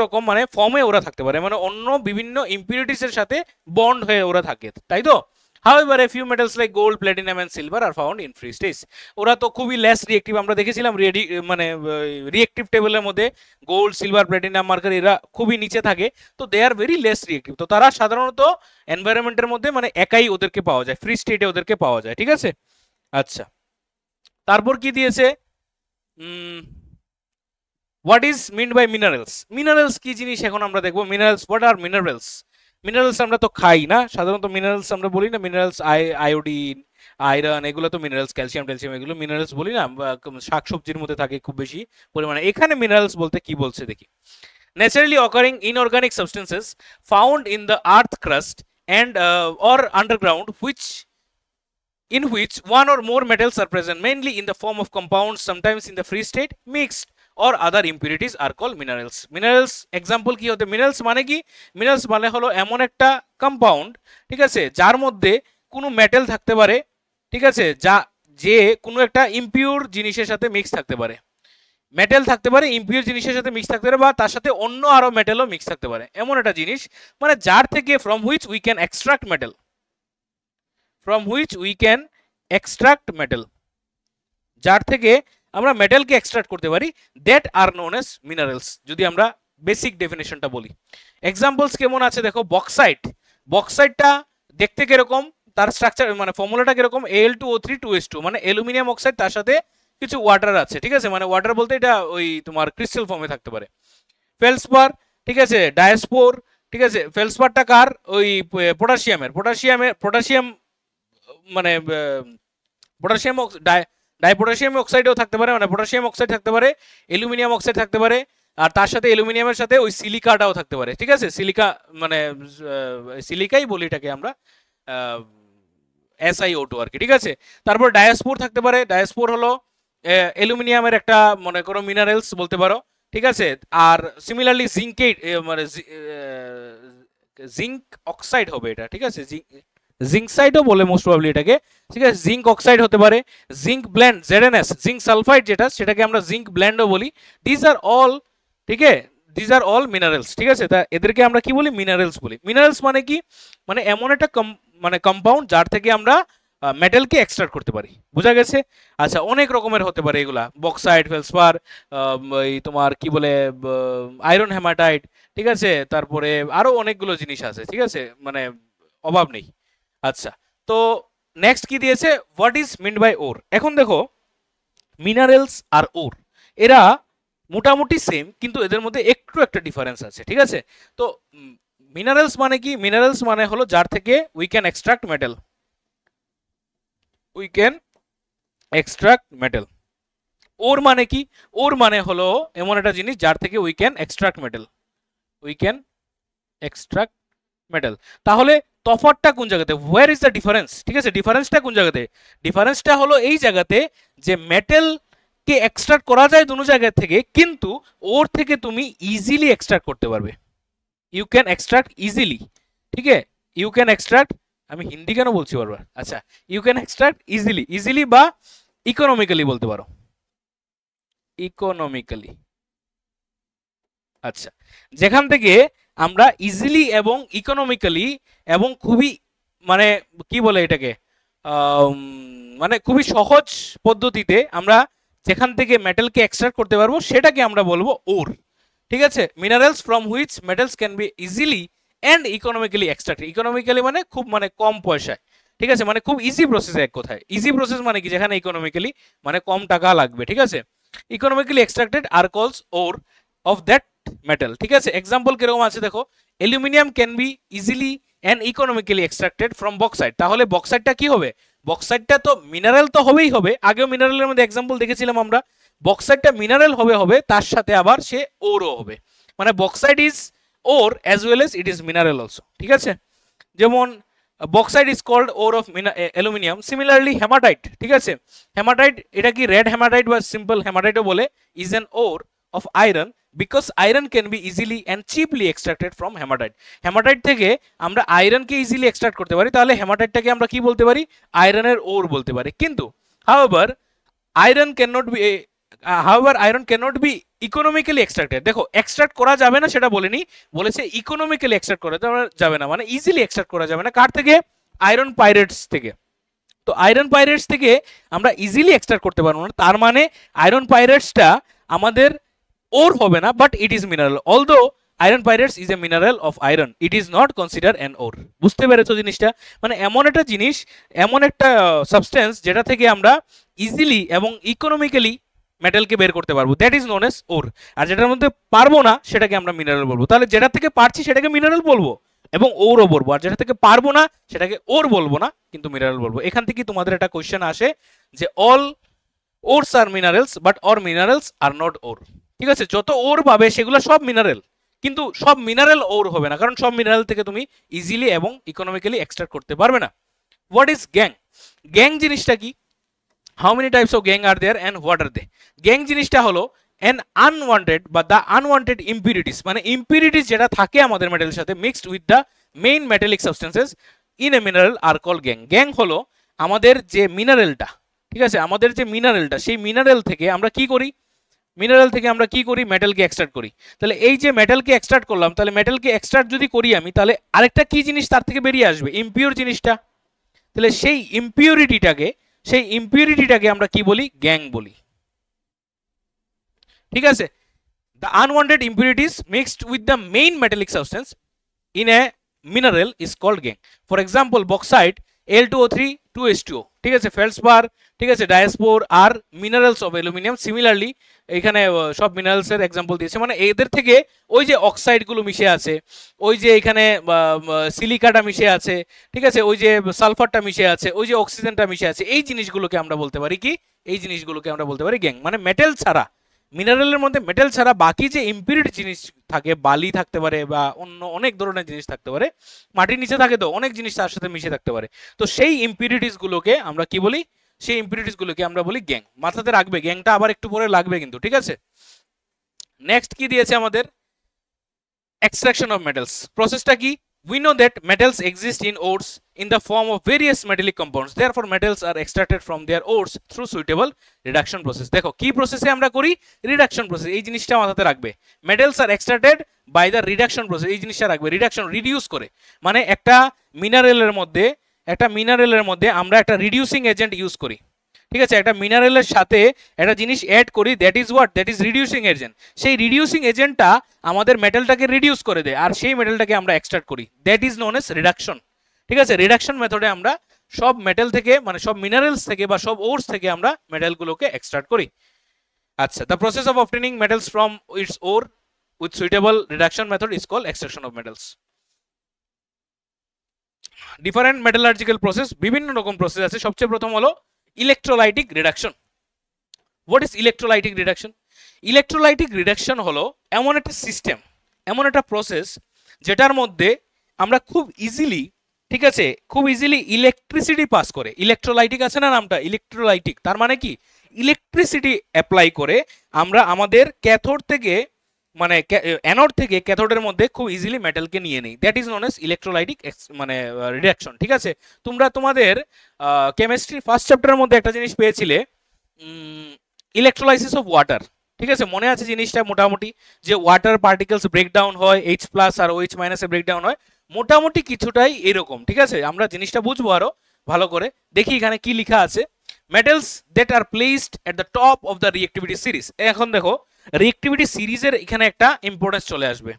রকম মানে ফর্মে ওরা থাকতে পারে, মানে অন্য বিভিন্ন ইম্পিউরিটিসের সাথে বন্ড হয়ে ওরা থাকে, তাই তো। However, a few metals like gold, platinum and silver are found in free stage। ওরা তো খুবই লেস রিঅ্যাক্টিভ, আমরা দেখেছিলাম মানে রিঅ্যাক্টিভ টেবিলের মধ্যে গোল্ড, সিলভার, প্ল্যাটিনাম, মার্কারি এরা খুবই নিচে থাকে, তো they are very less reactive. তো তারা সাধারণত এনভায়রনমেন্টের মধ্যে মানে একাই ওদেরকে পাওয়া যায়, ফ্রি স্টেটে ওদেরকে পাওয়া যায়, ঠিক আছে। আচ্ছা, তারপর কি দিয়েছে, what is meant by minerals. Minerals কি জিনিস এখন আমরা দেখবো। Minerals, what are minerals. Minerals আমরা তো খাই না সাধারণত, মিনারেলস আমরা বলি না, মিনারেলস আয়োডিন, আয়রন, এগুলো তো মিনারেলস, ক্যালসিয়াম ট্যালসিয়াম এগুলো মিনারেলস বলি না, শাকসবজির মধ্যে থাকে খুব বেশি পরিমাণে। এখানে মিনারেলস বলতে কি বলছে দেখি। Naturally occurring inorganic substances found in the earth crust and or underground in which one or more metals are present, mainly in the form of compounds, sometimes in the free state, mixed or other impurities are called minerals। minerals example কি হতে, minerals মানে কি, minerals মানে হলো এমন একটা কম্পাউন্ড, ঠিক আছে, যার মধ্যে কোনো মেটাল থাকতে পারে, ঠিক আছে, যে কোনো একটা ইমপিউর জিনিসের সাথে মিক্স থাকতে পারে, মেটাল থাকতে পারে, ইমপিউর জিনিসের সাথে মিক্স থাকতে পারে, বা তার সাথে অন্য আরো মেটালও মিক্স থাকতে পারে, এমন একটা জিনিস মানে যার থেকে from which we can extract metal, যার থেকে আমরা মেটালকে এক্সট্রাক্ট করতে পারি, that R known age minerals, যদি আমরা বেসিক ডেফিনেশনটা বলি। এক্সাম্পলস কেমন আছে দেখো, বক্সাইটটা দেখতে কিরকম, তার স্ট্রাকচার মানে ফর্মুলাটা কিরকম, Al2O3 2s2, মানে অ্যালুমিনিয়াম অক্সাইড, তার সাথে কিছু ওয়াটার আছে, ঠিক আছে, মানে ওয়াটার বলতে এটা ওই তোমার ক্রিস্টাল ফর্মে থাকতে পারে। ফেলসপার, ঠিক আছে, ডায়াস্পোর, ঠিক আছে, ফেলসপারটা কার, ওই পটাশিয়াম মানে পটাশিয়াম ডাইপোটাশিয়াম অক্সাইডও থাকতে পারে, মানে পটাশিয়াম অক্সাইড থাকতে পারে, অ্যালুমিনিয়াম অক্সাইড থাকতে পারে, আর তার সাথে অ্যালুমিনিয়ামের সাথে ওই সিলিকাটাও থাকতে পারে, ঠিক আছে। সিলিকা মানে সিলিকাই বলি এটাকে আমরা, SiO2 আর কি, ঠিক আছে। তারপর ডায়াস্পোর থাকতে পারে, ডায়াস্পোর হলো অ্যালুমিনিয়ামের একটা মনে করো মিনারেলস বলতে পারো, ঠিক আছে। আর সিমিলারলি মানে জিঙ্ক অক্সাইড হবে এটা, ঠিক আছে, জিঙ্কসাইডও বলে মোস্ট প্রবাবলি এটাকে, ঠিক আছে। জিঙ্ক অক্সাইড হতে পারে, zinc blend ZnS, zinc sulphide যেটা, সেটাকে আমরা জিঙ্ক ব্লেন্ডও বলি। দিস আর অল, ঠিক আছে, দিস আর অল মিনারেলস, ঠিক আছে। তা এদেরকে আমরা কি বলি, মিনারেলস বলি। মিনারেলস মানে কি, মানে এমন একটা মানে কম্পাউন্ড যার থেকে আমরা মেটালকে এক্সট্রাক্ট করতে পারি, বোঝা গেছে। আচ্ছা, অনেক রকমের হতে পারে এগুলা, বক্সাইট, ফেলসপার, এই তোমার কি বলে আয়রন হেমাটাইট, ঠিক আছে, তারপরে আরো অনেকগুলো জিনিস আছে, ঠিক আছে, মানে অভাব নেই। আচ্ছা, তো নেক্সট কি দিয়েছে, হোয়াট ইজ মিন্ড বাই ওর। এখন দেখো, মিনারেলস আর ওর এরা মোটামুটি সেম, কিন্তু এদের মধ্যে একটু একটা ডিফারেন্স আছে, ঠিক আছে। তো মিনারেলস মানে কি, মিনারেলস মানে হলো যার থেকে উই ক্যান এক্সট্রাক্ট মেটাল, ওর মানে কি, ওর মানে হলো এমন একটা জিনিস যার থেকে উই ক্যান এক্সট্রাক্ট মেটাল, তাহলে তফাৎটা কোন জায়গাতে, হোয়ার ইজ দ্য ডিফারেন্স, ঠিক আছে, ডিফারেন্সটা কোন জায়গাতে, ডিফারেন্সটা হলো এই জায়গাতে যে মেটাল কে এক্সট্রাক্ট করা যায় দুটো জায়গা থেকে, কিন্তু ওর থেকে তুমি ইজিলি এক্সট্রাক্ট করতে পারবে। ইউ ক্যান এক্সট্রাক্ট ইজিলি, ঠিক আছে, ইউ ক্যান এক্সট্রাক্ট, আমি হিন্দি কেন বলছি বারবার, আচ্ছা, you can extract easily, easily বা ইকোনমিক্যালি বলতে পারো, ইকোনমিক্যালি। আচ্ছা, যেখান থেকে আমরা ইজিলি এবং ইকোনমিক্যালি এবং খুবই মানে কি বলে এটাকে, মানে খুবই সহজ পদ্ধতিতে আমরা যেখান থেকে মেটালকে এক্সট্রাক্ট করতে পারবো সেটাকে আমরা বলবো ওর, ঠিক আছে। Minerals from which metals can be easily and economically extract, economically মানে খুব মানে কম পয়সায়, ঠিক আছে, মানে খুব ইজি প্রসেস, এক কথায় ইজি প্রসেস মানে কি, যেখানে ইকোনমিক্যালি মানে কম টাকা লাগবে, ঠিক আছে। ইকোনমিক্যালি এক্সট্রাক্টেড আর কলস ওর অফ দ্যাট মেটাল, ঠিক আছে। এক্সাম্পল কিরকম আছে দেখো, aluminium can be easily and economically extracted from bauxite. তাহলে বক্সাইটটা কি হবে, বক্সাইটটা তো মিনারেল তো হবেই হবে, আগেও মিনারেলের মধ্যে এক্সাম্পল দেখেছিলাম আমরা, বক্সাইটটা মিনারেল হবে তার সাথে আবার সে ওরও হবে, মানে bauxite is ore as well as it is mineral also, ঠিক আছে। যেমন bauxite is called ore of aluminium, similarly hematite, ঠিক আছে। হেমাটাইট এটা কি রেড হেমাটাইট বা সিম্পল হেমাটাইটও বলে, is an ore of iron because iron can be easily and cheaply extracted from hematite. Hematite থেকে আমরা আয়রনকে ইজিলি এক্সট্রাক্ট করতে পারি, তাহলে হেমাটাইটটাকে আমরা কি বলতে পারি, আয়রনের ওর বলতে পারি। কিন্তু however iron can not be iron can not be economically extracted. দেখো এক্সট্রাক্ট করা যাবে না সেটা বলেনি, বলেছে ইকোনমিক্যালি এক্সট্রাক্ট করা যাবে না, মানে ইজিলি এক্সট্রাক্ট করা যাবে না। কার থেকে, আয়রন পাইরেটস থেকে। তো আয়রন পাইরেটস থেকে আমরা ইজিলি এক্সট্রাক্ট করতে পারবো না, তার মানে আয়রন পাইরেটসটা আমাদের ওর হবে না, but it is mineral. Although iron pyrites is a mineral of iron, it is not consider an ore. বুঝতে পেরেছো জিনিসটা, মানে এমন একটা জিনিস, এমন একটা সাবস্টেন্স যেটা থেকে আমরা ইজিলি এবং ইকোনমিক্যালি মেটালকে বের করতে পারবো, দ্যাট ইজ নোন এস ওর। আর যেটার মধ্যে পারবো না সেটাকে আমরা মিনারেল বলবো। তাহলে যেটা থেকে পারছি সেটাকে মিনারেল বলবো এবং ওরও বলবো, আর যেটা থেকে পারবো না সেটাকে ওর বলবো না, কিন্তু মিনারেল বলবো। এখান থেকে তোমাদের একটা কোয়েশ্চেন আসে যে all ores are minerals but all minerals are not ore, ঠিক আছে। যত ওর পাবে সেগুলো সব মিনারেল, কিন্তু সব মিনারেল ওর হবে না, কারণ সব মিনারেল থেকে তুমি ইজিলি এবং ইকোনমিক্যালি এক্সট্রাক্ট করতে পারবে না। What is gang? গ্যাং জিনিসটা কি? How many types of gangue are there and what are they? Gangue জিনিসটা হলো অ্যান আনওয়ান্টেড বা দ্য আনওয়ান্টেড ইম্পিউরিটিস, মানে ইম্পিউরিটিস যেটা থাকে আমাদের মেটালের সাথে mixed with the main metallic substances in a mineral are call gangue. Gangue হলো আমাদের যে মিনারেলটা, ঠিক আছে, আমাদের যে মিনারেলটা, সেই মিনারেল থেকে আমরা কি করি, মিনারেল থেকে আমরা কি করি, মেটালকে এক্সট্রাক্ট করি। তাহলে এই যে মেটালকে এক্সট্রাক্ট করলাম, তাহলে মেটালকে এক্সট্রাক্ট যদি করি আমি, তাহলে আরেকটা কি জিনিস তার থেকে বেরিয়ে আসবে, ইম্পিউর জিনিসটা। তাহলে সেই ইম্পিউরিটিটাকে আমরা কি বলি, গ্যাং বলি, ঠিক আছে। The unwanted impurities mixed with the main metallic substance in a mineral is called gangue. For example bauxite Al2O3 2H2O, ঠিক আছে, ফেলসপার, ঠিক আছে, diaspore are minerals of aluminium. Similarly এখানে সব মিনারেলস এর এক্সাম্পল দিয়েছে, মানে এদের থেকে ওই যে অক্সাইডগুলো মিশে আছে, ওই যে এখানে সিলিকাটা মিশে আছে, ঠিক আছে, ওই যে সালফারটা মিশে আছে, ওই যে অক্সিজেনটা মিশে আছে, এই জিনিসগুলোকে আমরা বলতে পারি কি, এই জিনিসগুলোকে আমরা বলতে পারি গ্যাং। মানে মেটাল ছাড়া, মিনারেলের মধ্যে মেটাল ছাড়া বাকি যে ইম্পিউরিটি জিনিস থাকে, বালি থাকতে পারে বা অন্য অনেক ধরনের জিনিস থাকতে পারে, মাটির নিচে থাকে তো অনেক জিনিস তার সাথে মিশে থাকতে পারে, তো সেই ইম্পিউরিটিস গুলোকে আমরা কি বলি, সেই ইম্পিউরিটিস গুলোকে আমরা বলি গ্যাং। মাথাতে রাখবে, গ্যাংটা আবার একটু পরে লাগবে কিন্তু, ঠিক আছে। নেক্সট কি দিয়েছে আমাদের, এক্সট্রাকশন অফ মেটালস। প্রসেসটা কি, we know that metals exist in ores in the form of various metallic compounds, therefore metals are extracted from their ores through suitable reduction process। দেখো কি প্রসেসে আমরা করি, রিডাকশন প্রসেস, এই জিনিসটা মাথাতে রাখবে। metals are extracted by the reduction process, এই জিনিসটা রাখবে, রিডাকশন, রিডিউস করে, মানে একটা মিনারেলের মধ্যে আমরা একটা রিডিউসিং এজেন্ট ইউজ করি, ঠিক আছে, একটা মিনারেলের সাথে একটা জিনিস অ্যাড করি, that is what, that is reducing agent. সেই রিডিউসিং এজেন্টটা আমাদের মেটালটাকে রিডিউস করে দেয়, আর সেই মেটালটাকে আমরা এক্সট্রাক্ট করি, that is known age reduction, ঠিক আছে। রিডাকশন মেথডে আমরা সব মেটাল থেকে, মানে সব মিনারেলস থেকে বা সব ওরস থেকে আমরা মেটালগুলোকে এক্সট্রাক্ট করি। আচ্ছা, the process of obtaining metals from its ore with suitable reduction method is called extraction of metals. Different metallurgical process, বিভিন্ন রকম প্রসেস আছে। সবচেয়ে প্রথম হলো electrolytic reduction. What is electrolytic reduction? Electrolytic reduction হলো এমন একটা সিস্টেম, এমন একটা প্রসেস যেটার মধ্যে আমরা খুব ইজিলি, ঠিক আছে, খুব ইজিলি ইলেকট্রিসিটি পাস করে। ইলেকট্রোলাইটিক আছে না নামটা, ইলেকট্রোলাইটিক, তার মানে কি ইলেকট্রিসিটি অ্যাপ্লাই করে আমরা আমাদের ক্যাথোড থেকে মানে অ্যানোড থেকে ক্যাথোডের মধ্যে খুব ইজিলি মেটালকে নিয়ে নেই। That is known age electrolytic মানে রিডাকশন। ঠিক আছে, তোমরা তোমাদের কেমিস্ট্রি ফার্স্ট চ্যাপ্টারের মধ্যে একটা জিনিস পেয়েছিলে, ইলেকট্রোলাইসিস অফ ওয়াটার। ঠিক আছে, মনে আছে জিনিসটা মোটামুটি, যে ওয়াটার পার্টিকেলস ব্রেকডাউন হয়, H প্লাস আর OH মাইনাসে ব্রেকডাউন হয়, মোটামুটি কিছুটাই এরকম। ঠিক আছে, আমরা জিনিসটা বুঝবো আরো ভালো করে। দেখি এখানে কি লেখা আছে, metals that R placed at the top of the reactivity series. এখন দেখো রিঅ্যাক্টিভিটি সিরিজের এখানে একটা ইম্পর্টেন্স চলে আসবে।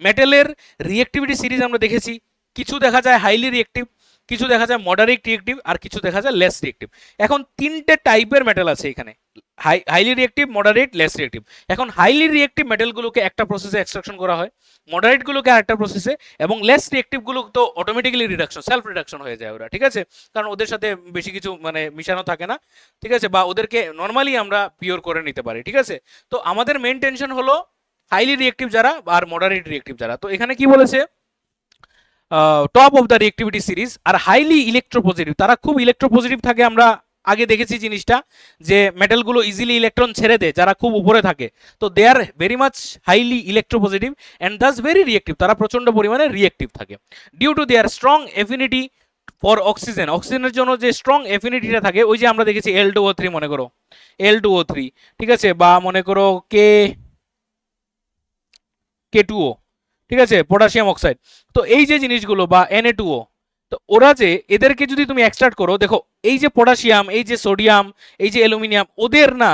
মেটালের রিঅ্যাক্টিভিটি সিরিজ আমরা দেখেছি, কিছু দেখা যায় হাইলি রিঅ্যাক্টিভ, কিছু দেখা যায় মডারেট রিঅ্যাক্টিভ, আর কিছু দেখা যায় লেস রিঅ্যাক্টিভ। এখন তিনটে টাইপের মেটাল আছে এখানে, highly reactive, moderate, less reactive. এখন হাইলি রিঅ্যাক্টিভ মেটালগুলোকে একটা প্রসেসে এক্সট্রাকশন করা হয়, মডারেটগুলোকে আরেকটা প্রসেসে, এবং লেস রিঅ্যাক্টিভগুলো তো অটোমেটিক্যালি রিডাকশন, সেলফ রিডাকশন হয়ে যায় ওরা। ঠিক আছে, কারণ ওদের সাথে বেশি কিছু মানে মিশানো থাকে না। ঠিক আছে, বা ওদেরকে নর্মালি আমরা পিওর করে নিতে পারি। ঠিক আছে, তো আমাদের মেইন টেনশন হলো হাইলি রিঅ্যাক্টিভ যারা আর মডারেট রিঅ্যাক্টিভ যারা। তো এখানে কি বলেছে, top of the reactivity series are highly electropositive, তারা খুব ইলেকট্রোপজিটিভ থাকে। আমরা আগে দেখেছি জিনিসটা, যে মেটালগুলো ইজিলি ইলেকট্রন ছেড়ে দেয় যারা খুব উপরে থাকে। তো they are very much highly electropositive and thus very reactive, তারা প্রচন্ড পরিমাণে রিঅ্যাক্টিভ থাকে। Due to their strong affinity for oxygen, অক্সিজেনের জন্য যে স্ট্রং এফিনিটিটা থাকে, ওই যে আমরা দেখেছি L2O3, মনে করো L2O3, ঠিক আছে, বা মনে করো K2O, ঠিক আছে, পটাশিয়াম অক্সাইড। তো এই যে জিনিসগুলো বা Na2O, তো ওরা যে এদেরকে যদি তুমি এক্সট্রাক্ট করো, দেখো এই যে পটাশিয়াম, এই যে সোডিয়াম, এই যে অ্যালুমিনিয়াম, ওদের না,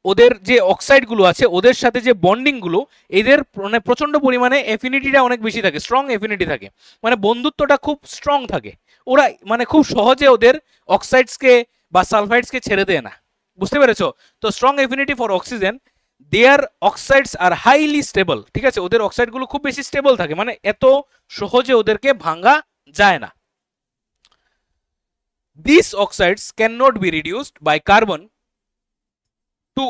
ওদের যে অক্সাইডগুলো আছে ওদের সাথে যে বন্ডিংগুলো, এদের মানে প্রচন্ড পরিমাণে এফিনিটিটা অনেক বেশি থাকে, স্ট্রং এফিনিটি থাকে, মানে বন্ধুত্বটা খুব স্ট্রং থাকে। ওরা মানে খুব সহজে ওদের অক্সাইডসকে বা সালফাইডসকে ছেড়ে দেয় না। বুঝতে পেরেছো? তো strong affinity for oxygen, their oxides are highly stable. ঠিক আছে, ওদের অক্সাইডগুলো খুব বেশি স্টেবল থাকে, মানে এত সহজে ওদেরকে ভাঙা যায় না। These oxides cannot be reduced by carbon to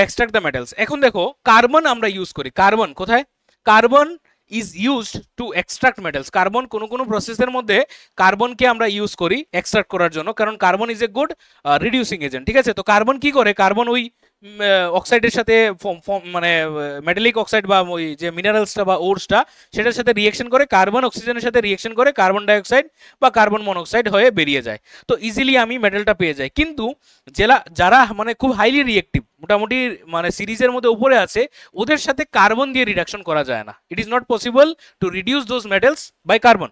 extract the metals. এখন দেখো কার্বন আমরা ইউজ করি, কার্বন কোথায়, carbon is used to extract metals. Carbon কোন কোন প্রসেসের মধ্যে কার্বনকে আমরা ইউজ করি এক্সট্রাক্ট করার জন্য, কারণ carbon is a good reducing agent. ঠিক আছে, তো কার্বন কি করে, কার্বন ওই অক্সাইডের সাথে মানে মেটালিক অক্সাইড বা ওই যে মিনারেলসটা বা ওরসটা, সেটার সাথে রিয়েকশন করে, কার্বন অক্সিজেনের সাথে রিয়েকশন করে কার্বন ডাইঅক্সাইড বা কার্বন মনোক্সাইড হয়ে বেরিয়ে যায়। তো ইজিলি আমি মেটালটা পেয়ে যাই। কিন্তু যারা মানে খুব হাইলি রিয়েক্টিভ, মোটামুটি মানে সিরিজের মধ্যে উপরে আছে, ওদের সাথে কার্বন দিয়ে রিডাকশন করা যায় না। It is not possible to reduce those metals by carbon.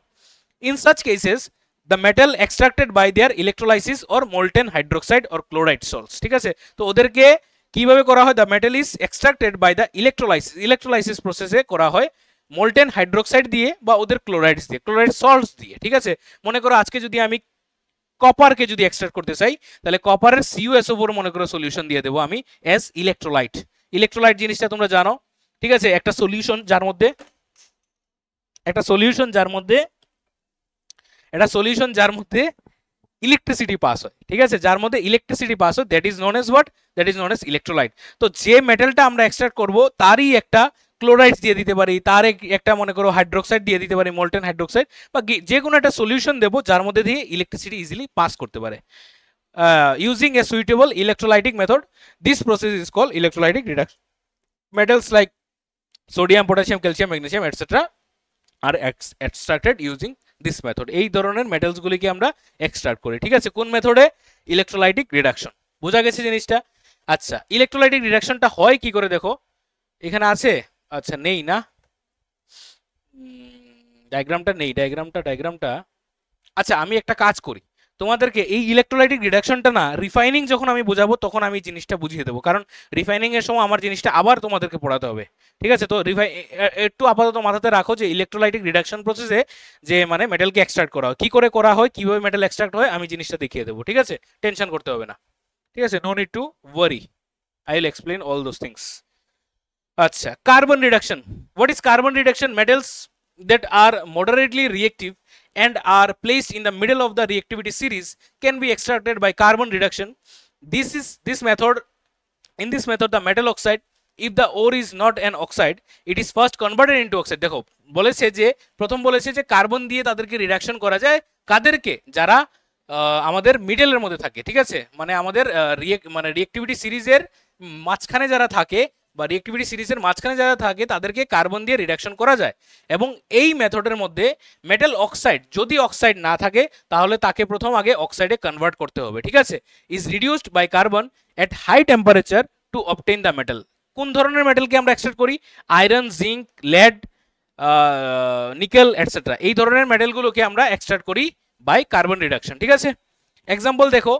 In such cases the metal extracted by their electrolysis or molten hydroxide or chloride salts। ঠিক আছে, তো ওদেরকে কিভাবে করা হয়, the metal is extracted by the electrolysis প্রসেসে করা হয় মোল্টেন হাইড্রোক্সাইড দিয়ে বা ওদের ক্লোরাইডস দিয়ে, ক্লোরাইড সল্টস দিয়ে। ঠিক আছে, মনে করো আজকে যদি আমি কপারকে যদি এক্সট্রাক্ট করতে চাই, তাহলে কপারের CuSO4 মনে করো সলিউশন দিয়ে দেবো আমি এস ইলেকট্রোলাইট। ইলেকট্রোলাইট জিনিসটা তোমরা জানো। ঠিক আছে, একটা সলিউশন যার মধ্যে ইলেকট্রিসিটি পাস হয়। ঠিক আছে, যার মধ্যে ইলেকট্রিসিটি পাস হয়, that is known as what, that is known age electrolyte. তো যে মেটালটা আমরা এক্সট্রাক্ট করব তারই একটা ক্লোরাইডস দিয়ে দিতে পারি, তার একটা মনে করো হাইড্রোক্সাইড দিয়ে দিতে পারি, মোল্টেন হাইড্রোক্সাইড, বা যে কোনো একটা সলিউশন দেবো যার মধ্যে দিয়ে ইলেকট্রিসিটি ইজিলি পাস করতে পারে। Using a suitable electrolytic method, this process is called electrolytic reduction. Metals like sodium, potassium, calcium, magnesium etcetera are extracted using this method. এই ধরনের মেটালসগুলিকে আমরা এক্সট্রাক্ট করি। ঠিক আছে, কোন মেথডে, ইলেকট্রোলাইটিক রিডাকশন। বোঝা গেছে জিনিসটা? আচ্ছা, ইলেকট্রোলাইটিক রিডাকশনটা হয় কি করে দেখো, এখানে আছে, আচ্ছা নেই না, ডায়াগ্রামটা নেই, ডায়াগ্রামটা আচ্ছা আমি একটা কাজ করি, তোমাদেরকে এই ইলেকট্রোলাইটিক রিডাকশনটা না রিফাইনিং যখন আমি বোঝাবো তখন আমি জিনিসটা বুঝিয়ে দেবো, কারণ রিফাইনিং এর সময় আমার জিনিসটা আবার তোমাদেরকে পড়াতে হবে। ঠিক আছে, তো একটু আপাতত মাথাতে রাখো যে ইলেকট্রোলাইটিক রিডাকশন প্রসেসে যে মানে মেটালকে এক্সট্রাক্ট করা হয়, কি করে করা হয়, কিভাবে মেটাল এক্সট্রাক্ট হয়, আমি জিনিসটা দেখিয়ে দেবো। ঠিক আছে, টেনশন করতে হবে না। ঠিক আছে, no need to worry, I will explain all those things. আচ্ছা, carbon reduction. What is carbon reduction? Metals that are moderately reactive and are placed in the middle of the reactivity series can be extracted by carbon reduction. This method, in this method the metal oxide, if the ore is not an oxide, it is first converted into oxide. দেখো বলেছে যে প্রথম বলেছে যে কার্বন দিয়ে তাদেরকে রিডাকশন করা যায়, কাদেরকে, যারা আমাদের মিডলের মধ্যে থাকে, ঠিক আছে, মানে আমাদের রিঅ্যাক্টিভিটি সিরিজের মাঝখানে যারা থাকে বা রিঅ্যাক্টিভিটি সিরিজের মাঝখানে যারা থাকে তাদেরকে কার্বন দিয়ে রিডাকশন করা যায়। এবং এই মেথডের মধ্যে মেটাল অক্সাইড, যদি অক্সাইড না থাকে তাহলে তাকে প্রথম আগে অক্সাইডে কনভার্ট করতে হবে, ঠিক আছে, is reduced by carbon at high temperature to obtain the metal. কোন ধরনের মেটালকে আমরা এক্সট্রাক্ট করি? Iron, zinc, lead, nickel etcetera, এই ধরনের মেটালগুলোকে আমরা এক্সট্রাক্ট করি বাই কার্বন রিডাকশন, ঠিক আছে। এক্সাম্পল দেখো,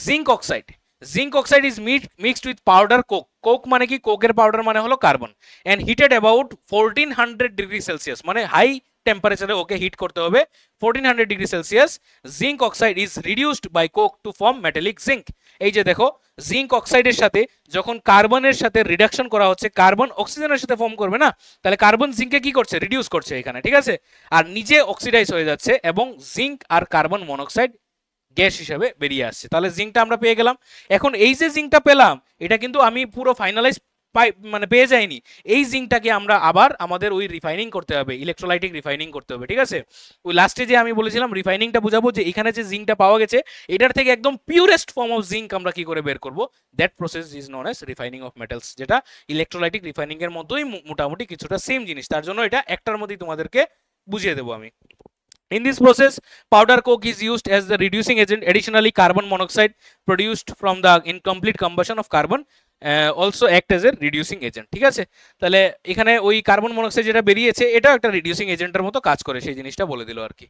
zinc oxide. Zinc oxide is mixed with powder coke. Coke মানে কি? কোকের পাউডার মানে হলো carbon. And heated about 1400 degree Celsius, মানে হাই টেম্পারেচারে ওকে হিট করতে হবে 1400 degree Celsius. Zinc oxide is reduced by coke to form metallic zinc. এই যে দেখো, জিঙ্ক অক্সাইডের সাথে যখন কার্বনের সাথে রিডাকশন করা হচ্ছে, কার্বন অক্সিজেনের সাথে ফর্ম করবে না, তাহলে কার্বন জিঙ্কে কি করছে? রিডিউস করছে এখানে, ঠিক আছে, আর নিজে অক্সিডাইজ হয়ে যাচ্ছে এবং জিঙ্ক আর কার্বন মনোক্সাইড গ্যাস হিসেবে বেরিয়ে আসছে। তাহলে জিঙ্কটা আমরা পেয়ে গেলাম। এখন এই যে জিঙ্কটা পেলাম, এটা কিন্তু আমি পুরো ফাইনালাইজ মানে পেয়ে যাইনি। এই জিঙ্কটাকে আমরা আবার আমাদের ওই রিফাইনিং করতে হবে, ইলেকট্রোলাইটিক রিফাইনিং করতে হবে, ঠিক আছে। ওই লাস্টে যে আমি বলেছিলাম রিফাইনিংটা বুঝাবো, যে এখানে যে জিঙ্কটা পাওয়া গেছে এটার থেকে একদম পিউরেস্ট ফর্ম অফ জিঙ্ক আমরা কি করে বের করব, that process is known as refining of metals, যেটা ইলেকট্রোলাইটিক রিফাইনিং এর মতোই মোটামুটি কিছুটা সেম জিনিস। তার জন্য এটা একটার মধ্যেই তোমাদেরকে বুঝিয়ে দেবো আমি। In this process, powder coke is used as the reducing agent. Additionally, carbon monoxide produced from the incomplete combustion of carbon also act as a reducing agent, ঠিক আছে। তাহলে এখানে ওই কার্বন মনোক্সাইড যেটা বেরিয়েছে এটাও একটা রিডিউসিং এজেন্টের মতো কাজ করে, সেই জিনিসটা বলে দিল আর কি।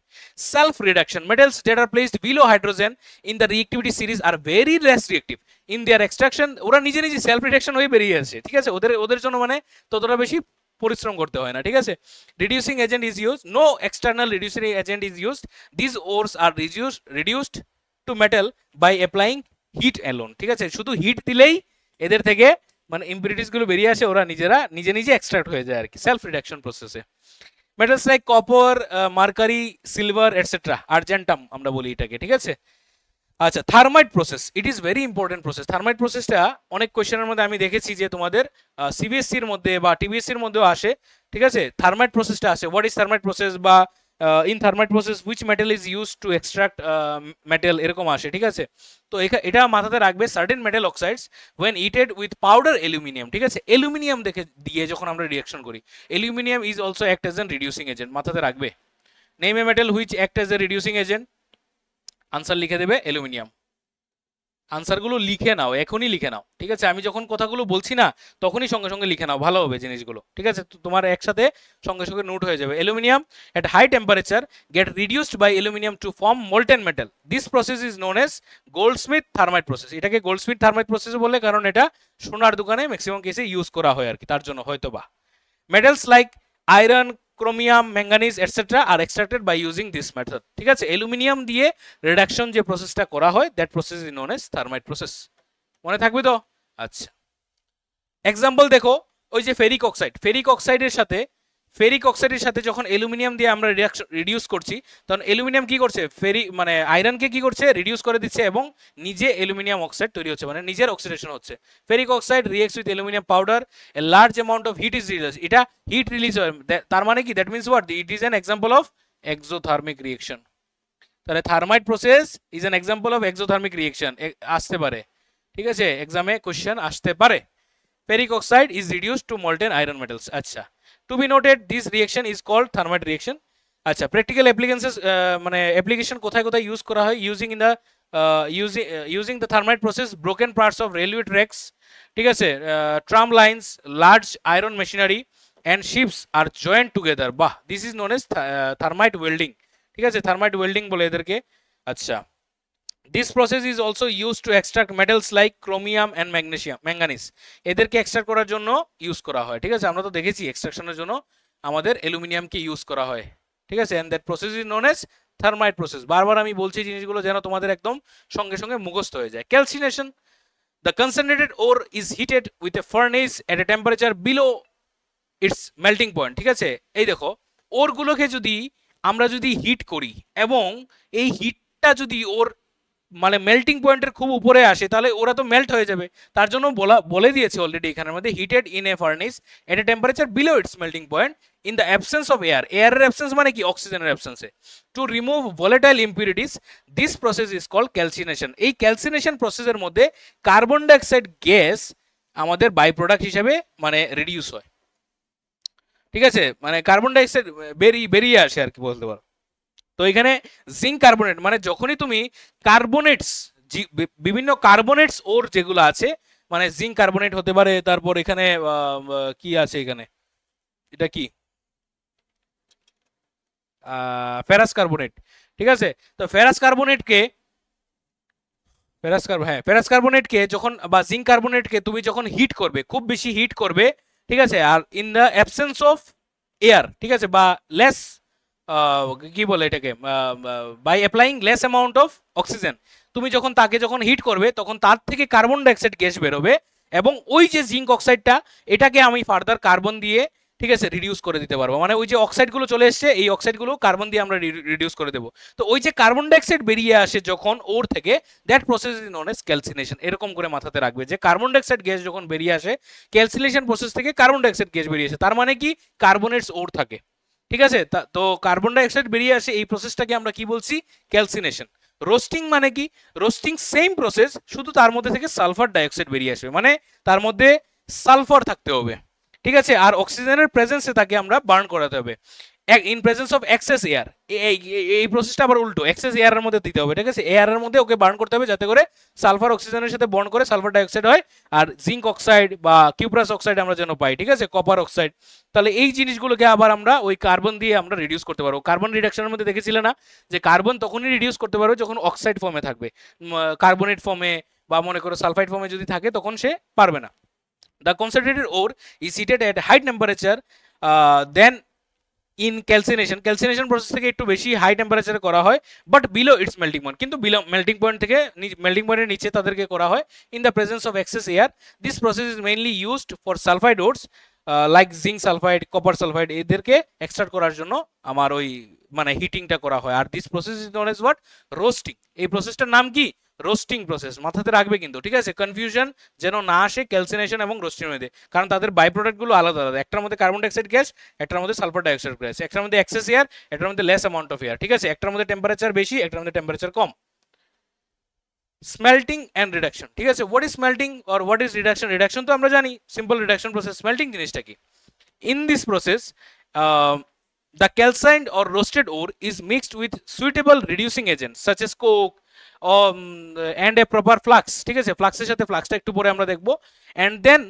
Self reduction, metals that are placed below hydrogen in the reactivity series are very less reactive in their extraction. ওরা নিজে নিজে সেলফ রিডাকশন হয়ে বেরিয়ে আসে, ঠিক আছে, ওদের জন্য মানে ততটা বেশি পরিশ্রম করতে হয় না, ঠিক আছে। Reducing agent is use, no external reducing agent is used, this ores are reduced to metal by applying heat alone, ঠিক আছে, শুধু হিট দিলেই এদের থেকে মানে ইম্পিউরিটিস গুলো বেরিয়ে আসে, ওরা নিজে নিজে এক্সট্রাক্ট হয়ে যায় আর কি, সেলফ রিডাকশন প্রসেসে। Metals like copper, mercury, silver etcetera, argentum আমরা বলি এটাকে, ঠিক আছে। আচ্ছা, thermite process, it is very important process. Thermite প্রসেসটা অনেক কোয়েশ্চেনের মধ্যে আমি দেখেছি যে তোমাদের সিবিএসসির মধ্যে বা টিবিএসসির মধ্যেও আসে, ঠিক আছে, থার্মাইট প্রসেসটা আসে। হোয়াট ইজ থার্মাইট প্রসেস, বা in thermite process which metal is use to extract metal, এরকম আসে, ঠিক আছে। তো এটা মাথাতে রাখবে, certain metal oxides when heated with powder aluminium, ঠিক আছে, অ্যালুমিনিয়াম দিয়ে যখন আমরা রিঅ্যাকশন করি, aluminium is also act as an reducing agent, মাথাতে রাখবে। Name a metal which act as a reducing agent, answer লিখে দেবে অ্যালুমিনিয়াম। আনসারগুলো লিখে নাও, এখনই লিখে নাও, ঠিক আছে, আমি যখন কথাগুলো বলছি না তখনই সঙ্গে সঙ্গে লিখে নাও, ভালো হবে জিনিসগুলো, ঠিক আছে, তো তোমার একসাথে সঙ্গে সঙ্গে নোট হয়ে যাবে। Aluminium at high temperature get reduced by aluminium to form molten metal, this process is known as goldsmith thermite process. এটাকে গোল্ডস্মিথ থার্মাইট প্রসেস বলে, কারণ এটা সোনার দোকানে ম্যাক্সিমাম কেসে ইউজ করা হয় আর কি, তার জন্য হয়তো বা। Metals like iron, chromium, manganese etcetera are extracted by using this method, ঠিক আছে। অ্যালুমিনিয়াম দিয়ে রিডাকশন যে প্রসেসটা করা হয়, that process is known as thermite process, মনে থাকবে তো? আচ্ছা, এক্সাম্পল দেখো, ওই যে ফেরিক অক্সাইডের সাথে যখন অ্যালুমিনিয়াম দিয়ে আমরা রিডিউস করছি, তখন অ্যালুমিনিয়াম কি করছে, মানে আয়রনকে কি করছে, রিডিউস করে দিচ্ছে এবং নিজে অ্যালুমিনিয়াম অক্সাইড তৈরি হচ্ছে, মানে নিজের অক্সিডেশন হচ্ছে। Ferric oxide reacts with aluminium powder, a large amount of heat is release, এটা হিট রিলিজ হয়, তার মানে কি, that means what, it is an example of exothermic reaction. তাহলে thermite process is an example of exothermic reaction, আসতে পারে, ঠিক আছে, এক্সামে কোশ্চেন আসতে পারে। Ferric oxide is reduced to molten iron metals. আচ্ছা, to be noted, this reaction is called thermite reaction. আচ্ছা, practical applications মানে application কোথায় কোথায় ইউজ করা হয়, using the thermite process, broken parts of railway tracks, ঠিক আছে, tram lines, large iron machinery and ships are joined together. বাহ, this is known as thermite welding, ঠিক আছে, thermite welding বলে এদেরকে। আচ্ছা, this process is also used to extract metals like chromium and manganese, এদেরকে এক্সট্রাক্ট করার জন্য ইউজ করা হয়, ঠিক আছে, আমরা তো দেখেছি এক্সট্রাকশনের জন্য আমাদের অ্যালুমিনিয়ামকে ইউজ করা হয়, ঠিক আছে, and that process is known as thermite process। বারবার আমি বলছি জিনিসগুলো যেন তোমাদের একদম সঙ্গে সঙ্গে মুখস্থ হয়ে যায়। Calcination, the concentrated ore is heated with a furnace at a temperature below its melting point, ঠিক আছে। এই দেখো, ওরগুলোকে আমরা যদি হিট করি এবং এই হিটটা যদি ওর মানে মেল্টিং পয়েন্টের খুব উপরে আসে, তাহলে ওরা তো মেল্ট হয়ে যাবে, তার জন্য বলে দিয়েছে অলরেডি এখানের মধ্যে, heated in a furnace at A temperature below its melting point, in the absence of air, air absence মানে কি অক্সিজেনের অ্যাবসেন্সে, to remove volatile impurities, this process is called calcination. এই ক্যালসিনেশন প্রসেসের মধ্যে কার্বন ডাইঅক্সাইড গ্যাস আমাদের বাই প্রোডাক্ট হিসেবে মানে রিডিউস হয়, ঠিক আছে, মানে কার্বন ডাইঅক্সাইড বেরিয়ে আসে আর কি বলতে পারো। তো এখানে জিঙ্ক কার্বনেট মানে যখনই তুমি কার্বনেটস, বিভিন্ন কার্বনেটস ওর যেগুলো আছে, মানে জিঙ্ক কার্বনেট হতে পারে, তারপর এখানে কি আছে এখানে, এটা কি ফেরাস কার্বনেট, ঠিক আছে। তো ফেরাস কার্বনেটকে যখন বা জিঙ্ক কার্বনেটকে তুমি যখন হিট করবে, খুব বেশি হিট করবে, ঠিক আছে, আর in the absence of air, ঠিক আছে, বা লেস কি বলে এটাকে, by applying less amount of oxygen, তুমি যখন তাকে যখন হিট করবে তখন তার থেকে কার্বন ডাইঅক্সাইড গ্যাস বেরোবে, এবং ওই যে জিঙ্ক অক্সাইডটা এটাকে আমি ফার্দার কার্বন দিয়ে, ঠিক আছে, রিডিউস করে দিতে পারবো। মানে ওই যে অক্সাইডগুলো চলে এসছে, এই অক্সাইডগুলো কার্বন দিয়ে আমরা রিডিউস করে দেবো। তো ওই যে কার্বন ডাইঅক্সাইড বেরিয়ে আসে যখন ওর থেকে, that process is known as calcination. এরকম করে মাথাতে রাখবে যে কার্বন ডাইঅক্সাইড গ্যাস যখন বেরিয়ে আসে, ক্যালসিনেশন প্রসেস থেকে কার্বন ডাইঅক্সাইড গ্যাস বেরিয়ে আসে, তার মানে কি কার্বনেটস ওর থাকে, ঠিক আছে। তো কার্বন ডাইঅক্সাইড বেরিয়ে আসে, এই প্রসেসটাকে আমরা কি বলছি, ক্যালসিনেশন। রোস্টিং মানে কি, রোস্টিং সেম প্রসেস, শুধু তার মধ্যে থেকে সালফার ডাইঅক্সাইড বেরিয়ে আসবে, মানে তার মধ্যে সালফার থাকতে হবে, ঠিক আছে, আর অক্সিজেনের প্রেজেন্সে তাকে আমরা বার্ন করাতে হবে in presence of excess air. এই প্রসেসটা আবার উল্টো, এক্সেস এয়ারের মধ্যে দিতে হবে, ঠিক আছে, এয়ারের মধ্যে ওকে বার্ন করতে হবে যাতে করে সালফার অক্সিজেনের সাথে বন্ড করে সালফার ডাইঅক্সাইড হয়, আর জিঙ্ক অক্সাইড বা কিউপ্রাস অক্সাইড আমরা যেন পাই, ঠিক আছে, কপার অক্সাইড। তাহলে এই জিনিসগুলোকে আবার আমরা ওই কার্বন দিয়ে আমরা রিডিউস করতে পারবো। কার্বন রিডাকশনের মধ্যে দেখেছিলে না যে কার্বন তখনই রিডিউস করতে পারবে যখন অক্সাইড ফর্মে থাকবে, কার্বনেট ফর্মে বা মনে করো সালফাইড ফর্মে যদি থাকে তখন সে পারবে না। The concentrated ore is heated at high temperature then in calcination, calcination process থেকে একটু বেশি হাই টেম্পারেচারে করা হয়, but below its melting point, কিন্তু বিলো মেল্টিং পয়েন্ট থেকে মেল্টিং পয়েন্টের নিচে তাদেরকে করা হয় in the presence of excess air. This process is mainly used for sulphide ores like zinc sulphide, copper sulphide, এদেরকে এক্সট্রাক্ট করার জন্য আমার ওই মানে হিটিংটা করা হয়। আর this process is known as what, roasting. এই প্রসেসটার নাম কি, রোস্টিং প্রসেস। মাথাতে রাখবে কিন্তু, ঠিক আছে, কনফিউশন যেন না আসে ক্যালসিনেশন এবং রোস্টিং মধ্যে, কারণ তাদের বাই প্রোডাক্টগুলো আলাদা আলাদা, একটার মধ্যে কার্বন ডাইঅক্সাইড গ্যাস, একটার মধ্যে সালফার ডাইঅক্সাইড গ্যাস, একটার মধ্যে এক্সেস এয়ার, একটার মধ্যে লেস অ্যামাউন্ট অফ এয়ার, ঠিক আছে, একটার মধ্যে টেম্পারেচার বেশি, একটার মধ্যে টেম্পারেচার কম। স্মেল্টিং এন্ড রিডাকশন, ঠিক আছে, what is smelting or what is reduction? Reduction তো আমরা জানি, সিম্পল রিডাকশন প্রসেস। স্মেল্টিং জিনিসটা কি? In this process, the calcined or roasted ore is mixed with suitable reducing agents such as coke and a proper flux, ঠিক আছে, ফ্লাক্সের সাথে ফ্লাক্সটা একটু পরে আমরা দেখব, and then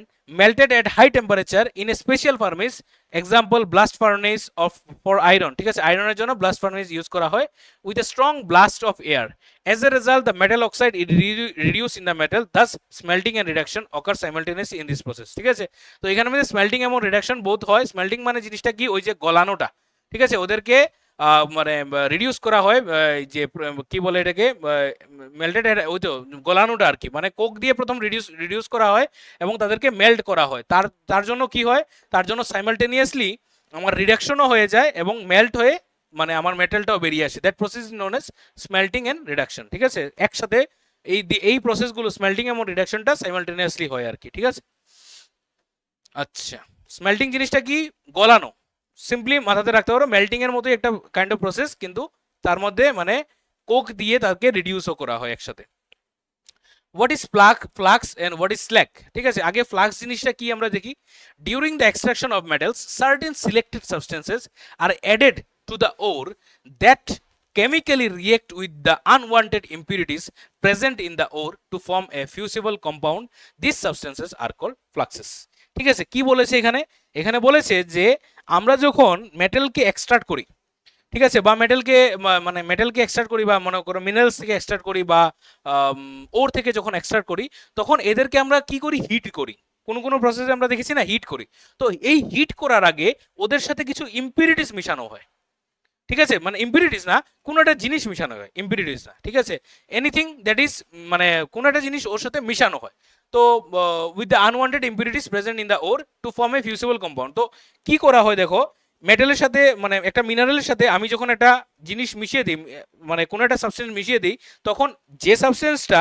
melted at high temperature in a special furnace, example blast furnace of for iron, ঠিক আছে, আয়রনের জন্য blast furnace ইউজ করা হয়, with a strong blast of air. As a result, the metal oxide is reduced in the metal, thus smelting and reduction occur simultaneously in this process, ঠিক আছে। তো এখানে মধ্যে স্মেল্টিং এবং রিডাকশন বোথ হয়। স্মেল্টিং মানে জিনিসটা কি, ওই যে গলানোটা, ঠিক আছে, ওদেরকে মানে রিডিউস করা হয়, যে কি বলে এটাকে, মেল্টেড, ওই তো গলানোটা আর কি, মানে কোক দিয়ে প্রথম রিডিউস করা হয় এবং তাদেরকে মেল্ট করা হয়। তার জন্য কি হয়, তার জন্য সাইমালটেনিয়াসলি আমার রিডাকশনও হয়ে যায় এবং মেল্ট হয়ে মানে আমার মেটালটাও বেরিয়ে আসে। That process is known as smelting and reduction, ঠিক আছে। একসাথে এই প্রসেসগুলো স্মেল্টিং এবং রিডাকশনটা সাইমালটেনিয়াসলি হয় আর কি, ঠিক আছে। আচ্ছা, স্মেল্টিং জিনিসটা কি, গলানো। সিম্পলি মাথাতে রাখতে পারো, মেল্টিং এর মতোই একটা কাইন্ড অফ প্রসেস, কিন্তু তার মধ্যে মানে কোক দিয়ে তাকে রিডিউসও করা হয় একসাথে। What is flux and what is slag, ঠিক আছে। আগে ফ্লাক্স জিনিসটা কি আমরা দেখি। During the extraction of metals certain selected substances are added to the ore that chemically react with the unwanted impurities present in the ore to form a fusible compound. These substances are called fluxes, ঠিক আছে। কি বলেছে এখানে, এখানে বলেছে যে আমরা যখন মেটালকে এক্সট্রাক্ট করি, ঠিক আছে, বা মেটালকে এক্সট্রাক্ট করি, বা মনে করো মিনারেলস থেকে এক্সট্রাক্ট করি, বা ওর থেকে যখন এক্সট্রাক্ট করি, তখন এদেরকে আমরা কি করি, হিট করি। কোনো প্রসেসে আমরা দেখেছি না, হিট করি। তো এই হিট করার আগে ওদের সাথে কিছু ইম্পিউরিটিস মিশানো হয়, ঠিক আছে, মানে ইম্পিউরিটিস না, কোনো একটা জিনিস মিশানো হয়, ইম্পিউরিটিস না, ঠিক আছে, এনিথিং দ্যাট ইজ মানে কোনো একটা জিনিস ওর সাথে মিশানো হয়। তো with the unwanted impurities present in the ore to form a fusible compound. তো কি করা হয় দেখো, মেটালের সাথে মানে একটা মিনারেলের সাথে আমি যখন একটা জিনিস মিশিয়ে দিই, মানে কোনো একটা সাবস্টেন্স মিশিয়ে দিই, তখন যে সাবস্টেন্সটা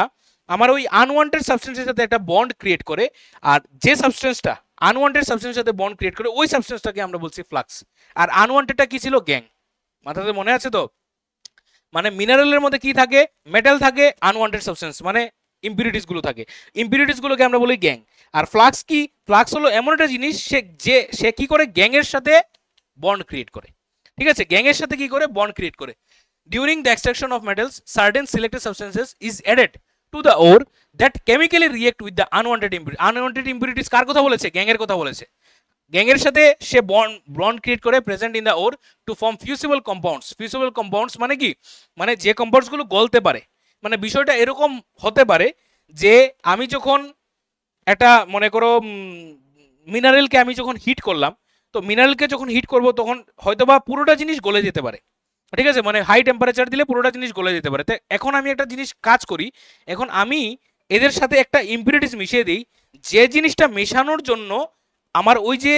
আমার ওই আনওয়ান্টেড সাবস্টেন্সের সাথে একটা বন্ড ক্রিয়েট করে, আর যে সাবস্টেন্সটা আনওয়ান্টেড সাবস্টেন্সের সাথে বন্ড ক্রিয়েট করে, ওই সাবস্টেন্সটাকে আমরা বলছি ফ্লাক্স। আর আনওয়ান্টেডটা কি ছিল? গ্যাং। মাথাতে মনে আছে তো? মানে মিনারেলের মধ্যে কি থাকে? মেটাল থাকে, আনওয়ান্টেড সাবস্টেন্স মানে ইম্পিউরিটিস গুলো থাকে, ইম্পিউরিটিস গুলোকে আমরা বলি গ্যাং। আর ফ্লাক্স কি? ফ্লাক্স হলো এমন একটা জিনিস সে কি করে? গ্যাং এর সাথে বন্ড ক্রিয়েট করে। ঠিক আছে, গ্যাং এর সাথে কি করে? বন্ড ক্রিয়েট করে। During the extraction of metals certain selected substances is added to the ore that chemically react with the unwanted impurity. Unwanted impurities কার কথা বলেছে? গ্যাং এর কথা বলেছে। গ্যাংয়ের সাথে সে বন্ড ক্রিয়েট করে present in the ore to form fusible compounds. Fusible compounds মানে কি? মানে যে কম্পাউন্ডস গুলো গলতে পারে। মানে বিষয়টা এরকম হতে পারে যে আমি যখন একটা মনে করো মিনারেলকে আমি যখন হিট করলাম, তো মিনারেলকে যখন হিট করব তখন হয়তোবা পুরোটা জিনিস গলে যেতে পারে। ঠিক আছে, মানে হাই টেম্পারেচার দিলে পুরোটা জিনিস গলে যেতে পারে। তো এখন আমি একটা জিনিস কাজ করি, এখন আমি এদের সাথে একটা ইম্পিউরিটিস মিশিয়ে দিই, যে জিনিসটা মেশানোর জন্য আমার ওই যে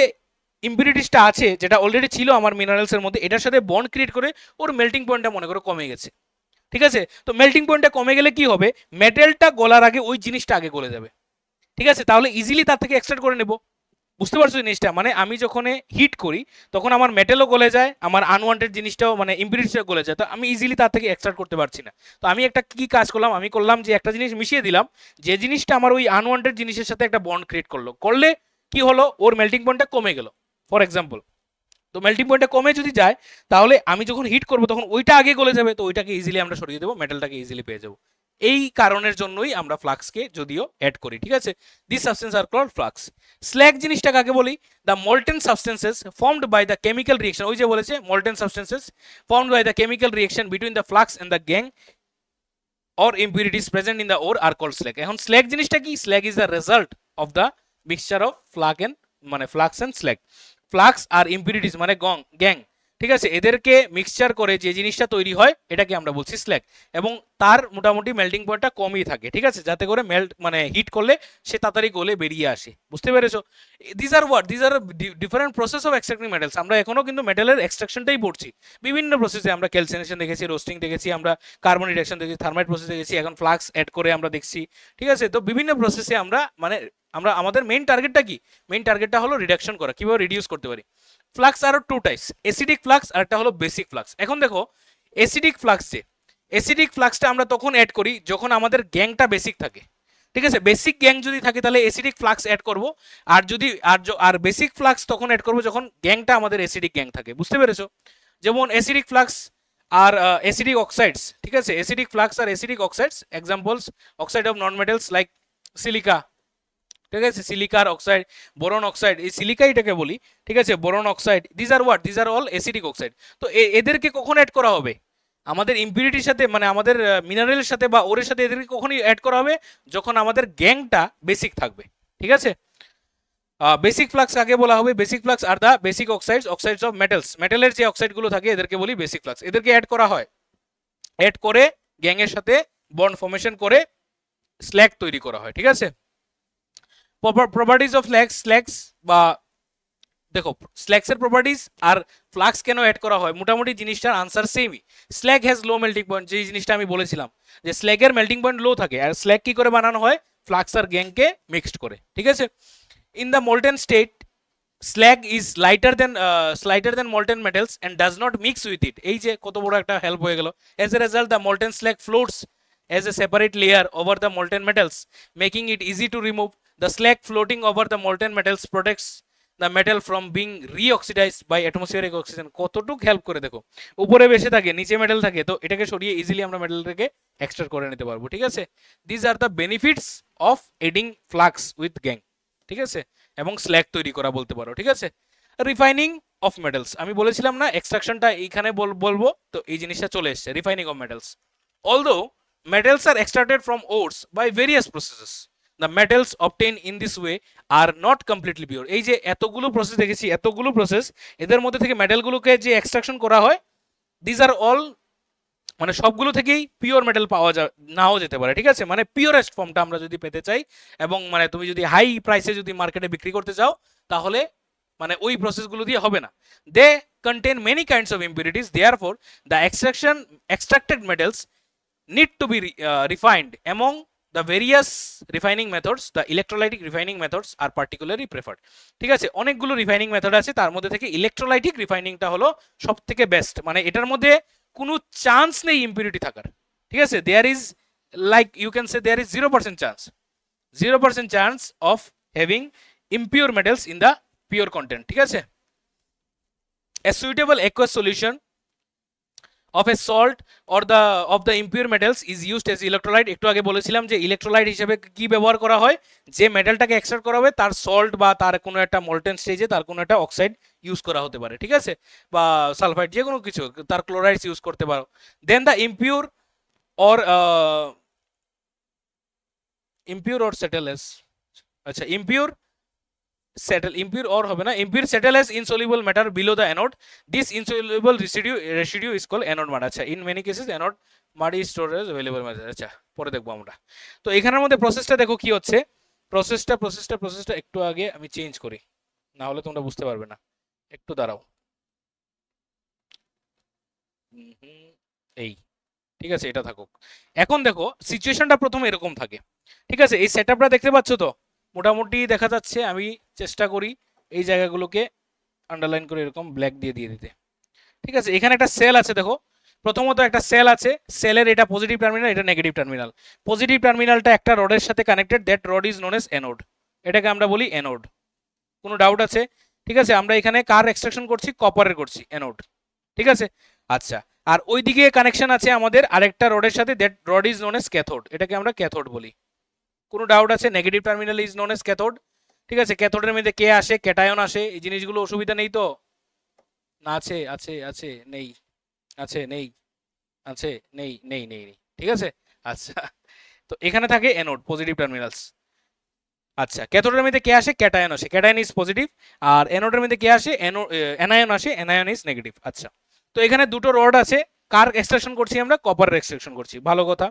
ইম্পিউরিটিসটা আছে যেটা অলরেডি ছিল আমার মিনারেলসের মধ্যে, এটার সাথে বন্ড ক্রিয়েট করে ওর মেল্টিং পয়েন্টটা মনে করো কমে গেছে। ঠিক আছে, তো মেল্টিং পয়েন্টটা কমে গেলে কি হবে? মেটেলটা গলার আগে ওই জিনিসটা আগে গলে যাবে। ঠিক আছে, তাহলে ইজিলি তার থেকে এক্সট্রাক্ট করে নেব। বুঝতে পারছো জিনিসটা? মানে আমি যখন হিট করি তখন আমার মেটেলও গলে যায়, আমার আনওয়ান্টেড জিনিসটাও মানে ইম্পিউরিটিসটাও গলে যায়, তো আমি ইজিলি তার থেকে এক্সট্রাক্ট করতে পারছি না। তো আমি একটা কি কাজ করলাম? আমি করলাম যে একটা জিনিস মিশিয়ে দিলাম, যে জিনিসটা আমার ওই আনওয়ান্টেড জিনিসের সাথে একটা বন্ড ক্রিয়েট করলে কি হলো? ওর মেল্টিং পয়েন্টটা কমে গেল ফর এক্সাম্পল। তো মেল্টিং পয়েন্টটা কমে যদি যায়, তাহলে আমি যখন হিট করবো তখন ওইটা আগে গলে যাবে, তো ওইটাকে ইজিলি আমরা সরিয়ে দেবো, মেটালটাকে ইজিলি পেয়ে যাবো। এই কারণের জন্যই আমরা ফ্লাক্সকে যদিও অ্যাড করি। ঠিক আছে, this substance are called flux. Slag জিনিসটা কাকে বলি? The molten substances formed by the chemical reaction. ওই যে বলেছে molten substances formed by the chemical reaction between the flux and the gangue or impurities present in the ore are called slag. এখন slag জিনিসটা কি? slag is the result of the mixture of flux and slag. flux আর impurities মানে গ্যাং। ঠিক আছে, এদেরকে মিক্সচার করে যে জিনিসটা তৈরি হয় এটাকে আমরা বলছি স্ল্যাগ। এবং তার মোটামুটি মেল্টিং পয়েন্টটা কমই থাকে। ঠিক আছে, যাতে করে মেল্ট মানে হিট করলে সে তাড়াতাড়ি গলে বেরিয়ে আসে। বুঝতে পেরেছো? This are different process of extracting metals. আমরা এখনো কিন্তু মেটালের এক্সট্রাকশনটাই পড়ছি। বিভিন্ন প্রসেসে আমরা ক্যালসিনেশন দেখেছি, রোস্টিং দেখেছি, আমরা কার্বন রিডাকশন দেখেছি, থার্মাইট প্রসেস দেখেছি, এখন ফ্লাক্স অ্যাড করে আমরা দেখছি। ঠিক আছে, তো বিভিন্ন প্রসেসে আমরা আমাদের মেইন টার্গেটটা কি? মেইন টার্গেটটা হলো রিডাকশন করা, কিভাবে রিডিউস করতে পারি। ফ্লাক্স আরও টু টাইপস, অ্যাসিডিক ফ্লাক্স আর একটা হলো বেসিক ফ্লাক্স। এখন দেখো অ্যাসিডিক ফ্লাক্সটা আমরা তখন অ্যাড করি যখন আমাদের গ্যাংটা বেসিক থাকে। ঠিক আছে, বেসিক গ্যাং যদি থাকে তাহলে অ্যাসিডিক ফ্লাক্স অ্যাড করব। আর যদি আর বেসিক ফ্লাক্স তখন অ্যাড করব যখন গ্যাংটা আমাদের অ্যাসিডিক গ্যাং থাকে। বুঝতে পেরেছো? যেমন acidic flux are acidic oxides. ঠিক আছে, acidic flux are acidic oxides examples oxide of non metals like silica. ঠিক আছে, সিলিকার অক্সাইড, বোরন অক্সাইড, এই সিলিকাইটাকে বলি। ঠিক আছে, boron oxide, this are all acidic oxide. তো এদেরকে কখন অ্যাড করা হবে? আমাদের ইম্পিউরিটির সাথে মানে আমাদের মিনারেলের সাথে বা ওরের সাথে এদেরকে কখনই অ্যাড করা হবে যখন আমাদের গ্যাংটা বেসিক থাকবে। ঠিক আছে, বেসিক ফ্লাক্স কাকে বলা হবে? Basic flux are the basic oxides of মেটালের যে অক্সাইডগুলো থাকে এদেরকে বলি বেসিক ফ্লাক্স। এদেরকে অ্যাড করা হয়, অ্যাড করে গ্যাংয়ের সাথে বন্ড ফর্মেশন করে স্ল্যাগ তৈরি করা হয়। ঠিক আছে, প্রপার্টিজ অফ স্ল্যাগস বা দেখো স্ল্যাগসের প্রপার্টিজ আর ফ্লাক্স কেন অ্যাড করা হয়, মোটামুটি জিনিসটার আনসার সেমই। Slug has low melting point, যে জিনিসটা আমি বলেছিলাম যে স্ল্যাগের মেল্টিং পয়েন্ট লো থাকে। আর স্ল্যাগ কি করে বানানো হয়? ফ্লাক্স আর গ্যাংকে মিক্সড করে। ঠিক আছে, in the molten state slag is lighter than molten metals and does not mix with it. এই যে কত বড় একটা হেল্প হয়ে গেল। as a result the molten slag floats as a separate layer over the molten metals, making it easy to remove. The slag floating over the molten metals protects the metal from being reoxidized by atmospheric oxygen. কতটুক হেল্প করে দেখো, উপরে বেশি থাকে নিচে মেটাল থাকে, তো এটাকে সরিয়ে ইজিলি আমরা মেটালটাকে এক্সট্রাক্ট করে নিতে পারবো। ঠিক আছে, this are the benefits of adding flux with gangue. ঠিক আছে, এবং স্ল্যাগ তৈরি করা বলতে পারো। ঠিক আছে, রিফাইনিং অফ মেটালস, আমি বলেছিলাম না এক্সট্রাকশনটা এইখানে বলবো, তো এই জিনিসটা চলে এসেছে। Refining of metals, although metals are extracted from ores by various processes, the metals obtained in this way are not completely pure. এই যে এতগুলো প্রসেস দেখেছি, এতগুলো প্রসেস, এদের মধ্যে থেকে মেটালগুলোকে যে এক্সট্রাকশন করা হয়, দিস আর অল মানে সবগুলো থেকেই পিওর মেটাল পাওয়া নাও যেতে পারে। ঠিক আছে, মানে পিওরেস্ট ফর্মটা আমরা যদি পেতে চাই এবং মানে তুমি যদি হাই প্রাইসে যদি মার্কেটে বিক্রি করতে চাও, তাহলে মানে ওই প্রসেসগুলো দিয়ে হবে না। They contain many kinds of impurities, therefore the extracted metals need to be refined among the various refining methods, the electrolytic refining methods are particularly preferred. ঠিক আছে, অনেকগুলো রিফাইনিং মেথড আছে, তার মধ্যে থেকে ইলেকট্রোলাইটিক রিফাইনিংটা হলো সবথেকে বেস্ট, মানে এটার মধ্যে কোনো চান্স নেই ইম্পিউরিটি থাকার। ঠিক আছে, there is like you can say there is 0% chance, 0% chance of having impure metals in the pure content। ঠিক আছে, a suitable aqueous solution of a salt or the impure metals is used as electrolyte। একটু আগে বলেছিলাম যে ইলেকট্রোলাইট হিসেবে কি ব্যবহার করা হয়, যে মেটালটাকে এক্সট্রাক্ট করা হবে তার সল্ট বা তার কোনো একটা মল্টেন স্টেজে তার কোনো একটা অক্সাইড ইউজ করা হতে পারে। ঠিক আছে, বা সালফাইড, যে কোনো কিছু, তার ক্লোরাইডস ইউজ করতে পারো। দেন দ্য impure or settlers, আচ্ছা impure or হবে না, impure settle as insoluble matter below the anode, this insoluble residue is called anode mud। আচ্ছা, in many cases anode mud is stored as available matter। আচ্ছা, পরে দেখবো আমরা। তো এখানের মধ্যে প্রসেসটা দেখো কি হচ্ছে, প্রসেসটা একটু আগে আমি চেঞ্জ করি, না হলে তোমরা বুঝতে পারবে না, একটু দাঁড়াও। এই, ঠিক আছে, এটা থাকুক। এখন দেখো সিচুয়েশনটা প্রথমে এরকম থাকে। ঠিক আছে, এই সেটআপটা দেখতে পাচ্ছ তো, মোটামুটি দেখা যাচ্ছে। আমি চেষ্টা করি এই জায়গাগুলোকে আন্ডারলাইন করে এরকম ব্ল্যাক দিয়ে দিতে। ঠিক আছে, এখানে একটা সেল আছে, দেখো প্রথমত একটা সেল আছে, সেলের এটা পজিটিভ টার্মিনাল, এটা নেগেটিভ টার্মিনাল। পজিটিভ টার্মিনালটা একটা রডের সাথে connected, that rod is known age anode, এটাকে আমরা বলি অ্যানোড। কোনো ডাউট আছে? ঠিক আছে, আমরা এখানে কার এক্সট্রাকশন করছি, কপারের করছি, অ্যানোড। ঠিক আছে, আচ্ছা, আর ওইদিকে কানেকশন আছে আমাদের আরেকটা রডের সাথে, that rod is known age cathode, এটাকে আমরা ক্যাথোড বলি। কোনো ডাউট আছে? Negative terminal is known age cathode. ঠিক আছে, ক্যাথোডের মধ্যে কে আসে, ক্যাটায়ন আসে, এই জিনিসগুলো অসুবিধা নেই তো? না, আছে আছে আছে, নেই, আছে নেই, আছে নেই, নেই নেই নেই, ঠিক আছে। আচ্ছা, তো এখানে থাকে অ্যানোড, পজিটিভ টার্মিনালস। আচ্ছা, ক্যাথোডের মধ্যে কে আসে, ক্যাটায়ন আসে, ক্যাটায়ন ইজ পজিটিভ। আর অ্যানোডের মধ্যে কে আসে, অ্যানায়ন আসে, অ্যানায়ন ইজ নেগেটিভ। আচ্ছা, তো এখানে দুটো রড আছে, কার এক্সট্রাকশন করছি আমরা, কপারের এক্সট্রাকশন করছি, ভালো কথা।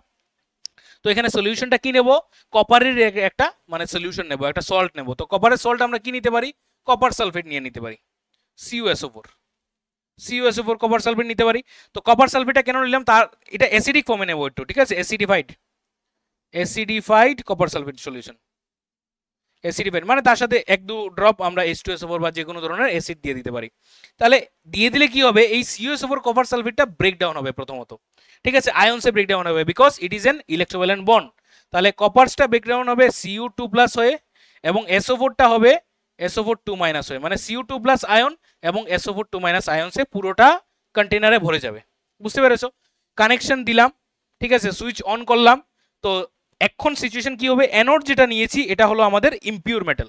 তো এখানে সলিউশনটা কি নেব, কপারের একটা মানে সলিউশন নেব, একটা সল্ট নেব। তো কপারের সল্ট আমরা কি নিতে পারি, কপার সালফেট নিয়ে নিতে পারি, CuSO4 কপার সালফেট নিতে পারি। তো কপার সালফেটটা কেন নিলাম, তার এটা অ্যাসিডিক ফর্মে নেব একটু। ঠিক আছে, অ্যাসিডিফাইড কপার সালফেট সলিউশন, অ্যাসিডিফাইড মানে তার সাথে 1-2 ড্রপ আমরা H2SO4 বা যে কোনো ধরনের অ্যাসিড দিয়ে দিতে পারি। তাহলে দিয়ে দিলে কি হবে, এই CuSO4 কপার সালফেটটা ব্রেকডাউন হবে প্রথমত। ঠিক আছে, আয়নসে ব্রেকডাউন হবে, because it is an electrovalent bond. তাহলে কপারসটা ব্রেকডাউন হবে Cu2+ হয়ে, এবং SO4টা হবে SO4 2- হয়ে, মানে Cu2+ আয়ন এবং SO4 2- আয়নসে পুরোটা কন্টেনারে ভরে যাবে। বুঝতে পেরেছো? কানেকশন দিলাম, ঠিক আছে, সুইচ অন করলাম। তো এখন সিচুয়েশন কি হবে, অ্যানোড যেটা নিয়েছি এটা হলো আমাদের ইমপিউর মেটাল।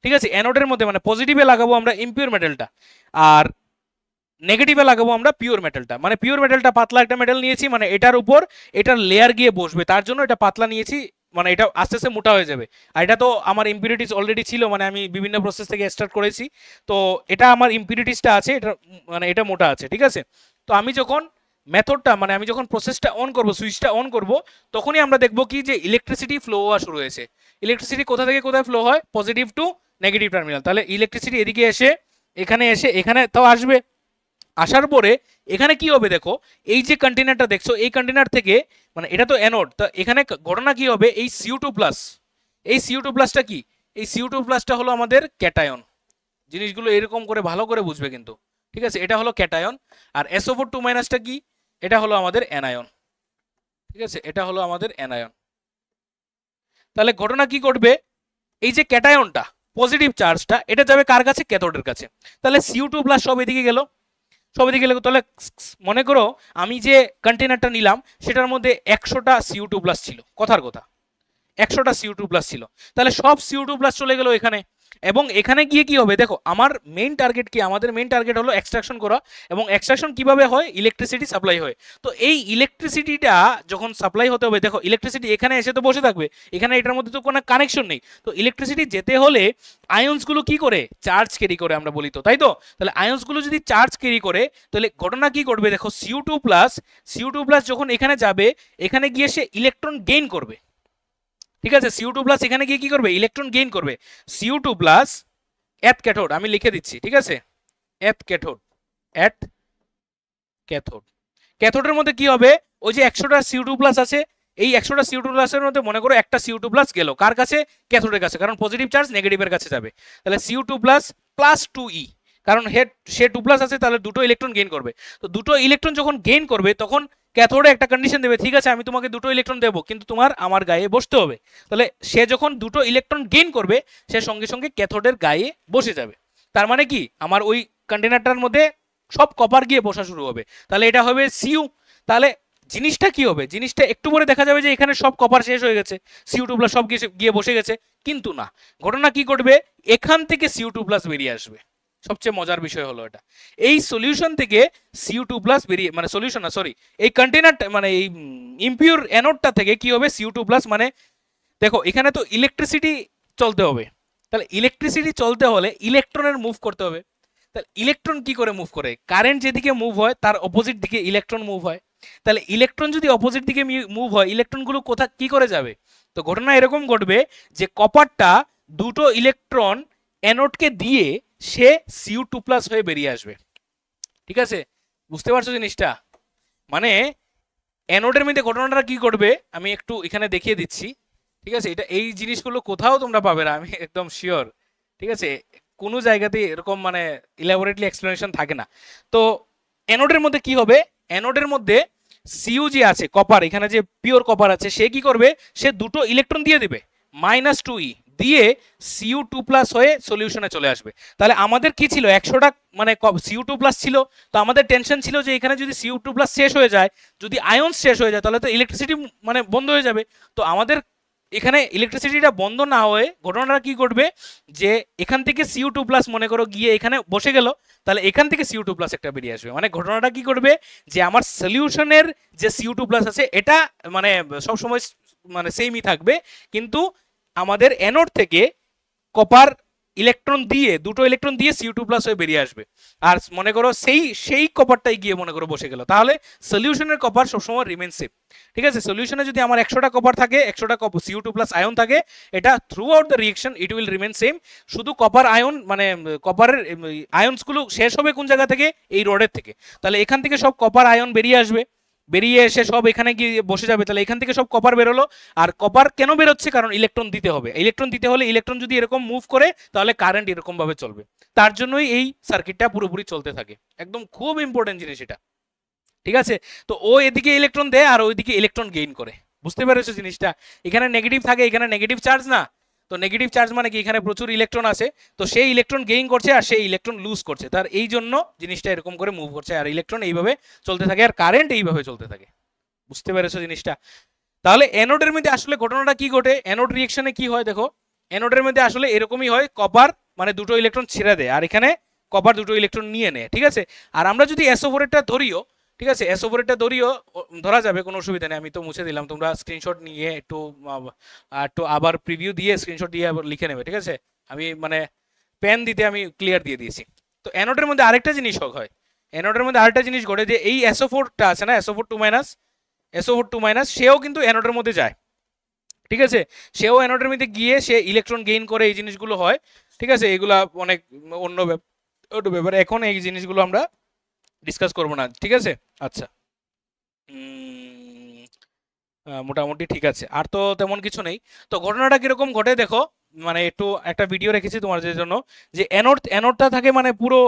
ঠিক আছে, অ্যানোডের মধ্যে মানে পজিটিভে লাগাবো আমরা ইমপিউর মেটালটা, আর নেগেটিভে লাগাবো আমরা পিওর মেটালটা। মানে পিওর মেটালটা পাতলা একটা মেটাল নিয়েছি, মানে এটার উপর এটার লেয়ার গিয়ে বসবে, তার জন্য এটা পাতলা নিয়েছি, মানে এটা আস্তে আস্তে মোটা হয়ে যাবে। আর এটা তো আমার ইম্পিউরিটিস অলরেডি ছিল, মানে আমি বিভিন্ন প্রসেস থেকে স্টার্ট করেছি, তো এটা আমার ইম্পিউরিটিসটা আছে, এটা মানে এটা মোটা আছে। ঠিক আছে, তো আমি যখন মেথডটা মানে আমি যখন প্রসেসটা অন করব, সুইচটা অন করব, তখনই আমরা দেখব কি যে ইলেকট্রিসিটি ফ্লো হওয়া শুরু হয়েছে। ইলেকট্রিসিটি কোথা থেকে কোথায় ফ্লো হয়, পজিটিভ টু নেগেটিভ টার্মিনাল। তাহলে ইলেকট্রিসিটি এদিকে এসে এখানে তাও আসবে, আসার পরে এখানে কি হবে দেখো, এই যে কন্টেনারটা দেখছো, এই কন্টেনার থেকে মানে এটা তো অ্যানোড, তো এখানে ঘটনা কি হবে, এই Cu2+, এই Cu2+টা কি, এই Cu2+টা হলো আমাদের ক্যাটায়ন। জিনিসগুলো এরকম করে ভালো করে বুঝবে কিন্তু। ঠিক আছে, এটা হলো ক্যাটায়ন। আর SO4 2- কি, এটা হলো আমাদের অ্যানায়ন। ঠিক আছে, এটা হলো আমাদের অ্যানায়ন। তাহলে ঘটনা কি ঘটবে, এই যে ক্যাটায়নটা পজিটিভ চার্জটা এটা যাবে কার কাছে, ক্যাথোডের কাছে। তাহলে Cu2+ সব এদিকে গেল, সব এদিকে গেল। তাহলে মনে করো আমি যে কন্টেনারটা নিলাম সেটার মধ্যে 100টা Cu2+ ছিল, কথার কথা 100টা Cu2+ ছিল, তাহলে সব Cu2+ চলে গেল এখানে। এবং এখানে গিয়ে কি হবে দেখো, আমার মেইন টার্গেট কি, আমাদের মেইন টার্গেট হলো এক্সট্রাকশন করা, এবং এক্সট্রাকশন কিভাবে হয়, ইলেকট্রিসিটি সাপ্লাই হয়। তো এই ইলেকট্রিসিটিটা যখন সাপ্লাই হতে হবে, দেখো ইলেকট্রিসিটি এখানে এসে তো বসে থাকবে, এখানে এটার মধ্যে তো কোনো কানেকশন নেই। তো ইলেকট্রিসিটি যেতে হলে আয়ন্সগুলো কি করে, চার্জ ক্যারি করে, আমরা বলি তো, তাই তো। তাহলে আয়ন্সগুলো যদি চার্জ ক্যারি করে, তাহলে ঘটনা কি করবে দেখো, Cu2+ যখন এখানে যাবে, এখানে গিয়ে সে ইলেকট্রন গেইন করবে। ঠিক আছে, Cu2+ এখানে গিয়ে কি করবে, ইলেকট্রন গেইন করবে। Cu2+ এট ক্যাথোড, আমি লিখে দিচ্ছি, ঠিক আছে, এট ক্যাথোড, ক্যাথোডের মধ্যে কি হবে, ওই যে 100টা Cu2+ আছে, এই 100টা CO2 প্লাসের মধ্যে মনে করো একটা CO2 প্লাস গেল কার কাছে, ক্যাথোডের কাছে, কারণ পজিটিভ চার্জ নেগেটিভের কাছে যাবে। তাহলে CO2 প্লাস প্লাস 2E, কারণ সে 2 প্লাস আছে, তাহলে দুটো ইলেকট্রন গেইন করবে। তো দুটো ইলেকট্রন যখন গেইন করবে তখন ক্যাথোডে একটা কন্ডিশন দেবে, ঠিক আছে আমি তোমাকে দুটো ইলেকট্রন দেবো কিন্তু তোমার আমার গায়ে বসতে হবে। তাহলে সে যখন দুটো ইলেকট্রন গেইন করবে সে সঙ্গে সঙ্গে ক্যাথোডের গায়ে বসে যাবে। তার মানে কি আমার ওই কন্টেনারটার মধ্যে সব কপার গিয়ে বসা শুরু হবে, তাহলে এটা হবে সিউ। তাহলে জিনিসটা কি হবে, জিনিসটা একটু পরে দেখা যাবে যে এখানে সব কপার শেষ হয়ে গেছে, CO2 প্লাস সব গিয়ে বসে গেছে, কিন্তু না, ঘটনা কি ঘটবে, এখান থেকে CO2 প্লাস বেরিয়ে আসবে। সবচেয়ে মজার বিষয় হলো এটা, এই সলিউশন থেকে CO2 প্লাস বেরিয়ে, মানে সলিউশন না সরি, এই কন্টেনারটা মানে এই ইমপিউর অ্যানোডটা থেকে কি হবে CO2 প্লাস, মানে দেখো এখানে তো ইলেকট্রিসিটি চলতে হবে, তাহলে ইলেকট্রিসিটি চলতে হলে ইলেকট্রনের মুভ করতে হবে। তাহলে ইলেকট্রন কি করে মুভ করে, কারেন্ট যেদিকে মুভ হয় তার অপোজিট দিকে ইলেকট্রন মুভ হয়। তাহলে ইলেকট্রন যদি অপোজিট দিকে মুভ হয় ইলেকট্রনগুলো কোথা কি করে যাবে, তো ঘটনা এরকম ঘটবে যে কপারটা দুটো ইলেকট্রন অ্যানোডকে দিয়ে সে CO2 প্লাস হয়ে বেরিয়ে আসবে। ঠিক আছে, বুঝতে পারছো জিনিসটা, মানে অ্যানোডের মধ্যে ঘটনাটা কি করবে আমি একটু এখানে দেখিয়ে দিচ্ছি। ঠিক আছে, এটা এই জিনিসগুলো কোথাও তোমরা পাবে না, আমি একদম শিওর। ঠিক আছে, কোনো জায়গাতে এরকম মানে ইলাবোরেটলি এক্সপ্লেনেশন থাকে না। তো অ্যানোডের মধ্যে কি হবে, অ্যানোডের মধ্যে সিইউ যে আছে কপার, এখানে যে পিওর কপার আছে, সে কি করবে, সে দুটো ইলেকট্রন দিয়ে দিবে -2E দিয়ে CO2 প্লাস হয়ে সলিউশনে চলে আসবে। তাহলে আমাদের কি ছিল, 100টা মানে CO2 প্লাস ছিল, তো আমাদের টেনশন ছিল যে এখানে যদি CO2 প্লাস শেষ হয়ে যায়, যদি আয়ন্স শেষ হয়ে যায় তাহলে তো ইলেকট্রিসিটি মানে বন্ধ হয়ে যাবে। তো আমাদের এখানে ইলেকট্রিসিটিটা বন্ধ না হয়ে ঘটনাটা কি ঘটবে, যে এখান থেকে CO2 প্লাস মনে করো গিয়ে এখানে বসে গেল, তাহলে এখান থেকে CO2 প্লাস একটা বেরিয়ে আসবে। মানে ঘটনাটা কি করবে, যে আমার সলিউশনের যে CO2 প্লাস আছে এটা মানে সবসময় মানে সেমই থাকবে, কিন্তু আমাদের অ্যানোড থেকে কপার ইলেকট্রন দিয়ে দুটো ইলেকট্রন দিয়ে CO2 প্লাস হয়ে বেরিয়ে আসবে। আর মনে করো সেই কপারটাই গিয়ে মনে করো বসে গেল, তাহলে সলিউশনের কপার সবসময় রিমেন সেম। ঠিক আছে, সলিউশনে যদি আমার 100টা কপার থাকে, 100টা CO2 প্লাস আয়ন থাকে, এটা through out the reaction it will remain same. শুধু কপার আয়ন মানে কপারের আয়নসগুলো শেষ হবে কোন জায়গা থেকে, এই রডের থেকে। তাহলে এখান থেকে সব কপার আয়ন বেরিয়ে আসবে, বেরিয়ে এসে সব এখানে গিয়ে বসে যাবে। তাহলে এখান থেকে সব কপার বেরোলো। আর কপার কেন বেরোচ্ছে, কারণ ইলেকট্রন দিতে হবে, ইলেকট্রন দিতে হলে ইলেকট্রন যদি এরকম মুভ করে তাহলে কারেন্ট এরকম ভাবে চলবে। তার জন্যই এই সার্কিটটা পুরোপুরি চলতে থাকে, একদম খুব ইম্পর্টেন্ট জিনিস এটা। ঠিক আছে, তো ও এদিকে ইলেকট্রন দেয় আর ওইদিকে ইলেকট্রন গেইন করে, বুঝতে পেরেছো জিনিসটা। এখানে নেগেটিভ থাকে, এখানে নেগেটিভ চার্জ না, তো নেগেটিভ চার্জ মানে কি, এখানে প্রচুর ইলেকট্রন আছে, তো সেই ইলেকট্রন গেইন করছে আর সেই ইলেকট্রন লুজ করছে, তার এই জন্য জিনিসটা এরকম করে মুভ করছে, আর ইলেকট্রন এইভাবে চলতে থাকে আর কারেন্ট এইভাবে চলতে থাকে। বুঝতে পেরেছো জিনিসটা। তাহলে অ্যানোডের মধ্যে আসলে ঘটনাটা কি ঘটে, অ্যানোড রিয়েকশনে কি হয় দেখো, অ্যানোডের মধ্যে আসলে এরকমই হয়, কপার মানে দুটো ইলেকট্রন ছেড়ে দেয় আর এখানে কপার দুটো ইলেকট্রন নিয়ে নেয়। ঠিক আছে, আর আমরা যদি SO4 ধরিও, ঠিক আছে SO4 ধরিও ধরা যাবে, কোনো অসুবিধা নেই, আমি তো মুছে দিলাম, তোমরা স্ক্রিনশট নিয়ে একটু আবার প্রিভিউ দিয়ে স্ক্রিনশট দিয়ে আবার লিখে নেবে। ঠিক আছে, আমি মানে পেন দিতে আমি ক্লিয়ার দিয়ে দিয়েছি। তো অ্যানোডের মধ্যে আরেকটা জিনিস হয়, অ্যানোডের মধ্যে আরেকটা জিনিস ঘটে, যে এই SO4টা আছে না, SO4 2 সেও কিন্তু অ্যানোডের মধ্যে যায়। ঠিক আছে, সেও অ্যানোডের মধ্যে গিয়ে সে ইলেকট্রন গেইন করে, এই জিনিসগুলো হয়। ঠিক আছে, এগুলা অনেক অন্য ব্যাপার, এখন এই জিনিসগুলো আমরা ডিসকাস করব না। ঠিক আছে, আচ্ছা মোটামুটি ঠিক আছে, আর তো তেমন কিছু নেই। তো ঘটনাটা কিরকম ঘটে দেখো, মানে একটু একটা ভিডিও রেখেছি তোমাদের জন্য, যে অ্যানোডটা থাকে মানে পুরো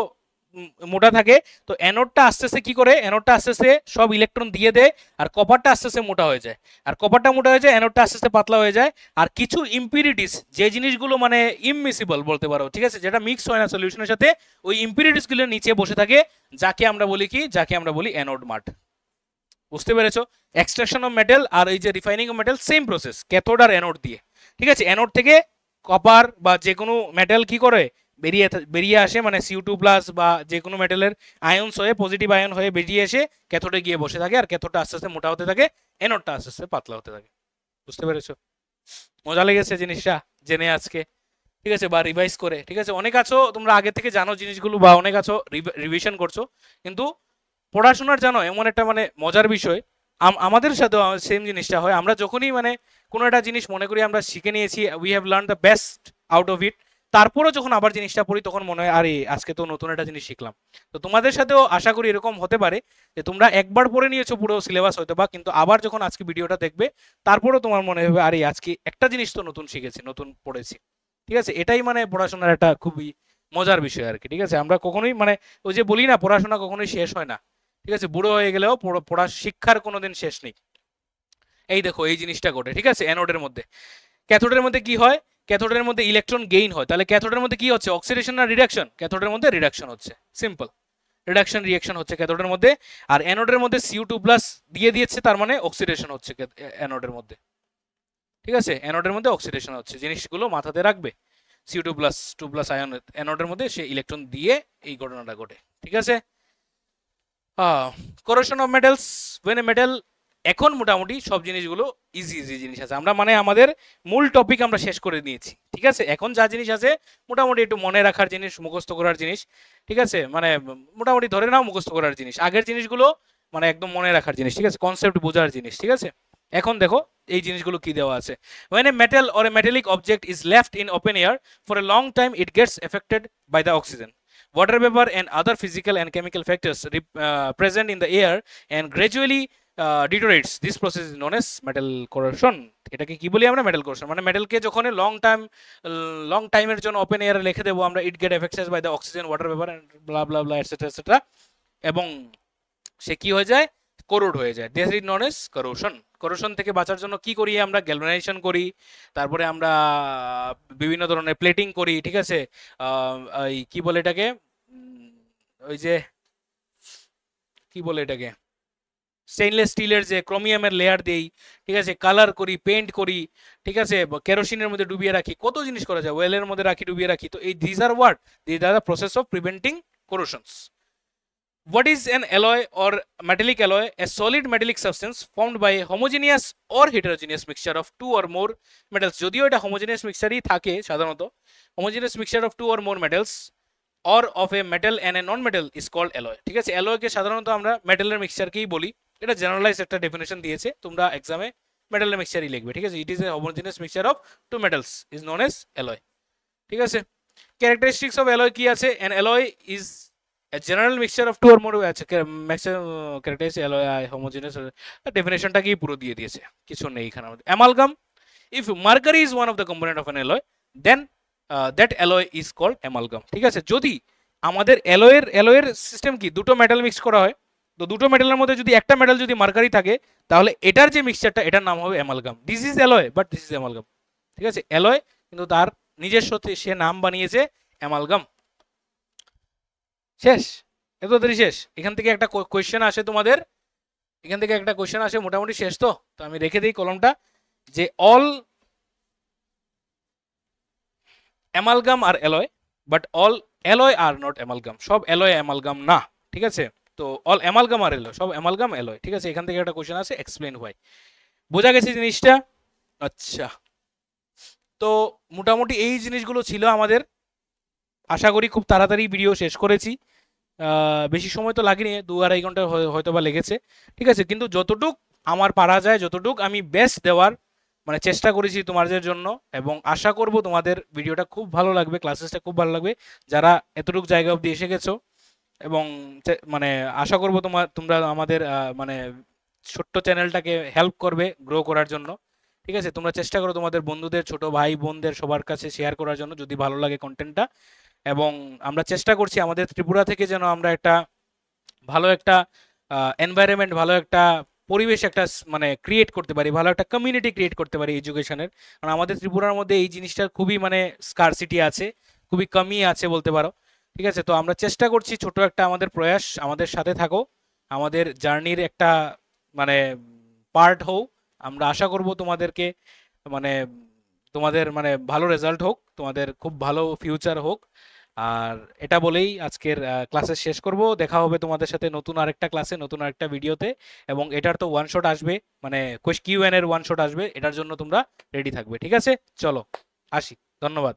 মোটা থাকে। তো অ্যানোডটা আস্তে আস্তে কি করে, অ্যানোডটা আস্তে আস্তে সব ইলেকট্রন দিয়ে দেয় আর কপারটা আস্তে আস্তে মোটা হয়ে যায়, আর কপারটা মোটা হয়ে যায়, অ্যানোডটা আস্তে আস্তে পাতলা হয়ে যায়। আর কিছু ইম্পিউরিটিস, যে জিনিসগুলো মানে ইমমিসিবল বলতে পারো, ঠিক আছে, যেটা মিক্স হয় না সলিউশনের সাথে, ওই ইম্পিউরিটিসগুলো নিচে বসে থাকে, যাকে আমরা বলি কি, যাকে আমরা বলি অ্যানোড মাড। বুঝতে পেরেছো, এক্সট্রাকশন অফ মেটাল আর এই যে refining of metal same process, cathode আর অ্যানোড দিয়ে। ঠিক আছে, অ্যানোড থেকে কপার বা যে কোনো মেটাল কি করে বেরিয়ে আসে, মানে CO2 প্লাস বা যে কোনো মেটালের আয়নস হয়ে পজিটিভ আয়ন হয়ে বেরিয়ে এসে ক্যাথোডে গিয়ে বসে থাকে, আর ক্যাথোডটা আস্তে আস্তে মোটা হতে থাকে, অ্যানোডটা আস্তে আস্তে পাতলা হতে থাকে। বুঝতে পেরেছো, মজা লেগেছে জিনিসটা জেনে আজকে। ঠিক আছে, বা রিভাইজ করে। ঠিক আছে, অনেক আছো তোমরা আগে থেকে জানো জিনিসগুলো, বা অনেক আছো রিভিশন করছো, কিন্তু পড়াশোনার জানো এমন একটা মানে মজার বিষয়, আমাদের সাথে সেম জিনিসটা হয়। আমরা যখনই মানে কোনো একটা জিনিস মনে করি আমরা শিখে নিয়েছি, we have learn the best out of it, তারপরও যখন আবার জিনিসটা পড়ি তখন মনে হয় আরে আজকে তো নতুন একটা জিনিস শিখলাম। তো তোমাদের সাথেও আশা করি এরকম হতে পারে যে তোমরা একবার পড়ে নিয়েছো পুরো সিলেবাস হয়তো বা, কিন্তু আবার যখন আজকে ভিডিওটা দেখবে তারপরেও তোমার মনে হবে আরে আজকে একটা জিনিস তো নতুন শিখেছি, নতুন পড়েছি। ঠিক আছে, এটাই মানে পড়াশোনার একটা খুবই মজার বিষয় আর কি। ঠিক আছে, আমরা কখনোই মানে ওই যে বলি না পড়াশোনা কখনোই শেষ হয় না। ঠিক আছে, বুড়ো হয়ে গেলেও পড়া শিক্ষার কোনোদিন শেষ নেই। এই দেখো এই জিনিসটা ঘটে, ঠিক আছে, অ্যানোডের মধ্যে। ক্যাথোডের মধ্যে কি হয়? ক্যাথোডের মধ্যে ইলেকট্রন গেইন হয়। তাহলে ক্যাথোডের মধ্যে কি হচ্ছে, অক্সিডেশন না রিডাকশন? ক্যাথোডের মধ্যে রিডাকশন হচ্ছে, সিম্পল রিডাকশন রিঅ্যাকশন হচ্ছে ক্যাথোডের মধ্যে। আর অ্যানোডের মধ্যে Cu2+ দিয়ে দিয়েছে, তার মানে অক্সিডেশন হচ্ছে অ্যানোডের মধ্যে। ঠিক আছে, অ্যানোডের মধ্যে অক্সিডেশন হচ্ছে, জিনিসগুলো মাথাতে রাখবে। Cu2+2+ আয়ন অ্যানোডের মধ্যে সে ইলেকট্রন দিয়ে এই ঘটনাটা ঘটে। ঠিক আছে, corrosion of metals when a metal, এখন মোটামুটি সব জিনিসগুলো ইজি ইজি জিনিস আছে, আমরা মানে আমাদের মূল টপিক আমরা শেষ করে নিয়েছি। ঠিক আছে, এখন যা জিনিস আছে মোটামুটি একটু মনে রাখার জিনিস, মুখস্থ করার জিনিস। ঠিক আছে, মানে মোটামুটি ধরে নাও মুখস্থ করার জিনিস, আগের জিনিসগুলো মানে একদম মনে রাখার জিনিস। ঠিক আছে, কনসেপ্ট বোঝার জিনিস। ঠিক আছে, এখন দেখো এই জিনিসগুলো কি দেওয়া আছে। when a metal or a metallic object is left in open air for a long time it gets affected by the oxygen, water vapor and other physical and chemical factors present in the air and gradually deteriorates. This process is known as metal corrosion. এটাকে কি বলি আমরা? Metal corrosion। মানে মেটালকে যখন লং টাইমের জন্য ওপেন এয়ারে রেখে দেবো আমরা, it get affected by the oxygen, water vapour and blah blah blah etcetera etcetera, এবং সে কি হয়ে যায়, কোরোড হয়ে যায়। This is known as corrosion. Corrosion থেকে বাঁচার জন্য কি করি আমরা? গ্যালভানাইজেশন করি, তারপরে আমরা বিভিন্ন ধরনের প্লেটিং করি। ঠিক আছে, এই কি বলে এটাকে, ওই যে কি বলে এটাকে, স্টেইনলেস স্টিলের যে ক্রোমিয়ামের লেয়ার দেই। ঠিক আছে, কালার করি, পেইন্ট করি। ঠিক আছে, কেরোসিনের মধ্যে ডুবিয়ে রাখি, কত জিনিস করা যায়, ওয়েলের মধ্যে রাখি, ডুবিয়ে রাখি। তো এই this are what, this are the process of preventing corrosions. What is an alloy or metallic alloy? A solid metallic substance formed by a homogeneous or heterogeneous mixture of two or more metals. যদিও এটা homogeneous mixture-ই থাকে সাধারণত, homogeneous mixture of two or more metals or of a metal and a non-metal is called alloy. ঠিক আছে, অ্যালয়কে সাধারণত আমরা মেটালের মিক্সচারকেই বলি। এটা জেনারেলাইজ একটা ডেফিনেশন দিয়েছে, তোমরা এক্সামে মেটালের মিক্সচারই লিখবে। ঠিক আছে, ইট is A homogeneous mixture of two metals is known as alloy. ঠিক আছে, ক্যারেক্টারিস্টিক্স অফ অ্যালয় কি আছে? an alloy is a general mixture of two or more characteristics alloy homogeneous, ডেফিনেশনটাকেই পুরো দিয়ে দিয়েছে, কিছু নেই এখানে আমাদের। Amalgam, if mercury is one of the component of an alloy then that alloy is called amalgam. ঠিক আছে, যদি আমাদের অ্যালয়ের সিস্টেম কি, দুটো মেটাল মিক্স করা হয়, তো দুটো মেটালের মধ্যে যদি একটা মেটাল যদি মার্কারি থাকে তাহলে এটার যে মিক্সচারটা এটার নাম হবে amalgam. This is alloy but this is amalgam. ঠিক আছে, অ্যালয় কিন্তু তার নিজস্ব সে নাম বানিয়েছে অ্যামালগাম। শেষ, এত তাড়াতাড়ি শেষ? এখান থেকে একটা কোয়েশ্চেন আসে তোমাদের, এখান থেকে একটা কোয়েশ্চেন আসে, মোটামুটি শেষ তো। তো আমি রেখে দিই কলমটা, যে all amalgam are alloy but all alloy are not amalgam. সব অ্যালয় অ্যামালগাম না। ঠিক আছে, তো অল অ্যামালগাম আর অ্যালয়, সব অ্যামালগাম অ্যালয়। ঠিক আছে, এখান থেকে একটা কোয়েশ্চেন আছে, এক্সপ্লেইন হোয়াই। বোঝা গেছে জিনিসটা? আচ্ছা, তো মোটামুটি এই জিনিসগুলো ছিল আমাদের। আশা করি খুব তাড়াতাড়ি ভিডিও শেষ করেছি, বেশি সময় তো লাগেনি, 2-2.5 ঘন্টা হয়তো বা লেগেছে। ঠিক আছে, কিন্তু যতটুক আমার পারা যায়, যতটুক আমি বেস্ট দেওয়ার মানে চেষ্টা করেছি তোমাদের জন্য, এবং আশা করব তোমাদের ভিডিওটা খুব ভালো লাগবে, ক্লাসেসটা খুব ভালো লাগবে যারা এতটুকু জায়গা অবধি এসে গেছো। এবং মানে আশা করব তোমরা আমাদের মানে ছোট্ট চ্যানেলটাকে হেল্প করবে গ্রো করার জন্য। ঠিক আছে, তোমরা চেষ্টা করো তোমাদের বন্ধুদের, ছোট ভাই বোনদের সবার কাছে শেয়ার করার জন্য যদি ভালো লাগে কন্টেন্টটা। এবং আমরা চেষ্টা করছি আমাদের ত্রিপুরা থেকে যেন আমরা একটা ভালো একটা এনভায়রনমেন্ট, ভালো একটা পরিবেশ একটা মানে ক্রিয়েট করতে পারি, ভালো একটা কমিউনিটি ক্রিয়েট করতে পারি এডুকেশনের। কারণ আমাদের ত্রিপুরার মধ্যে এই জিনিসটার খুবই মানে স্কারসিটি আছে, খুবই কমই আছে বলতে পারো। ঠিক আছে, তো আমরা চেষ্টা করছি, ছোট একটা আমাদের প্রয়াস, আমাদের সাথে থাকো, আমাদের জার্নির একটা মানে পার্ট হও। আমরা আশা করব তোমাদেরকে মানে তোমাদের মানে ভালো রেজাল্ট হোক, তোমাদের খুব ভালো ফিউচার হোক। আর এটা বলেই আজকের ক্লাসে শেষ করব। দেখা হবে তোমাদের সাথে নতুন আরেকটা ক্লাসে, নতুন আরেকটা ভিডিওতে। এবং এটার তো ওয়ান শট আসবে, মানে কিউএন এর ওয়ান শট আসবে, এটার জন্য তোমরা রেডি থাকবে। ঠিক আছে, চলো আসি, ধন্যবাদ।